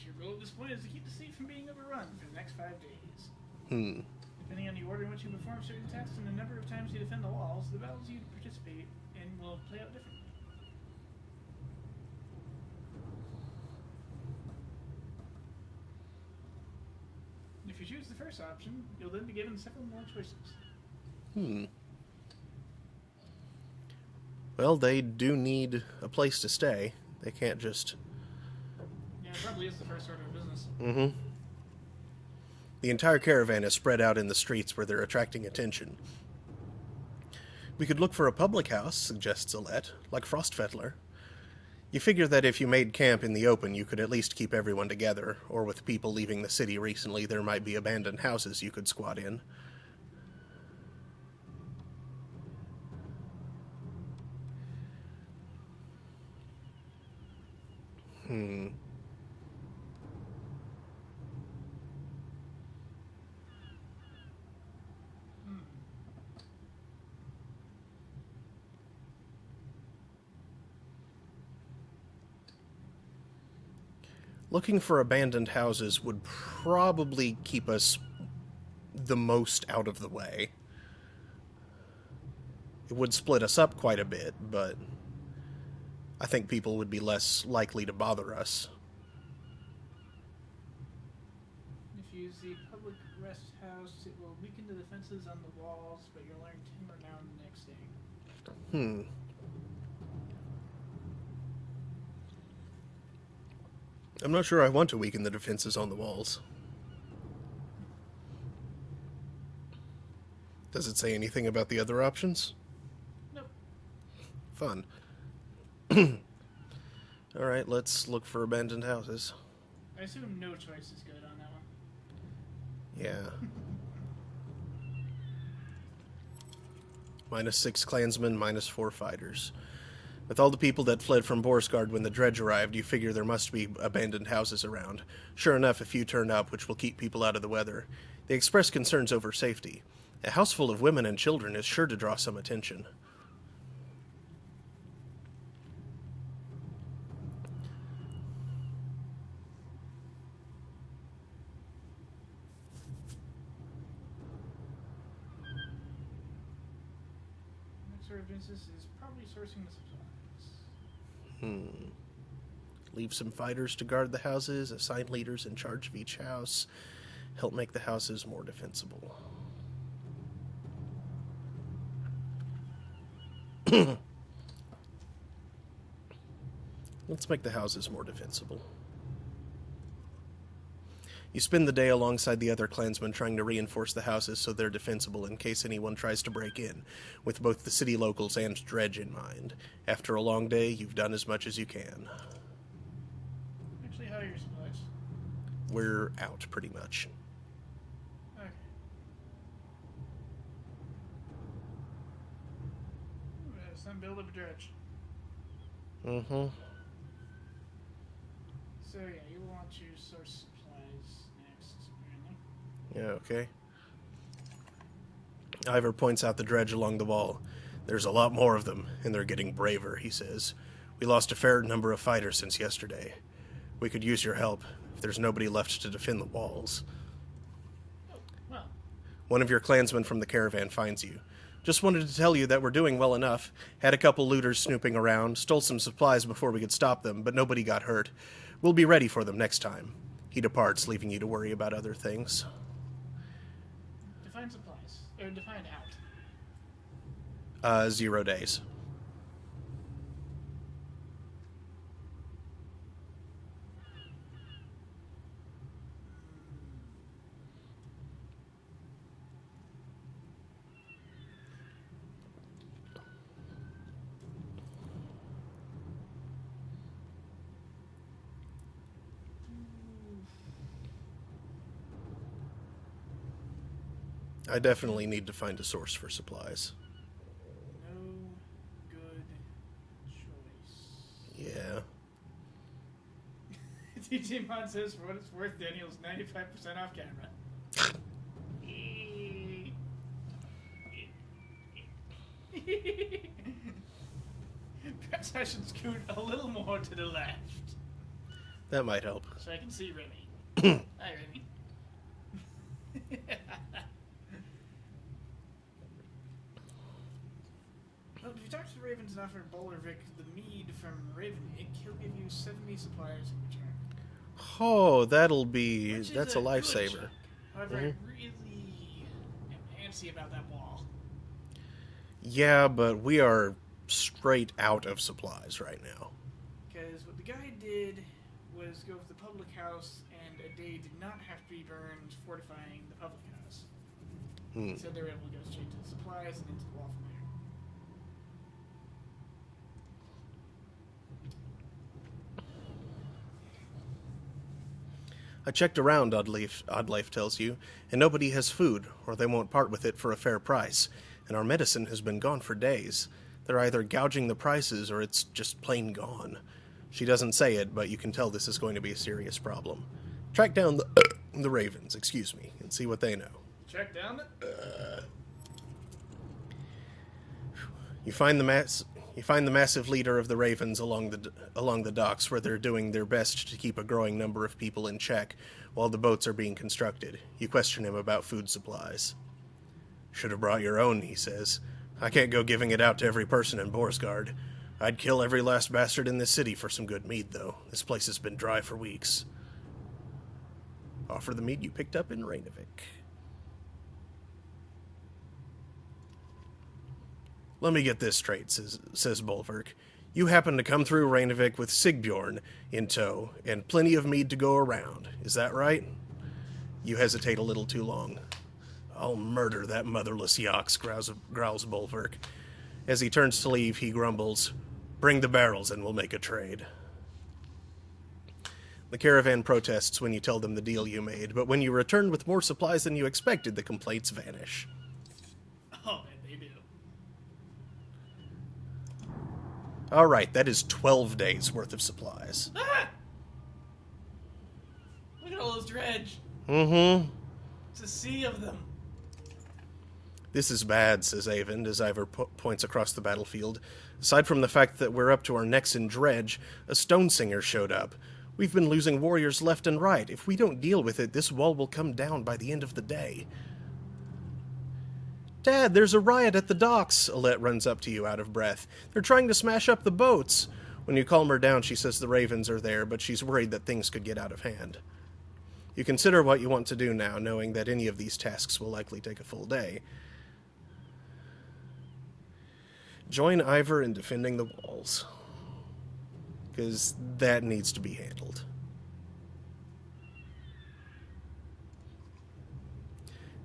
Your goal at this point is to keep the sea from being overrun for the next 5 days. Depending on the order in which you perform certain tasks and the number of times you defend the walls, the battles you participate in will play out differently. If you choose the first option, you'll then be given several more choices. Well, they do need a place to stay. They can't just... Yeah, it probably is the first order of business. The entire caravan is spread out in the streets where they're attracting attention. We could look for a public house, suggests Alette, like Frostfettler. You figure that if you made camp in the open, you could at least keep everyone together, or with people leaving the city recently, there might be abandoned houses you could squat in. Looking for abandoned houses would probably keep us the most out of the way. It would split us up quite a bit, but I think people would be less likely to bother us. If you use the public rest house, it will weaken the defenses on the walls, but you'll learn timber now and the next day. I'm not sure I want to weaken the defenses on the walls. Does it say anything about the other options? Nope. Fun. Alright, let's look for abandoned houses. I assume no choice is good on that one. Yeah. -6 clansmen, -4 fighters. With all the people that fled from Borsgard when the dredge arrived, you figure there must be abandoned houses around. Sure enough, a few turned up, which will keep people out of the weather. They express concerns over safety. A house full of women and children is sure to draw some attention. Next order of business is probably sourcing the supplies. Leave some fighters to guard the houses, assign leaders in charge of each house, help make the houses more defensible. Let's make the houses more defensible. You spend the day alongside the other clansmen trying to reinforce the houses so they're defensible in case anyone tries to break in, with both the city locals and dredge in mind. After a long day, you've done as much as you can. Actually, how are your supplies? We're out, pretty much. Okay. Some build up a dredge. So yeah, you will want to source supplies next, apparently. Yeah, okay. Ivor points out the dredge along the wall. There's a lot more of them, and they're getting braver, he says. We lost a fair number of fighters since yesterday. We could use your help if there's nobody left to defend the walls. Oh, well. One of your clansmen from the caravan finds you. Just wanted to tell you that we're doing well enough. Had a couple looters snooping around, stole some supplies before we could stop them, but nobody got hurt. We'll be ready for them next time. He departs, leaving you to worry about other things. Define supplies. Or define out. 0 days. I definitely need to find a source for supplies. No good choice. Yeah. DJ Mod says, for what it's worth, Daniel's 95% off camera. Perhaps I should scoot a little more to the left That might help. so I can see Remy. Hi, Remy. Well, if you talk to the Ravens and offer Bollervik the mead from Ravenwick, he'll give you 70 supplies in return. Oh, that'll be... Which is that's a good lifesaver. chunk. However, I really am antsy about that wall. Yeah, but we are straight out of supplies right now. Because what the guy did was go with the public house, and a day did not have to be burned fortifying the public house. So they were able to go straight to the supplies and into the wall from there. I checked around, Oddlife tells you, and nobody has food, or they won't part with it for a fair price, and our medicine has been gone for days. They're either gouging the prices, or it's just plain gone. She doesn't say it, but you can tell this is going to be a serious problem. Track down the Ravens, excuse me, and see what they know. Check down the... You find the massive leader of the Ravens along the docks, where they're doing their best to keep a growing number of people in check while the boats are being constructed. You question him about food supplies. Should have brought your own, he says. I can't go giving it out to every person in Borsgard. I'd kill every last bastard in this city for some good mead, though. This place has been dry for weeks. Offer the mead you picked up in Rainovic. Let me get this straight, says Bolverk. You happen to come through Rainovic with Sigbjorn in tow, and plenty of mead to go around. Is that right? You hesitate a little too long. I'll murder that motherless yox, growls Bolverk. As he turns to leave, he grumbles, Bring the barrels and we'll make a trade. The caravan protests when you tell them the deal you made, but when you return with more supplies than you expected, the complaints vanish. Oh, man, they do. Alright, that is 12 days worth of supplies. Ah! Look at all those dredge. Mm-hmm. It's a sea of them. This is bad, says Avend, as Ivor points across the battlefield. Aside from the fact that we're up to our necks in dredge, a stone singer showed up. We've been losing warriors left and right. If we don't deal with it, this wall will come down by the end of the day. Dad, there's a riot at the docks, Alette runs up to you out of breath. They're trying to smash up the boats. When you calm her down, she says the Ravens are there, but she's worried that things could get out of hand. You consider what you want to do now, knowing that any of these tasks will likely take a full day. Join Ivor in defending the walls, because that needs to be handled.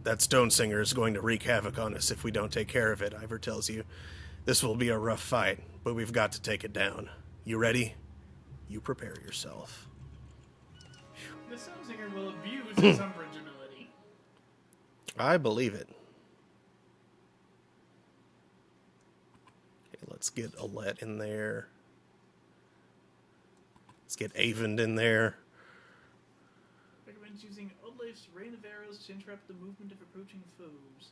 That stone singer is going to wreak havoc on us if we don't take care of it, Ivor tells you. This will be a rough fight, but we've got to take it down. You ready? You prepare yourself. The stone singer will abuse its umbrage ability. I believe it. Okay, let's get Alette in there. Let's get Avend in there. Recommends using Oldlife's rain of arrows to interrupt the movement of approaching foes.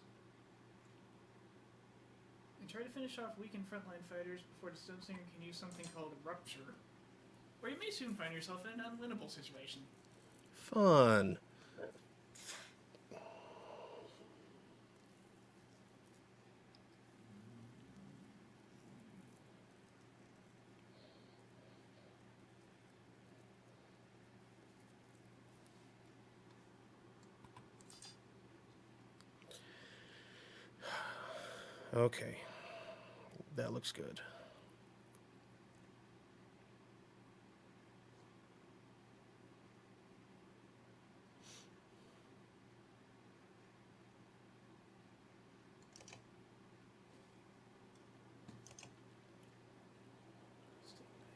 And try to finish off weakened frontline fighters before the stone singer can use something called Rupture. Or you may soon find yourself in an unwinnable situation. Fun. Okay. That looks good.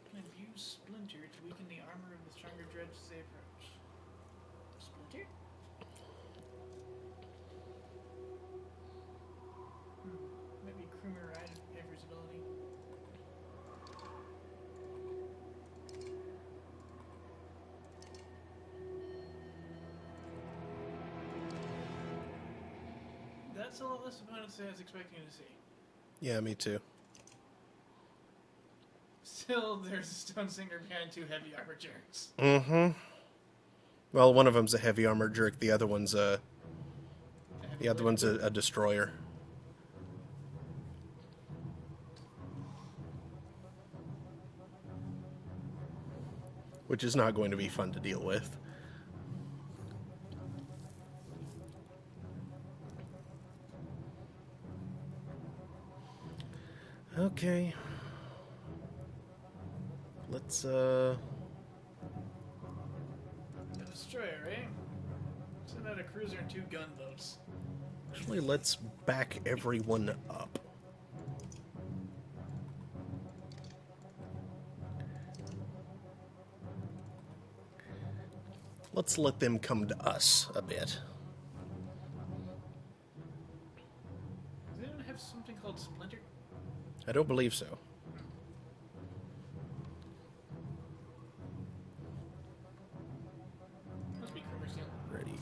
Can abuse Splinter to weaken the armor of the stronger dredge as they approach. Splinter? That's a lot less opponents than I was expecting to see. Yeah, me too. Still, there's a Stone Singer behind 2 heavy armor jerks. Mm-hmm. Well, one of them's a heavy armor jerk. The other one's a destroyer. Which is not going to be fun to deal with. Okay. Let's, A destroyer, eh? Send out a cruiser and 2 gunboats. actually, let's back everyone up. Let's let them come to us a bit. Does anyone have something called Splinter? I don't believe so. Must be commercial. Ready.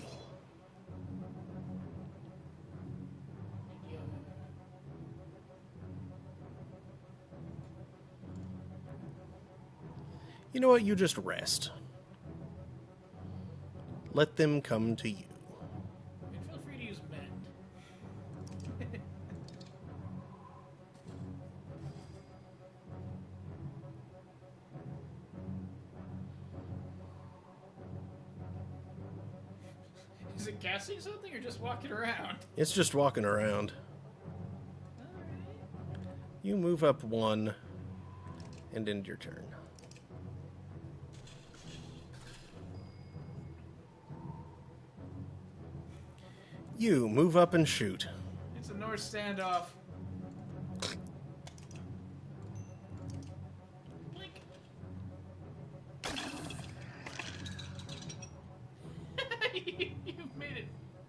Yeah. You know what? You just rest. Let them come to you. And feel free to use mend. Is it casting something or just walking around? It's just walking around. Alright. You move up 1 and end your turn. You move up and shoot. It's a North standoff. Blink. You've made it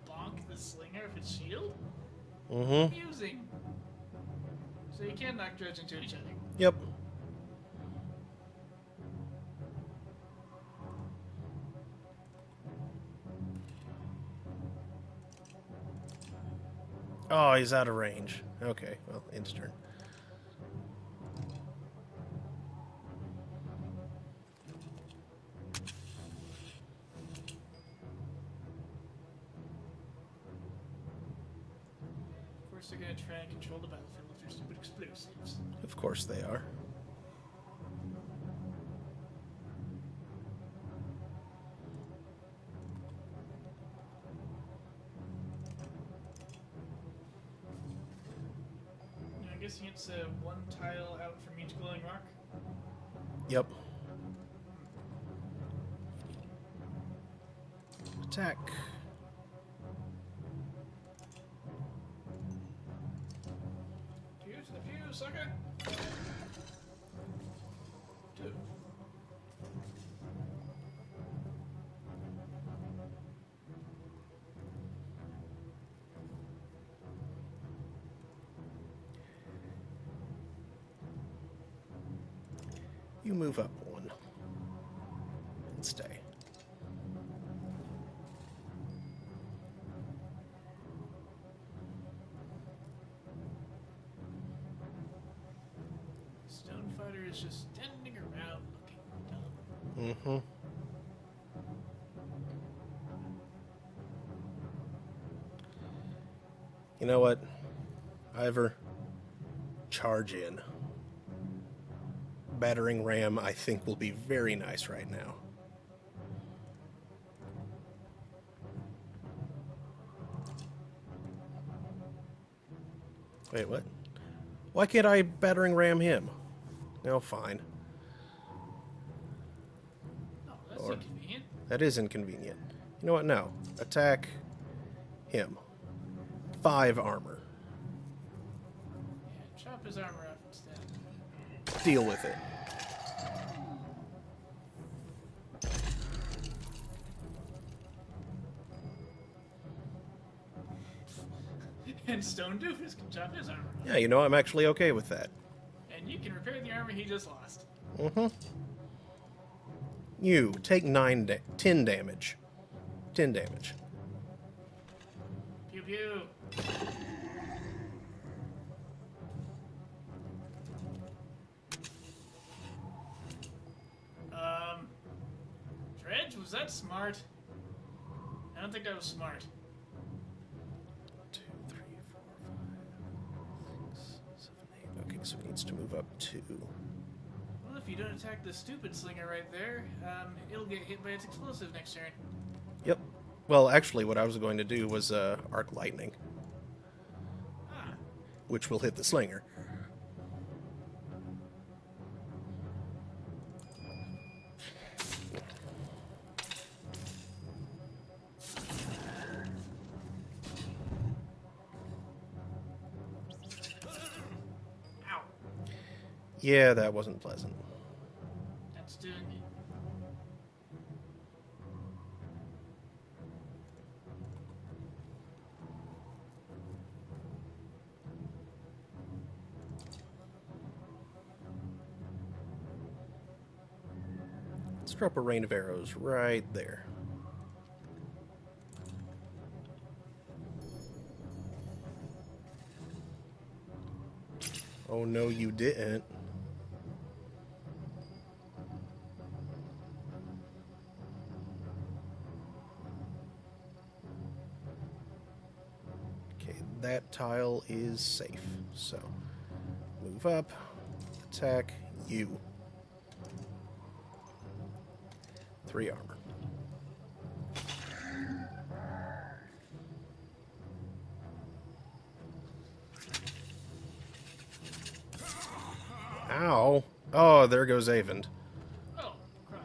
bonk the slinger of its shield? Mm-hmm. Amusing. So you can knock droids into each other. Yep. Oh, he's out of range. Okay, well, end turn. Of course they're gonna try and control the battlefield with their stupid explosives. Of course they are. I'm guessing it's 1 tile out from each glowing rock. Yep. Attack. Pew to the pew, Saga! 2. You move up 1 and stay. Stonefighter is just standing around looking dumb. Mm-hmm. You know what? Ivor, charge in. Battering ram, I think, will be very nice right now. Wait, what? Why can't I battering ram him? No, fine. Oh, that's Or- inconvenient. That is inconvenient. You know what? No. Attack him. 5 armor. Yeah, chop his armor off instead. Deal with it. And Stone Doofus can chop his armor off. Yeah, you know, I'm actually okay with that. And you can repair the armor he just lost. Mm-hmm. You take 10 damage. 10 damage. Pew pew. that smart? I don't think that was smart. 2, 3, 4, 5, 6, 7, 8. Okay, so he needs to move up 2. Well, if you don't attack the stupid slinger right there, it'll get hit by its explosive next turn. Yep. Well, actually, what I was going to do was arc lightning, Ah. which will hit the slinger. Ow. Yeah, that wasn't pleasant. That's doing it. Let's drop a rain of arrows right there. Oh no, you didn't. Okay, that tile is safe. So, move up, attack you. 3 armor. Ow. Oh, there goes Avon. Oh, crud.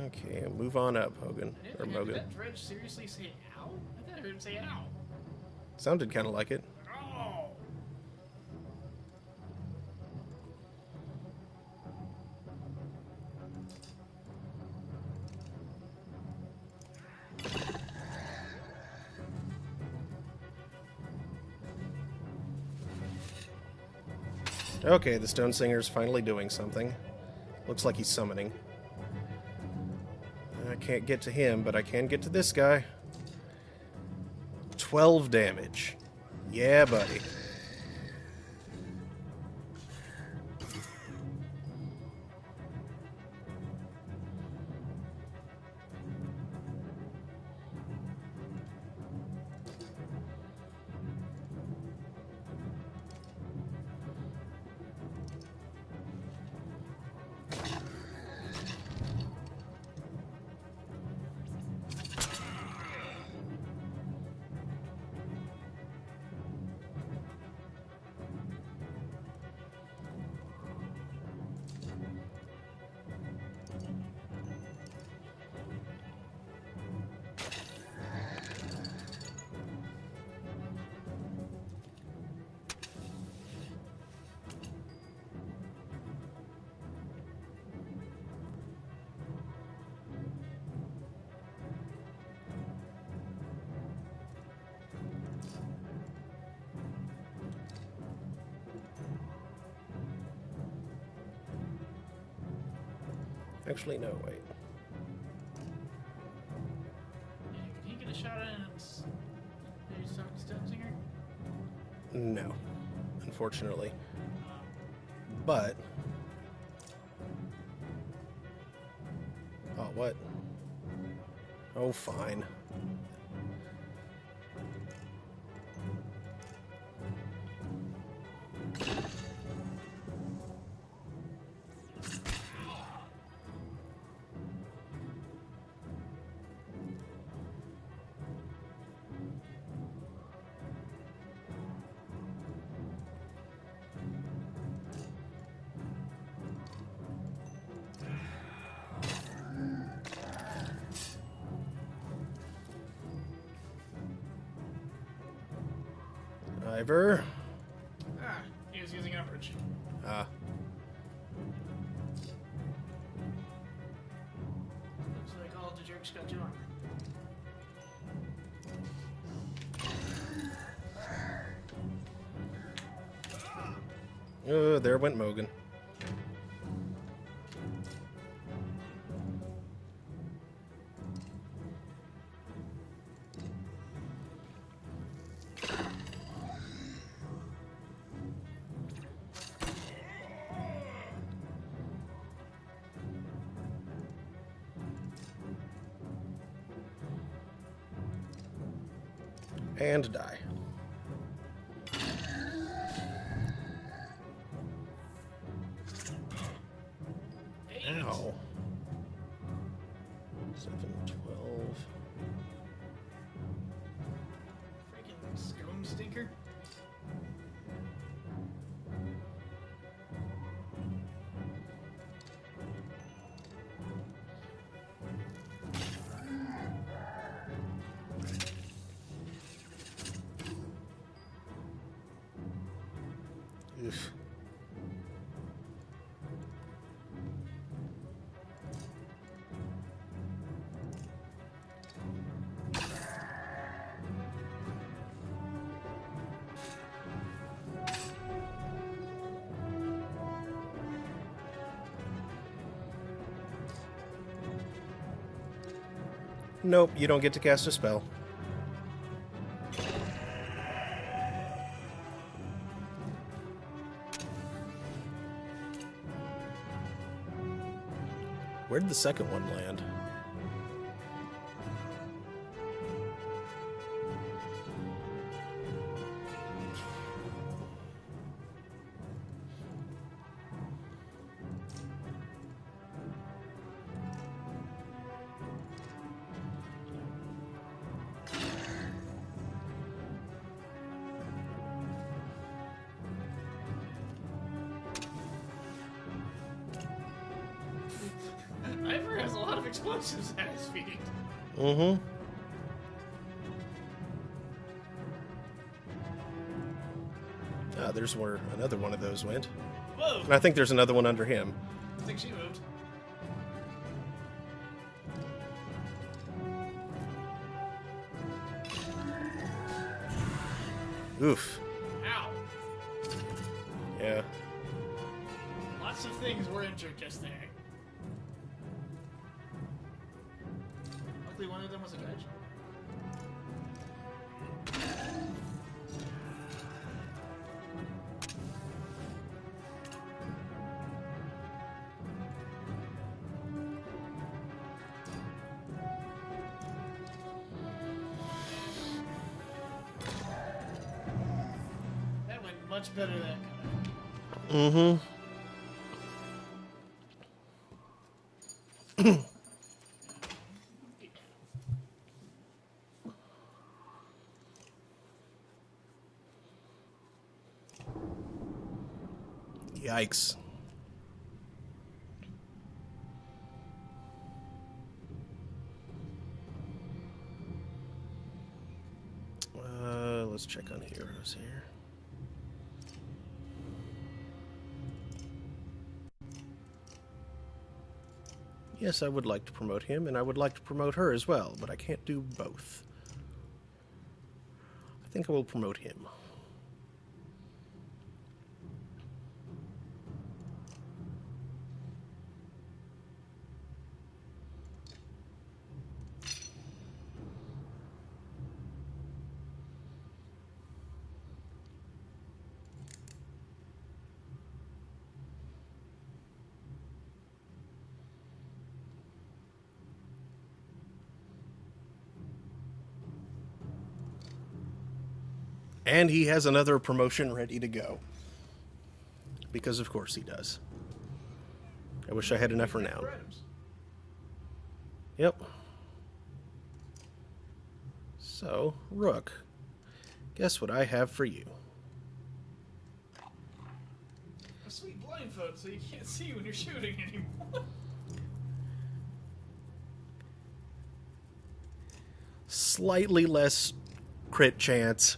Okay, move on up, Hogan. I didn't Or think did Mogan. that dredge seriously say ow? I thought I heard him say ow. Sounded kind of like it. Oh! Okay, the Stone Singer's finally doing something. Looks like he's summoning. I can't get to him, but I can get to this guy. 12 damage. Yeah, buddy. Actually, no, wait. Yeah, can he get a shot in and maybe summon Stone Singer? No, unfortunately. But... Oh, what? Oh, fine. Ivor. Ah, he was using umbrage. Ah. Looks like all the jerks got 2 armor. There went Mogan. And die. Ow. 7, 12. Freaking scum stinker. Oof. Nope, you don't get to cast a spell. Where'd the second one land? Ivor has a lot of explosives at his feet. Mm-hmm. Ah, there's where another one of those went. Whoa! And I think there's another one under him. I think she moved. Oof. Ow! Yeah. Lots of things were injured just there. Luckily, one of them was a dredge. That went much better that time. Mm-hmm. Yikes. Let's check on heroes here. Yes, I would like to promote him, and I would like to promote her as well, but I can't do both. I think I will promote him. And he has another promotion ready to go. Because of course he does. I wish I had enough renown. Yep. So, Rook, guess what I have for you? A sweet blindfold so you can't see when you're shooting anymore. Slightly less crit chance,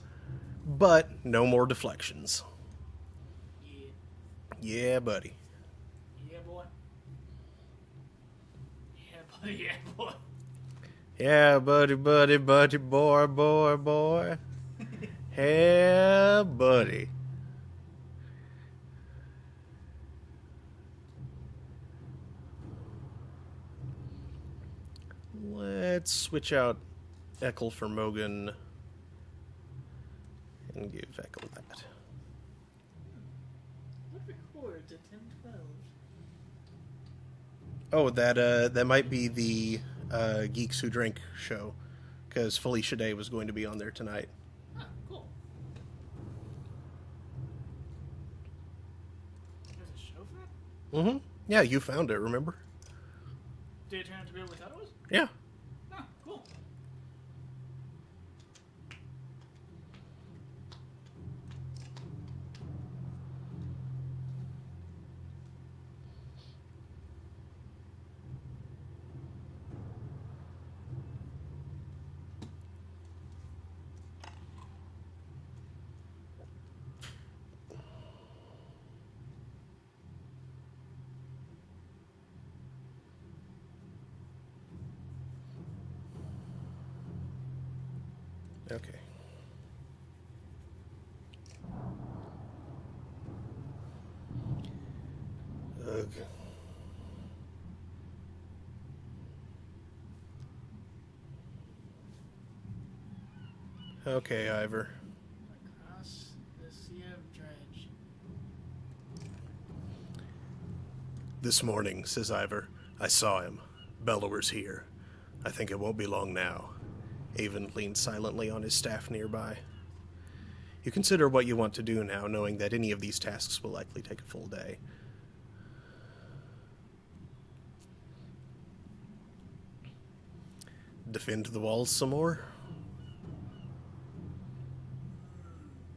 but no more deflections. Yeah. Yeah, buddy. Yeah, boy. Yeah, buddy. Yeah, boy. Yeah, buddy, buddy, buddy, boy, boy, boy. Yeah, buddy. Let's switch out Ekel for Mogan and give Ekel that. What records at 10:12? Oh, that might be the Geeks Who Drink show, because Felicia Day was going to be on there tonight. Mm-hmm. Yeah, you found it, remember? Did it turn out to be what we thought it was? Yeah. Oh, cool. Okay. Ugh. Okay, Ivor. Across the Sea of Dredge. This morning, says Ivor, I saw him. Bellower's here. I think it won't be long now. Avon leans silently on his staff nearby. You consider what you want to do now, knowing that any of these tasks will likely take a full day. Defend the walls some more?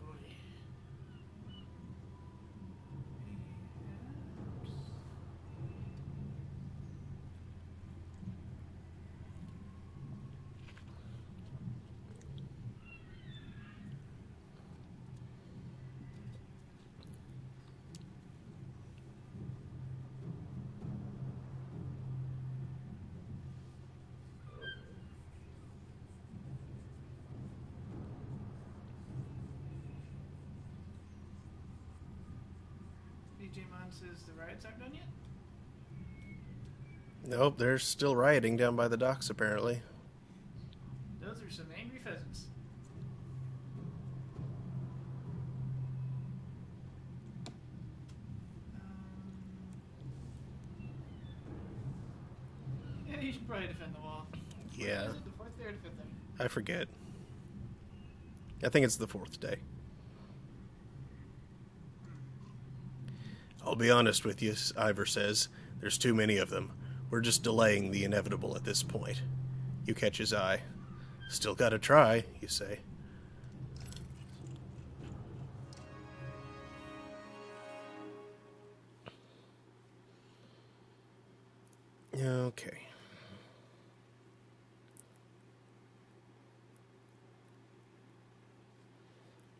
Boy. DJ Mon says the riots aren't done yet? Nope, they're still rioting down by the docks, apparently. Those are some angry pheasants. Yeah, you should probably defend the wall. Yeah. What is it, the fourth day or the fifth day? I forget. I think it's the fourth day. I'll be honest with you, Ivor says. There's too many of them. We're just delaying the inevitable at this point. You catch his eye. Still gotta try, you say. Okay.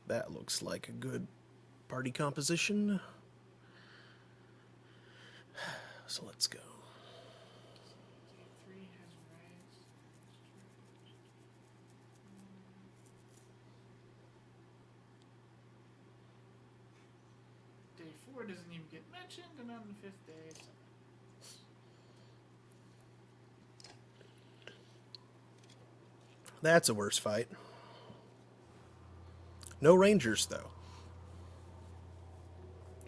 That looks like a good party composition. So let's go. Day 3 has riots. Day 4 doesn't even get mentioned, and on the 5th day, so. That's a worse fight. No rangers, though.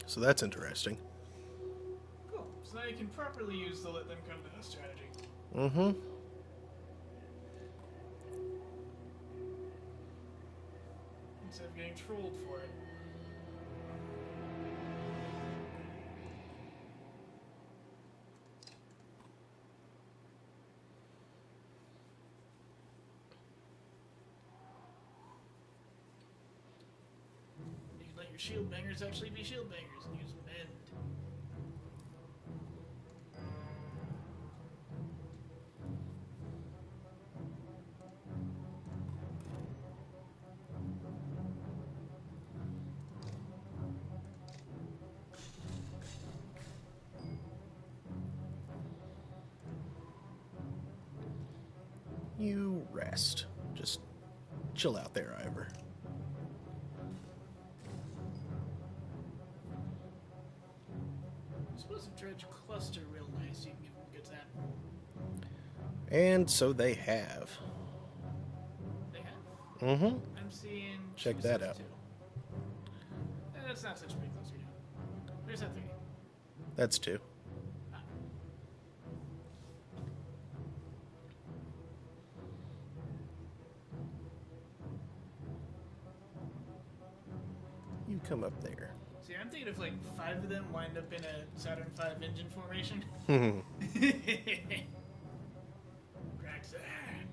So that's interesting. Cool. So now you can properly use the let them come to us strategy. Mm-hmm. Instead of getting trolled for it. You can let your shield bangers actually be shield bangers and use mend. You rest. Just chill out there, Ivor. I suppose if dredge cluster real nice, you can give them a good zap. And so they have. They have. Mm-hmm. I'm seeing. Check 2 that sets out. too. That's not such a big cluster now. There's that 3. That's two. Ah. You come up there. See, I'm thinking if like 5 of them wind up in a Saturn V engine formation. Cracks that.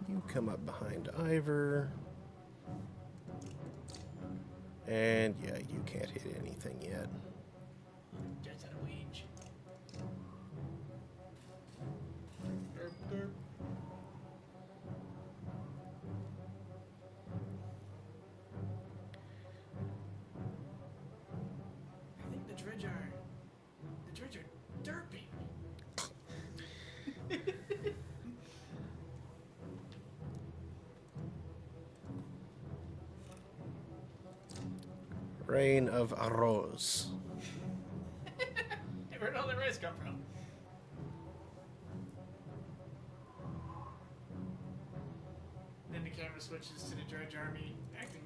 You come up behind Ivor. And yeah, you can't hit anything yet. Jets out of wage. Derp, derp. I think the dredge are derping. Rain of Arroz. Hey, where'd all the rice come from? Then the camera switches to the Dredge Army acting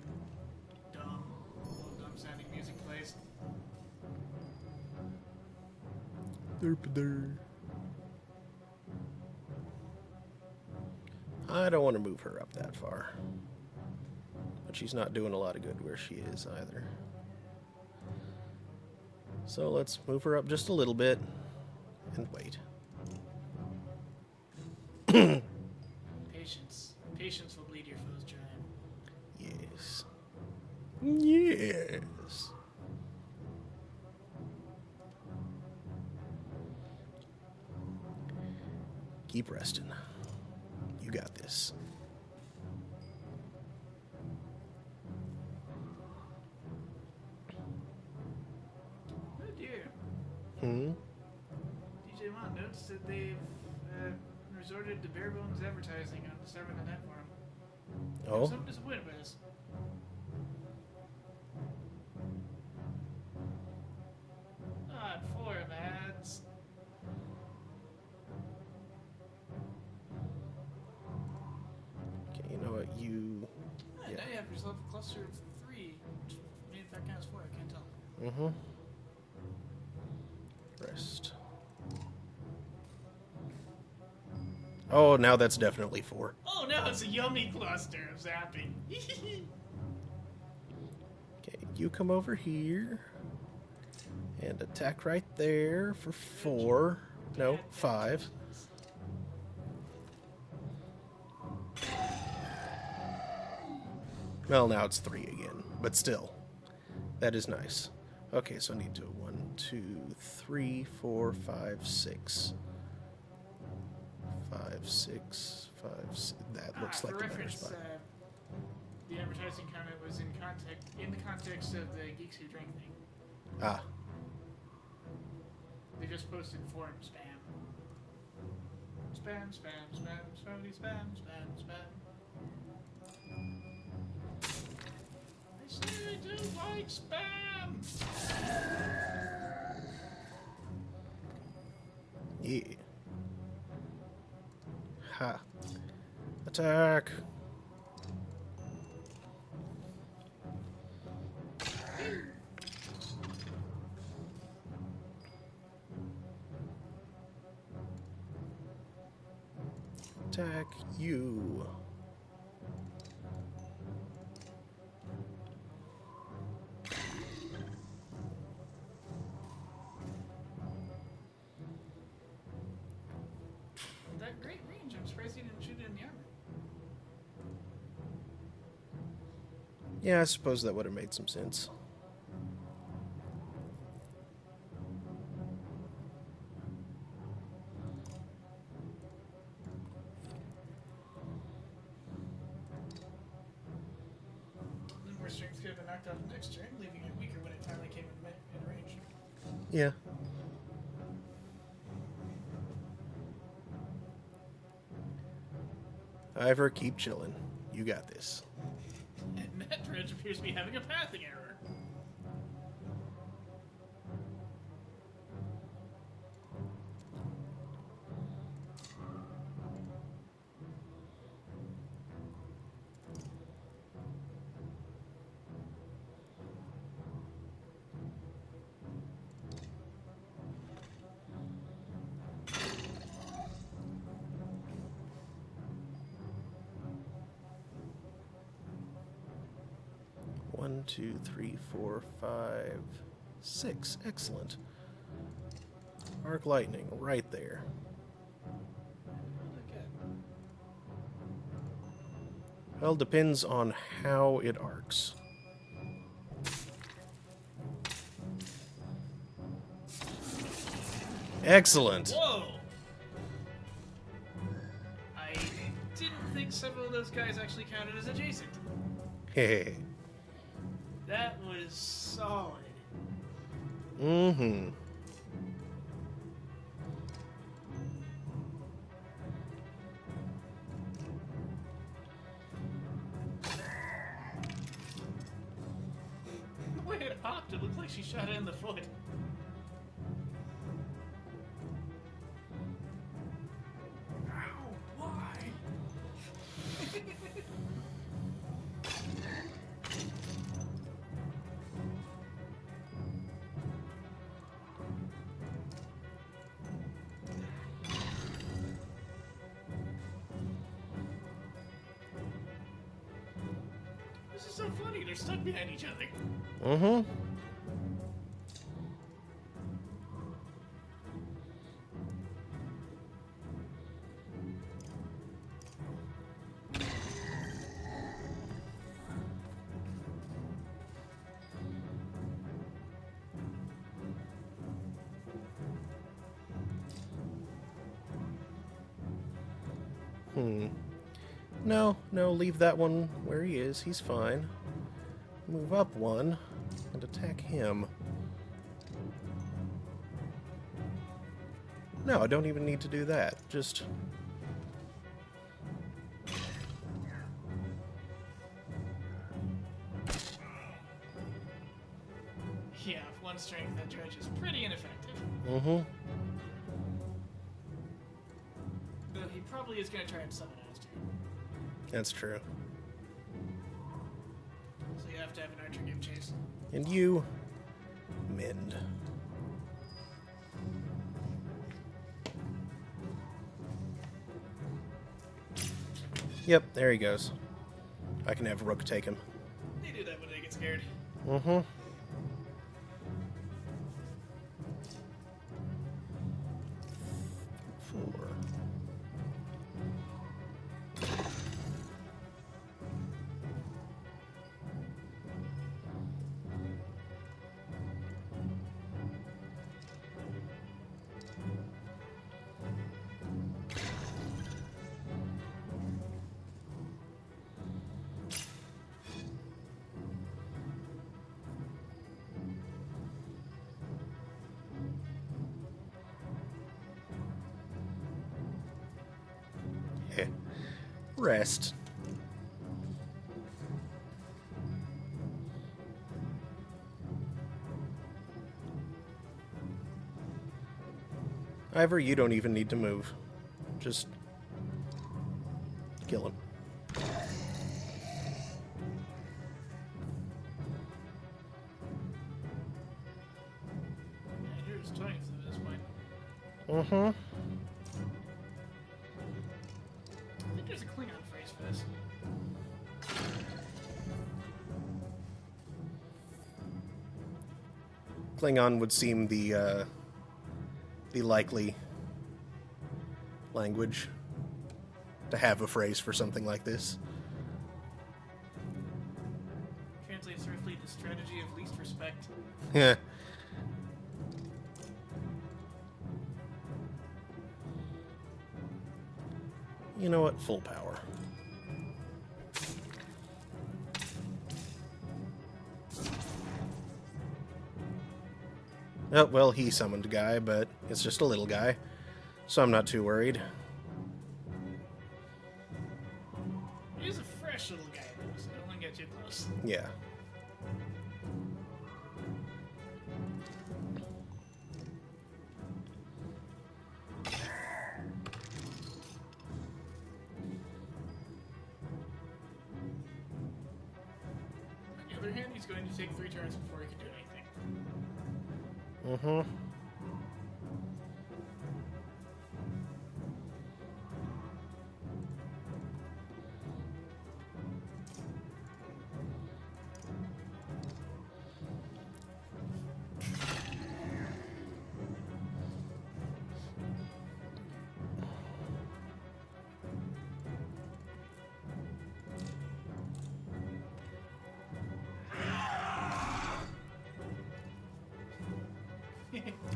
dumb. Little dumb sounding music plays. Derp-a-der. I don't want to move her up that far. But she's not doing a lot of good where she is either. So let's move her up just a little bit and wait. Patience. Patience will bleed your foes dry. Yes. Yes. Keep resting. You got this. Oh dear. Hmm? DJ Mont notes that they've resorted to bare bones advertising on discovering the net forum. I'm Oh? so disappointed by this. Not forum ads. Okay, you know what? You... Now you have yourself a cluster of 3. Which, maybe if that counts 4, I can't tell. Mm-hmm. Rest. Oh, now that's definitely 4. Oh no, it's a yummy cluster of zapping. Okay, you come over here and attack right there for 4. No, 5. Well, now it's 3 again, but still, that is nice. Okay, so I need to 1, 2, 3, 4, 5, 6. 5, 6, 5, 6. That looks like for the better reference, spot. the advertising comment was in the context of the Geeks Who Drink thing. Ah, They just posted forum spam. Spam, spam, spam, spammy, spam, spam, spam. I say I do like spam! yeah. Ha. Attack. Attack you. With that great range, I'm surprised he didn't shoot it in the armor. Yeah, I suppose that would have made some sense. A little more strength could have been knocked off next turn, leaving it weaker when it finally came in range. Yeah. Ivor, keep chilling. You got this. And that dredge appears to be having a pathing error. 2, 3, 4, 5, 6. Excellent. Arc lightning right there. Well, depends on how it arcs. Excellent. Whoa! I didn't think several of those guys actually counted as adjacent. Hey. That was solid. Mm-hmm. The way it hopped, it looked like she shot it in the foot. Ow, why? This is so funny, they're stuck behind each other. Mm-hmm. No, leave that one where he is. He's fine. Move up one and attack him. No, I don't even need to do that. Just... Yeah, with one strength, that dredge is pretty ineffective. Mm-hmm. Though he probably is going to try and summon us too. That's true. So you have to have an archer give chase. And you... mend. Yep, there he goes. I can have Rook take him. They do that when they get scared. Mm-hmm. Four. Rest. Ivor, you don't even need to move. Just kill him. Andrew's toying with them at this point. Mm-hmm. I think there's a Klingon phrase for this. Klingon would seem the likely language to have a phrase for something like this. Translates roughly the strategy of least respect. Yeah. You know what? Full power. Oh, well, he summoned a guy, but it's just a little guy, so I'm not too worried. He's a fresh little guy, though, so don't want to get too close. Yeah. On the other hand, he's going to take 3 turns before he can do anything. Mm-hmm.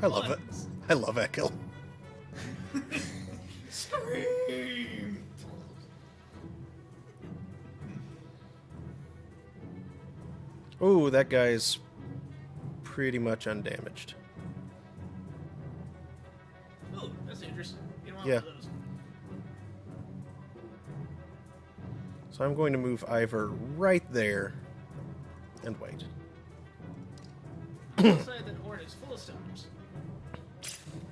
I love it. Ones. I love Echo. Scream! Oh, that guy's pretty much undamaged. Oh, that's dangerous. You don't want Yeah. one of those. So I'm going to move Ivor right there and wait. Outside that horn is full of stoners.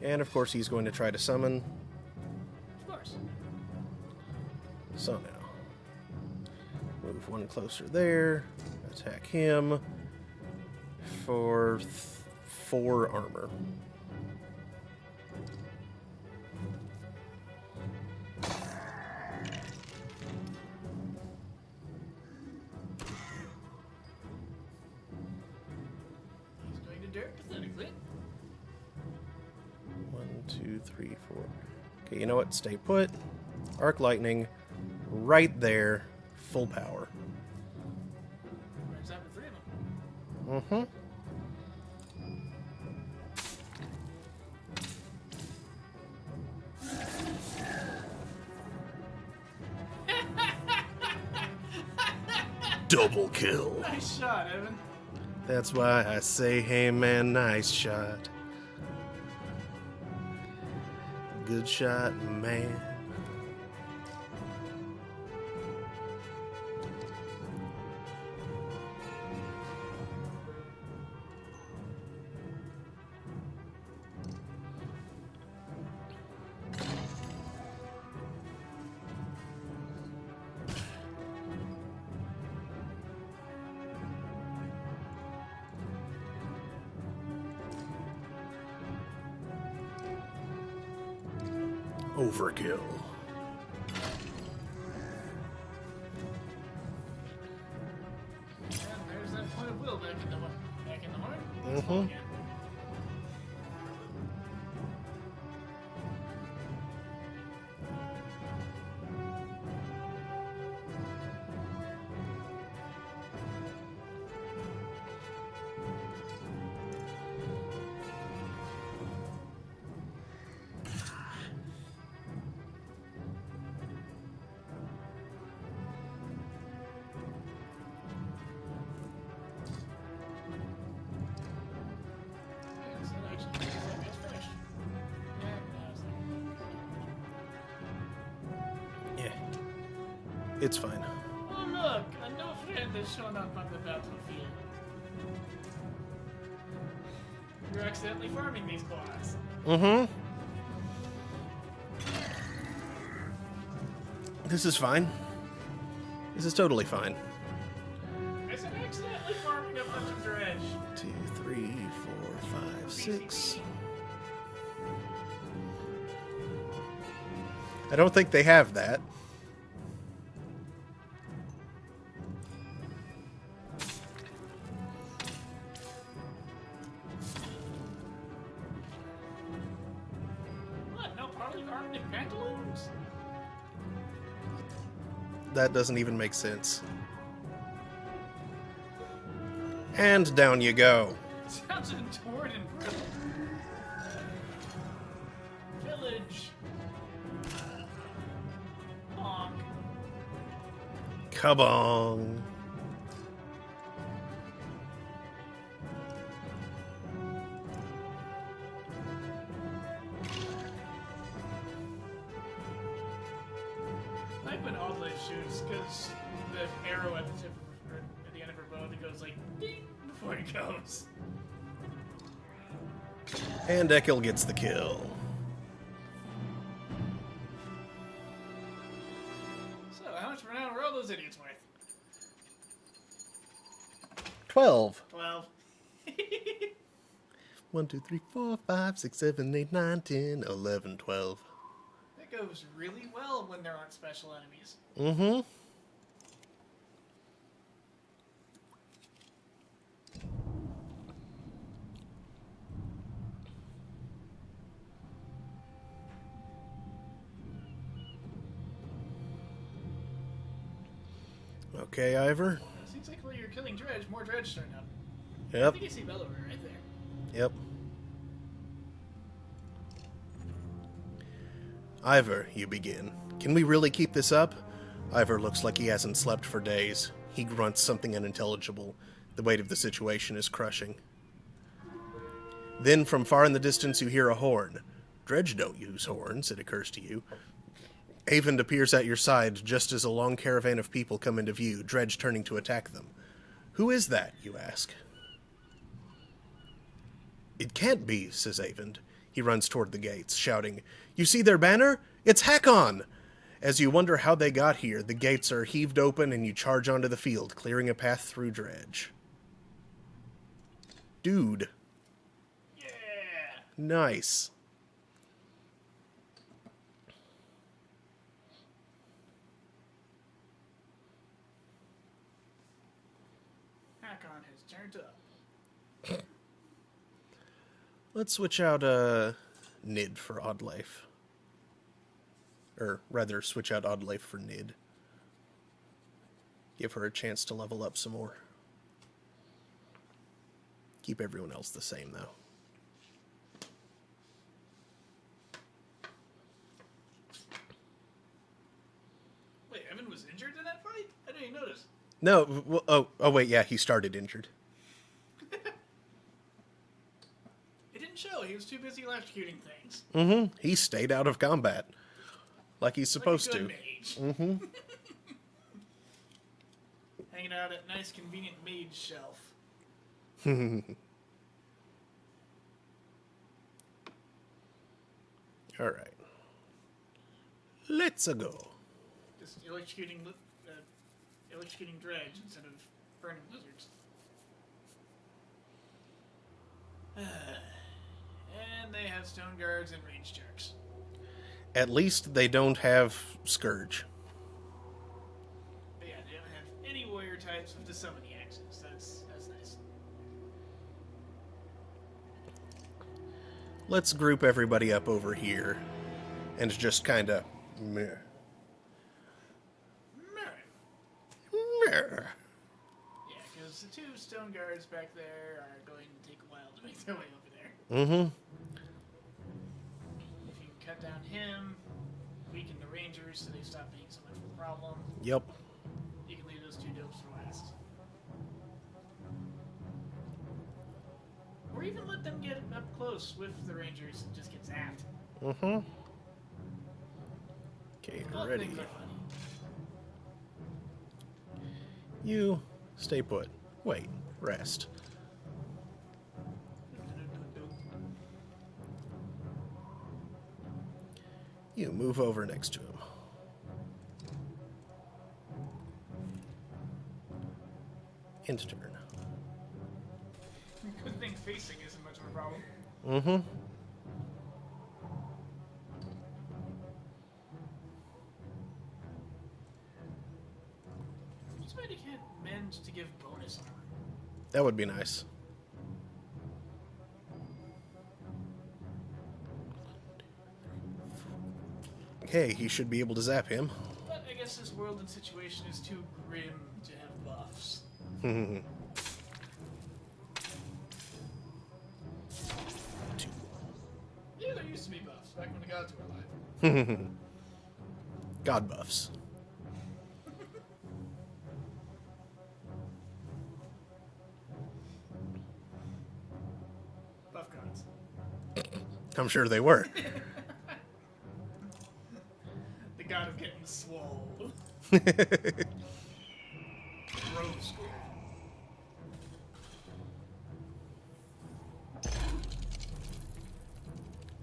And of course he's going to try to summon. Of course. So now, move one closer there, attack him for 4 armor. He's going to dirt pathetically. 1, 2, 3, 4. Okay, you know what? Stay put. Arc lightning, right there, full power. Runs out with 3 of them. Mm-hmm. Double kill. Nice shot, Evan. That's why I say, hey man, nice shot. Good shot, man. Overkill. And there's that point of will back in the horn. Mhm. Again. Yeah, so that actually means that guy's finished. Yeah, no, it's not. Yeah. It's fine. Oh look, a new friend has shown up on the battlefield. You're accidentally farming these claws. Mm-hmm. This is fine. This is totally fine. I said accidentally farming a bunch of dredge. 2, 3, 4, 5, 6. I don't think they have that. What? No partly armed in pantaloons? That doesn't even make sense. And down you go. Sounds untoward and brutal. Village. Honk. Kabong. I like when Audley shoots because the arrow at the tip of her, at the end of her bow that goes like ding before it goes. And Ekil gets the kill. So, how much renown were all those idiots worth? 12. 12. 1, 2, 3, 4, 5, 6, 7, 8, 9, 10, 11, 12. That goes really well when there aren't special enemies. Mm-hmm. Okay, Ivor. Seems like while you're killing dredge, more dredge turn up. I Yep. think I see Bellower right there. Yep. Ivor, you begin. Can we really keep this up? Ivor looks like he hasn't slept for days. He grunts something unintelligible. The weight of the situation is crushing. Then, from far in the distance, you hear a horn. Dredge don't use horns, it occurs to you. Avon appears at your side just as a long caravan of people come into view, Dredge turning to attack them. Who is that, you ask? It can't be, says Avon. He runs toward the gates, shouting, You see their banner? It's Hakon! As you wonder how they got here, the gates are heaved open and you charge onto the field, clearing a path through Dredge. Dude. Yeah. Nice. Hakon has turned up. Let's switch out Nid for Odd Life. Or rather, switch out Odd Life for Nid. Give her a chance to level up some more. Keep everyone else the same, though. Wait, Evan was injured in that fight? I didn't even notice. No, well, oh wait, yeah, he started injured. It didn't show. He was too busy electrocuting things. Mm-hmm. He stayed out of combat. Like he's supposed like a to. good mage. Mm-hmm. Hanging out at nice, convenient mage shelf. All right. Let's go. Just electrocuting dredge instead of burning lizards. And they have stone guards and range jerks. At least they don't have Scourge. But yeah, they don't have any warrior types with the summoning axes. That's nice. Let's group everybody up over here and just kind of meh. Meh. Yeah, because the two stone guards back there are going to take a while to make their way over there. Mm-hmm. If you cut down him, weaken the rangers so they stop being so much of a problem, Yep. you can leave those two dopes for last. Or even let them get up close with the rangers and just get zapped. Mm-hmm. Okay, Both ready. things are funny. You stay put. Wait. Rest. You move over next to him. End turn. Good thing facing isn't much of a problem. Mm-hmm. Just made a kid mend to give bonus armor. That would be nice. Okay, he should be able to zap him. But I guess this world and situation is too grim to have buffs. Yeah, there used to be buffs back when the gods were alive. God buffs. Buff gods. I'm sure they were. The god of getting swole. Rose.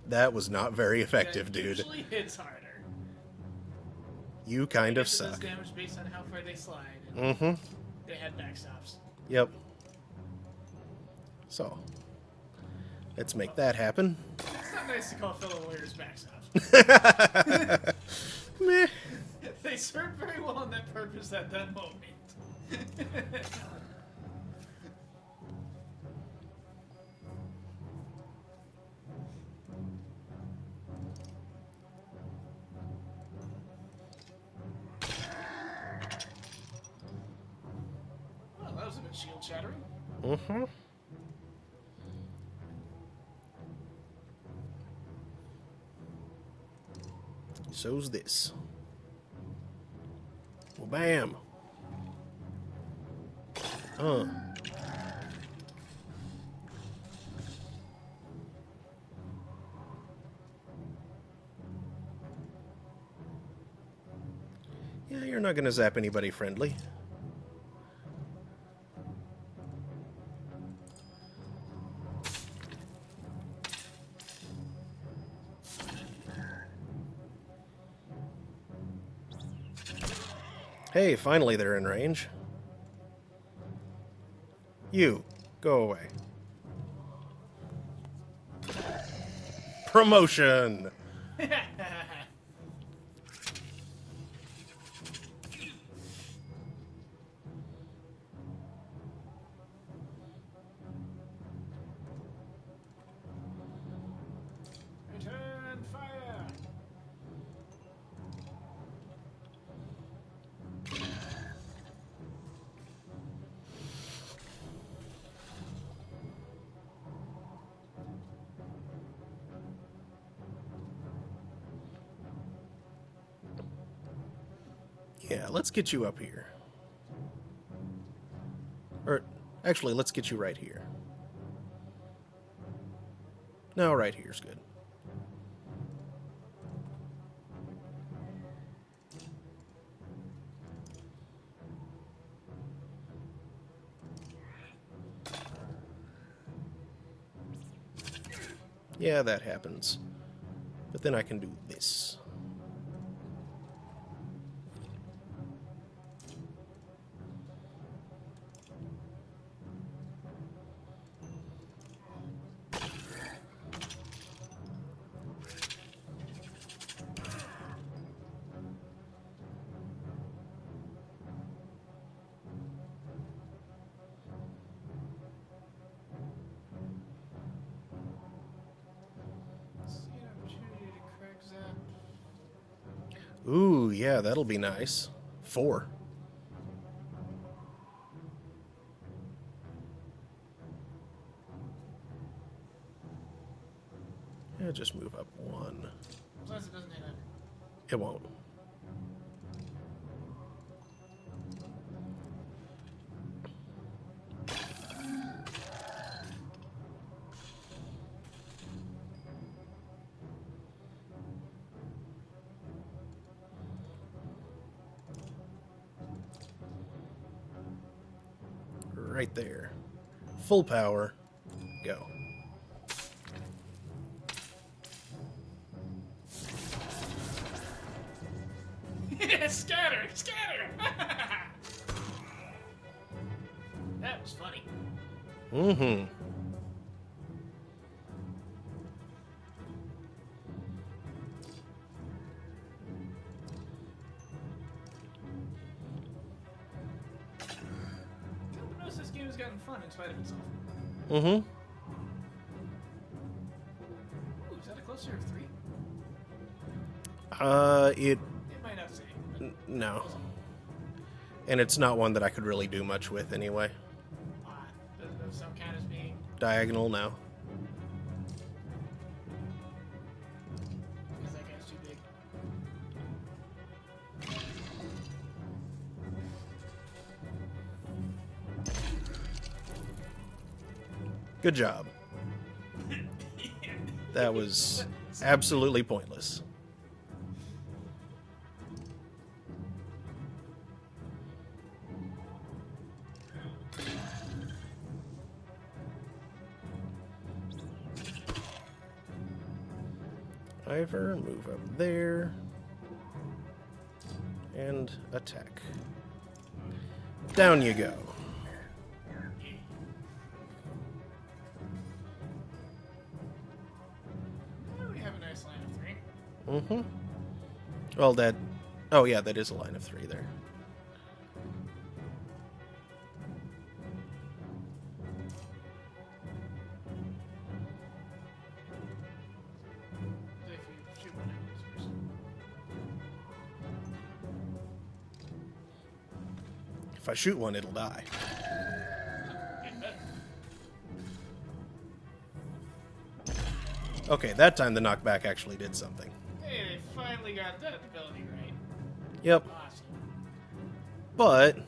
That was not very effective, That dude. usually hits harder. You kind I of guess it does suck. damage based on how far they slide. And Mm-hmm. they had backstops. Yep. So, let's make that happen. It's not nice to call fellow warriors backstops. Meh. They served very well on that purpose at that moment. Well, that was a bit shield shattering. Mm-hmm. so's this. Well, bam. Yeah, you're not gonna zap anybody friendly. Hey, finally they're in range. You, go away. Promotion! Return fire! Yeah, let's get you up here. Or, actually, let's get you right here. No, right here's good. Yeah, that happens. But then I can do this. See an opportunity to crack zap. Ooh, yeah, that'll be nice. 4. Yeah, just move up 1. As long as it doesn't hit it. It won't. Right there. Full power. Go. Scatter! Scatter! That was funny. Mm-hmm. Nobody knows this game has gotten fun in spite of itself. Mm-hmm. Ooh, is that a closer of 3? It... It might not say. But No. And it's not one that I could really do much with anyway. does some count as being... Diagonal, no. Because that guy's too big. Good job. That was absolutely pointless. Ivor, move up there. And attack. Down you go. We have a nice line of 3. Mm-hmm. Well, that... Oh, yeah, that is a line of 3 there. If you shoot one of these person. If I shoot one, it'll die. Getting better. Okay, that time the knockback actually did something. Hey, finally got that ability right. Yep. Awesome. But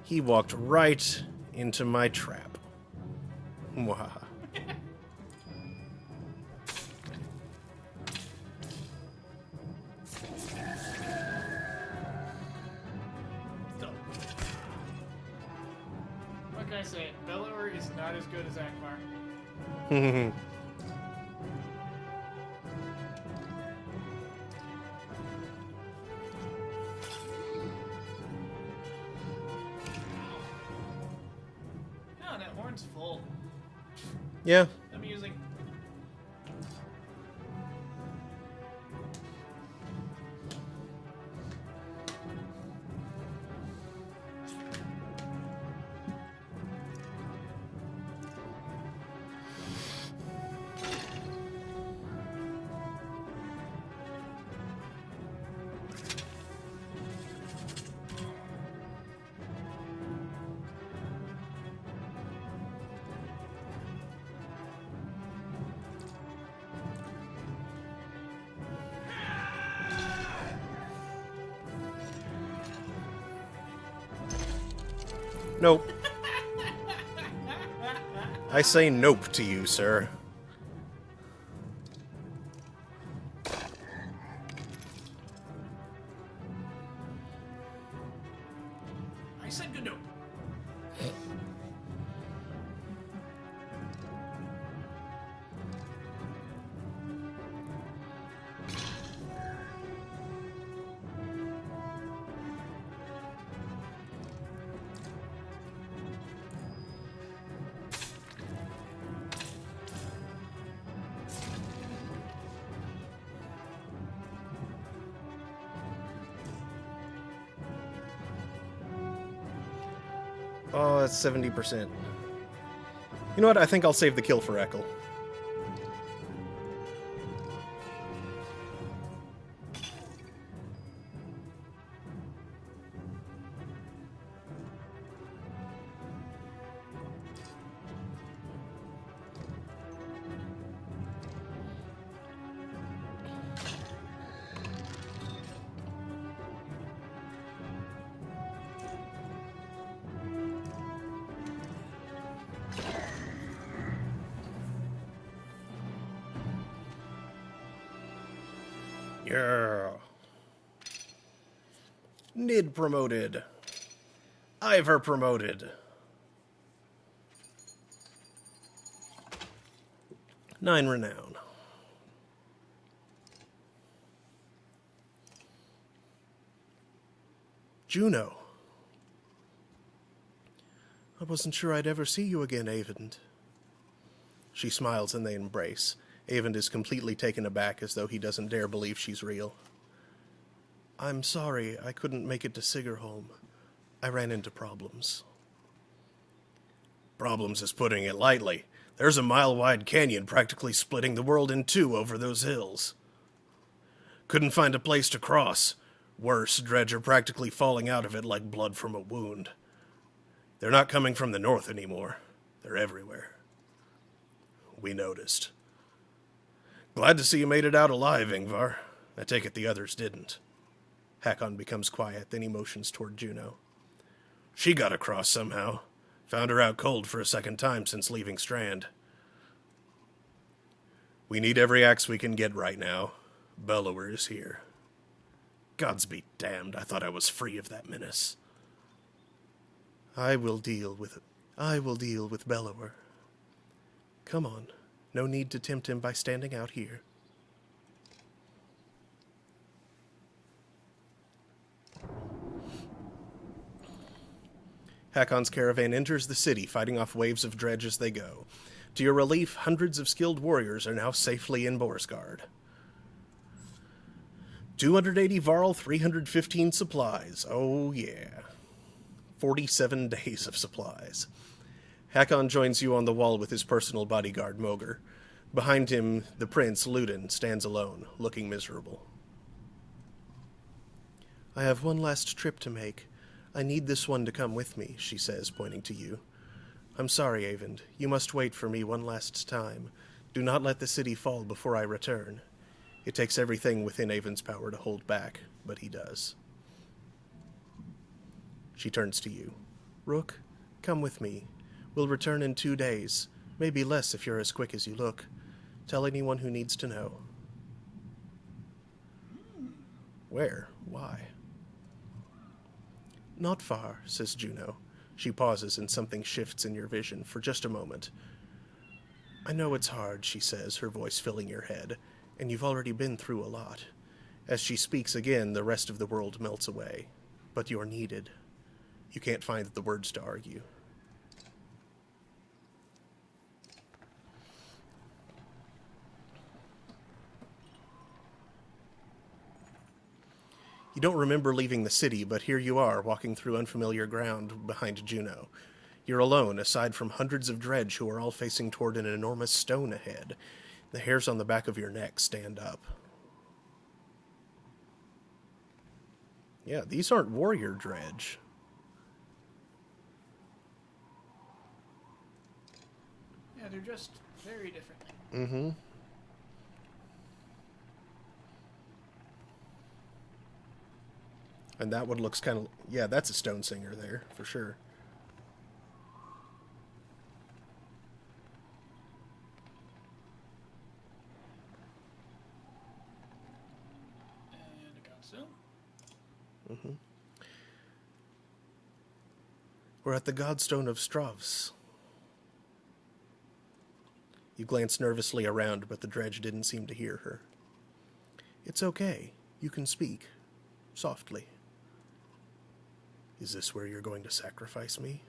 he walked right into my trap. Mwahaha. Still. What can I say? Bellower is not as good as Akbar. No, that horn's full. Yeah. I'm using. Nope. I say nope to you, sir. I said good nope. Oh, that's 70%. You know what? I think I'll save the kill for Ekel. Yeah. Nid promoted. Ivor promoted. 9 renown. Juno. I wasn't sure I'd ever see you again, Avond. She smiles and they embrace. Avond is completely taken aback as though he doesn't dare believe she's real. I'm sorry I couldn't make it to Sigerholm. I ran into problems. Problems is putting it lightly. There's a mile-wide canyon practically splitting the world in two over those hills. Couldn't find a place to cross. Worse, dredge are practically falling out of it like blood from a wound. They're not coming from the north anymore. They're everywhere. We noticed. Glad to see you made it out alive, Ingvar. I take it the others didn't. Hakon becomes quiet, then he motions toward Juno. She got across somehow. Found her out cold for a second time since leaving Strand. We need every axe we can get right now. Bellower is here. Gods be damned, I thought I was free of that menace. I will deal with Bellower. Come on, no need to tempt him by standing out here. Hakon's caravan enters the city, fighting off waves of dredge as they go. To your relief, hundreds of skilled warriors are now safely in Borsgard. 280 Varl, 315 supplies. Oh, yeah. 47 days of supplies. Hakon joins you on the wall with his personal bodyguard, Moger. Behind him, the prince, Ludin, stands alone, looking miserable. I have one last trip to make. I need this one to come with me, she says, pointing to you. I'm sorry, Avond. You must wait for me one last time. Do not let the city fall before I return. It takes everything within Avon's power to hold back, but he does. She turns to you. Rook, come with me. We'll return in 2 days, maybe less if you're as quick as you look. Tell anyone who needs to know. Where? Why? Not far, says Juno. She pauses and something shifts in your vision for just a moment. I know it's hard, she says, her voice filling your head, and you've already been through a lot. As she speaks again, the rest of the world melts away. But you're needed. You can't find the words to argue. You don't remember leaving the city, but here you are, walking through unfamiliar ground behind Juno. You're alone, aside from hundreds of dredge who are all facing toward an enormous stone ahead. The hairs on the back of your neck stand up. Yeah, these aren't warrior dredge. Yeah, they're just very differently. Mm-hmm. And that one looks kind of... Yeah, that's a stone singer there, for sure. And a godstone. Mm-hmm. We're at the Godstone of Stravs. You glance nervously around, but the dredge didn't seem to hear her. It's okay. You can speak. Softly. Is this where you're going to sacrifice me?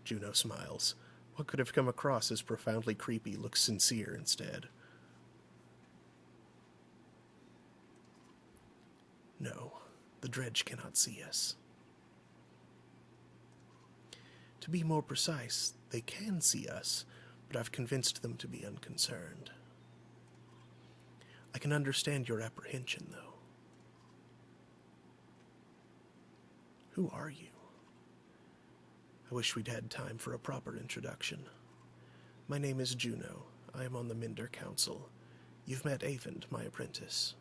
Juno smiles. What could have come across as profoundly creepy looks sincere instead. No, the dredge cannot see us. To be more precise, they can see us, but I've convinced them to be unconcerned. I can understand your apprehension, though. Who are you? I wish we'd had time for a proper introduction. My name is Juno. I am on the Minder Council. You've met Avon, my apprentice.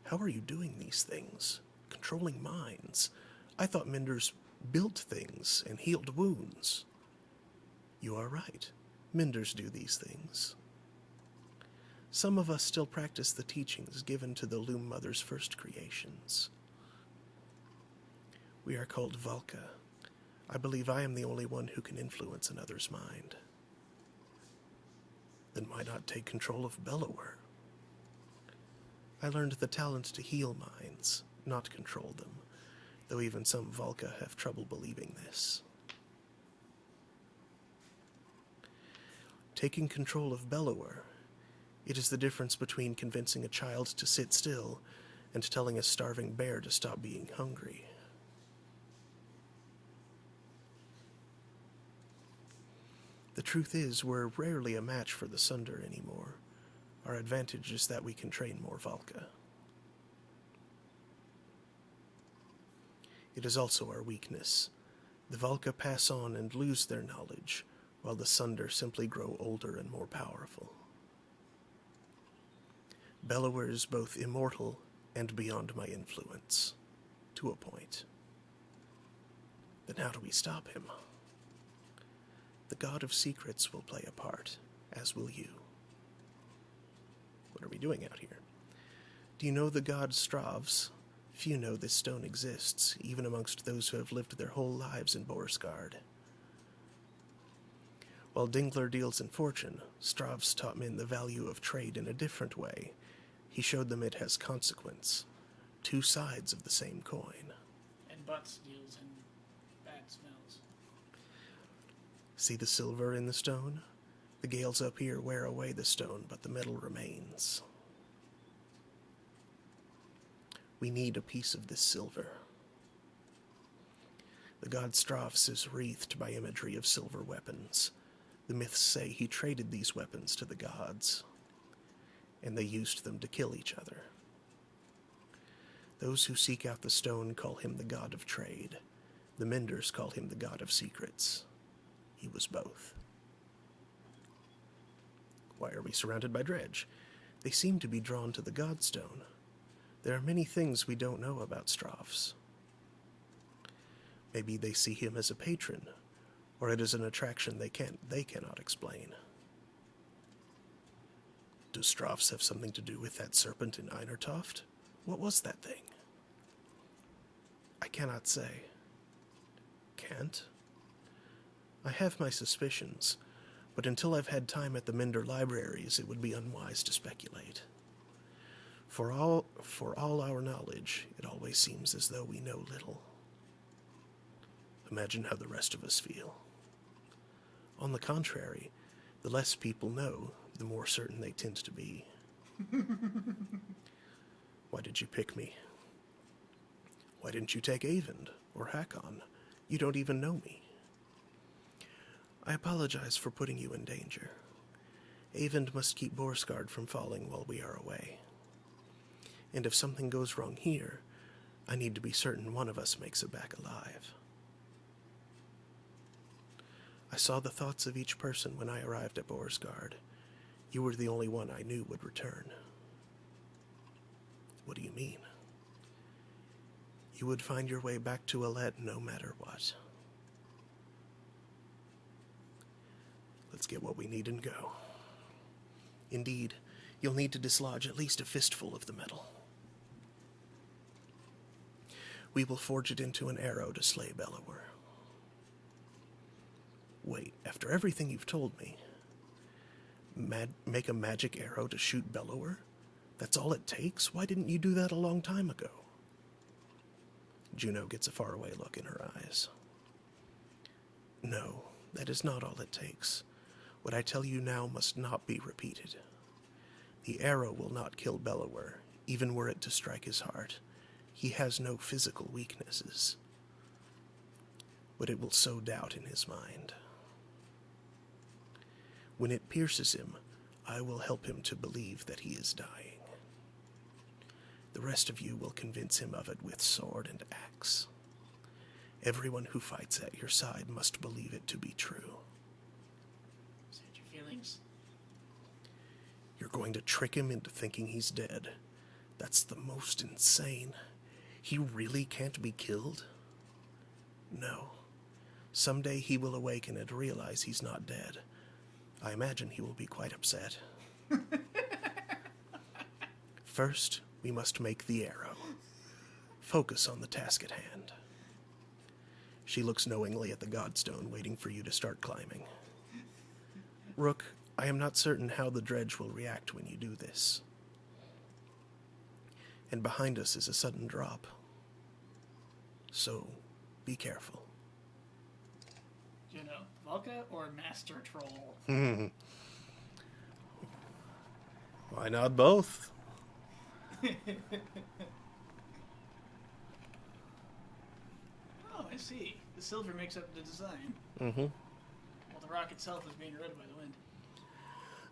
How are you doing these things? Controlling minds? I thought Minders built things and healed wounds. You are right. Minders do these things. Some of us still practice the teachings given to the Loom Mother's first creations. We are called Valka. I believe I am the only one who can influence another's mind. Then why not take control of Bellower? I learned the talent to heal minds, not control them, though even some Valka have trouble believing this. Taking control of Bellower, it is the difference between convincing a child to sit still and telling a starving bear to stop being hungry. The truth is, we're rarely a match for the Sunder anymore. Our advantage is that we can train more Valka. It is also our weakness. The Valka pass on and lose their knowledge, while the Sunder simply grow older and more powerful. Bellower is both immortal and beyond my influence, to a point. Then how do we stop him? The God of Secrets will play a part, as will you. What are we doing out here? Do you know the god Stravs? Few know this stone exists, even amongst those who have lived their whole lives in Borsgard. While Dingler deals in fortune, Stravs taught men the value of trade in a different way. He showed them it has consequence. Two sides of the same coin. And butts deals in bad smells. See the silver in the stone? The gales up here wear away the stone, but the metal remains. We need a piece of this silver. The god Stravs is wreathed by imagery of silver weapons. The myths say he traded these weapons to the gods, and they used them to kill each other. Those who seek out the stone call him the god of trade. The Minders call him the god of secrets. He was both. Why are we surrounded by dredge? They seem to be drawn to the Godstone. There are many things we don't know about Strauss. Maybe they see him as a patron, or it is an attraction they cannot explain. Does Strauss have something to do with that serpent in Einertoft? What was that thing? I cannot say. Can't? I have my suspicions, but until I've had time at the Minder libraries, it would be unwise to speculate. For all our knowledge, it always seems as though we know little. Imagine how the rest of us feel. On the contrary, the less people know, the more certain they tend to be. Why did you pick me? Why didn't you take Avend or Hakon? You don't even know me. I apologize for putting you in danger. Avend must keep Borsgard from falling while we are away. And if something goes wrong here, I need to be certain one of us makes it back alive. I saw the thoughts of each person when I arrived at Borsgard. You were the only one I knew would return. What do you mean? You would find your way back to Alet no matter what. Let's get what we need and go. Indeed, you'll need to dislodge at least a fistful of the metal. We will forge it into an arrow to slay Bellower. Wait, after everything you've told me, make a magic arrow to shoot Bellower? That's all it takes? Why didn't you do that a long time ago? Juno gets a faraway look in her eyes. No, that is not all it takes. What I tell you now must not be repeated. The arrow will not kill Bellower, even were it to strike his heart. He has no physical weaknesses. But it will sow doubt in his mind. When it pierces him, I will help him to believe that he is dying. The rest of you will convince him of it with sword and axe. Everyone who fights at your side must believe it to be true. Is that your feelings? You're going to trick him into thinking he's dead. That's the most insane. He really can't be killed? No. Someday he will awaken and realize he's not dead. I imagine he will be quite upset. First, we must make the arrow. Focus on the task at hand. She looks knowingly at the Godstone, waiting for you to start climbing. Rook, I am not certain how the dredge will react when you do this. And behind us is a sudden drop. So, be careful. Juno, Volca or Master Troll? Why not both? Oh, I see. The silver makes up the design. Mm-hmm. While the rock itself is being eroded by the wind.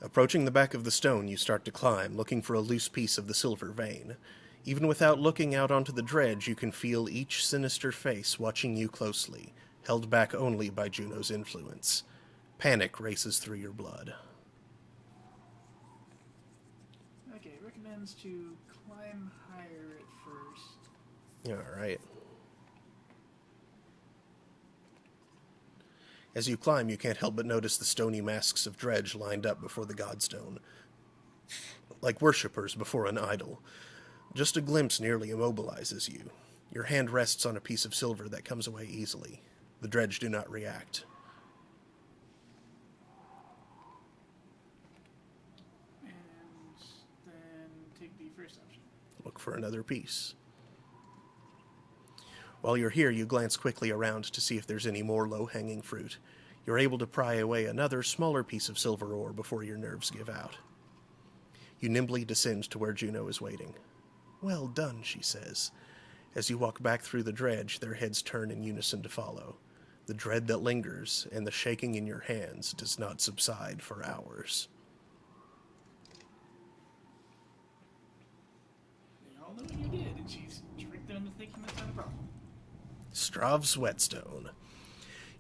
Approaching the back of the stone, you start to climb, looking for a loose piece of the silver vein. Even without looking out onto the dredge, you can feel each sinister face watching you closely, held back only by Juno's influence. Panic races through your blood. Okay, recommends to climb higher at first. All right. As you climb, you can't help but notice the stony masks of dredge lined up before the Godstone, like worshippers before an idol. Just a glimpse nearly immobilizes you. Your hand rests on a piece of silver that comes away easily. The dredge do not react. And then take the first option. Look for another piece. While you're here, you glance quickly around to see if there's any more low-hanging fruit. You're able to pry away another, smaller piece of silver ore before your nerves give out. You nimbly descend to where Juno is waiting. Well done, she says. As you walk back through the dredge, their heads turn in unison to follow. The dread that lingers and the shaking in your hands does not subside for hours. They all know what you did, and she's tricked them into thinking that's not a problem. Strav's whetstone.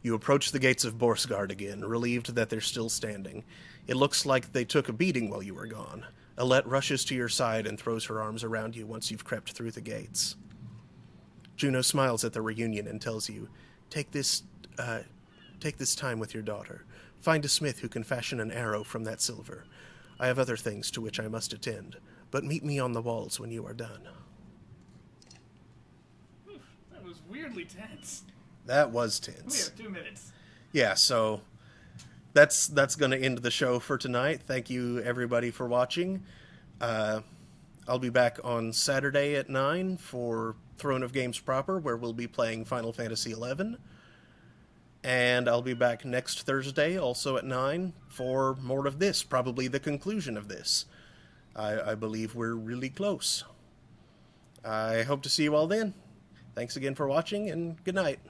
You approach the gates of Borsgard again, relieved that they're still standing. It looks like they took a beating while you were gone. Alette rushes to your side and throws her arms around you once you've crept through the gates. Juno smiles at the reunion and tells you, Take this time with your daughter. Find a smith who can fashion an arrow from that silver. I have other things to which I must attend, but meet me on the walls when you are done. Oof, that was weirdly tense. That was We tense. have 2 minutes. Yeah, so that's going to end the show for tonight. Thank you, everybody, for watching. I'll be back on Saturday at 9 for Throne of Games proper, where we'll be playing Final Fantasy XI. And I'll be back next Thursday, also at 9, for more of this, probably the conclusion of this. I believe we're really close. I hope to see you all then. Thanks again for watching, and good night.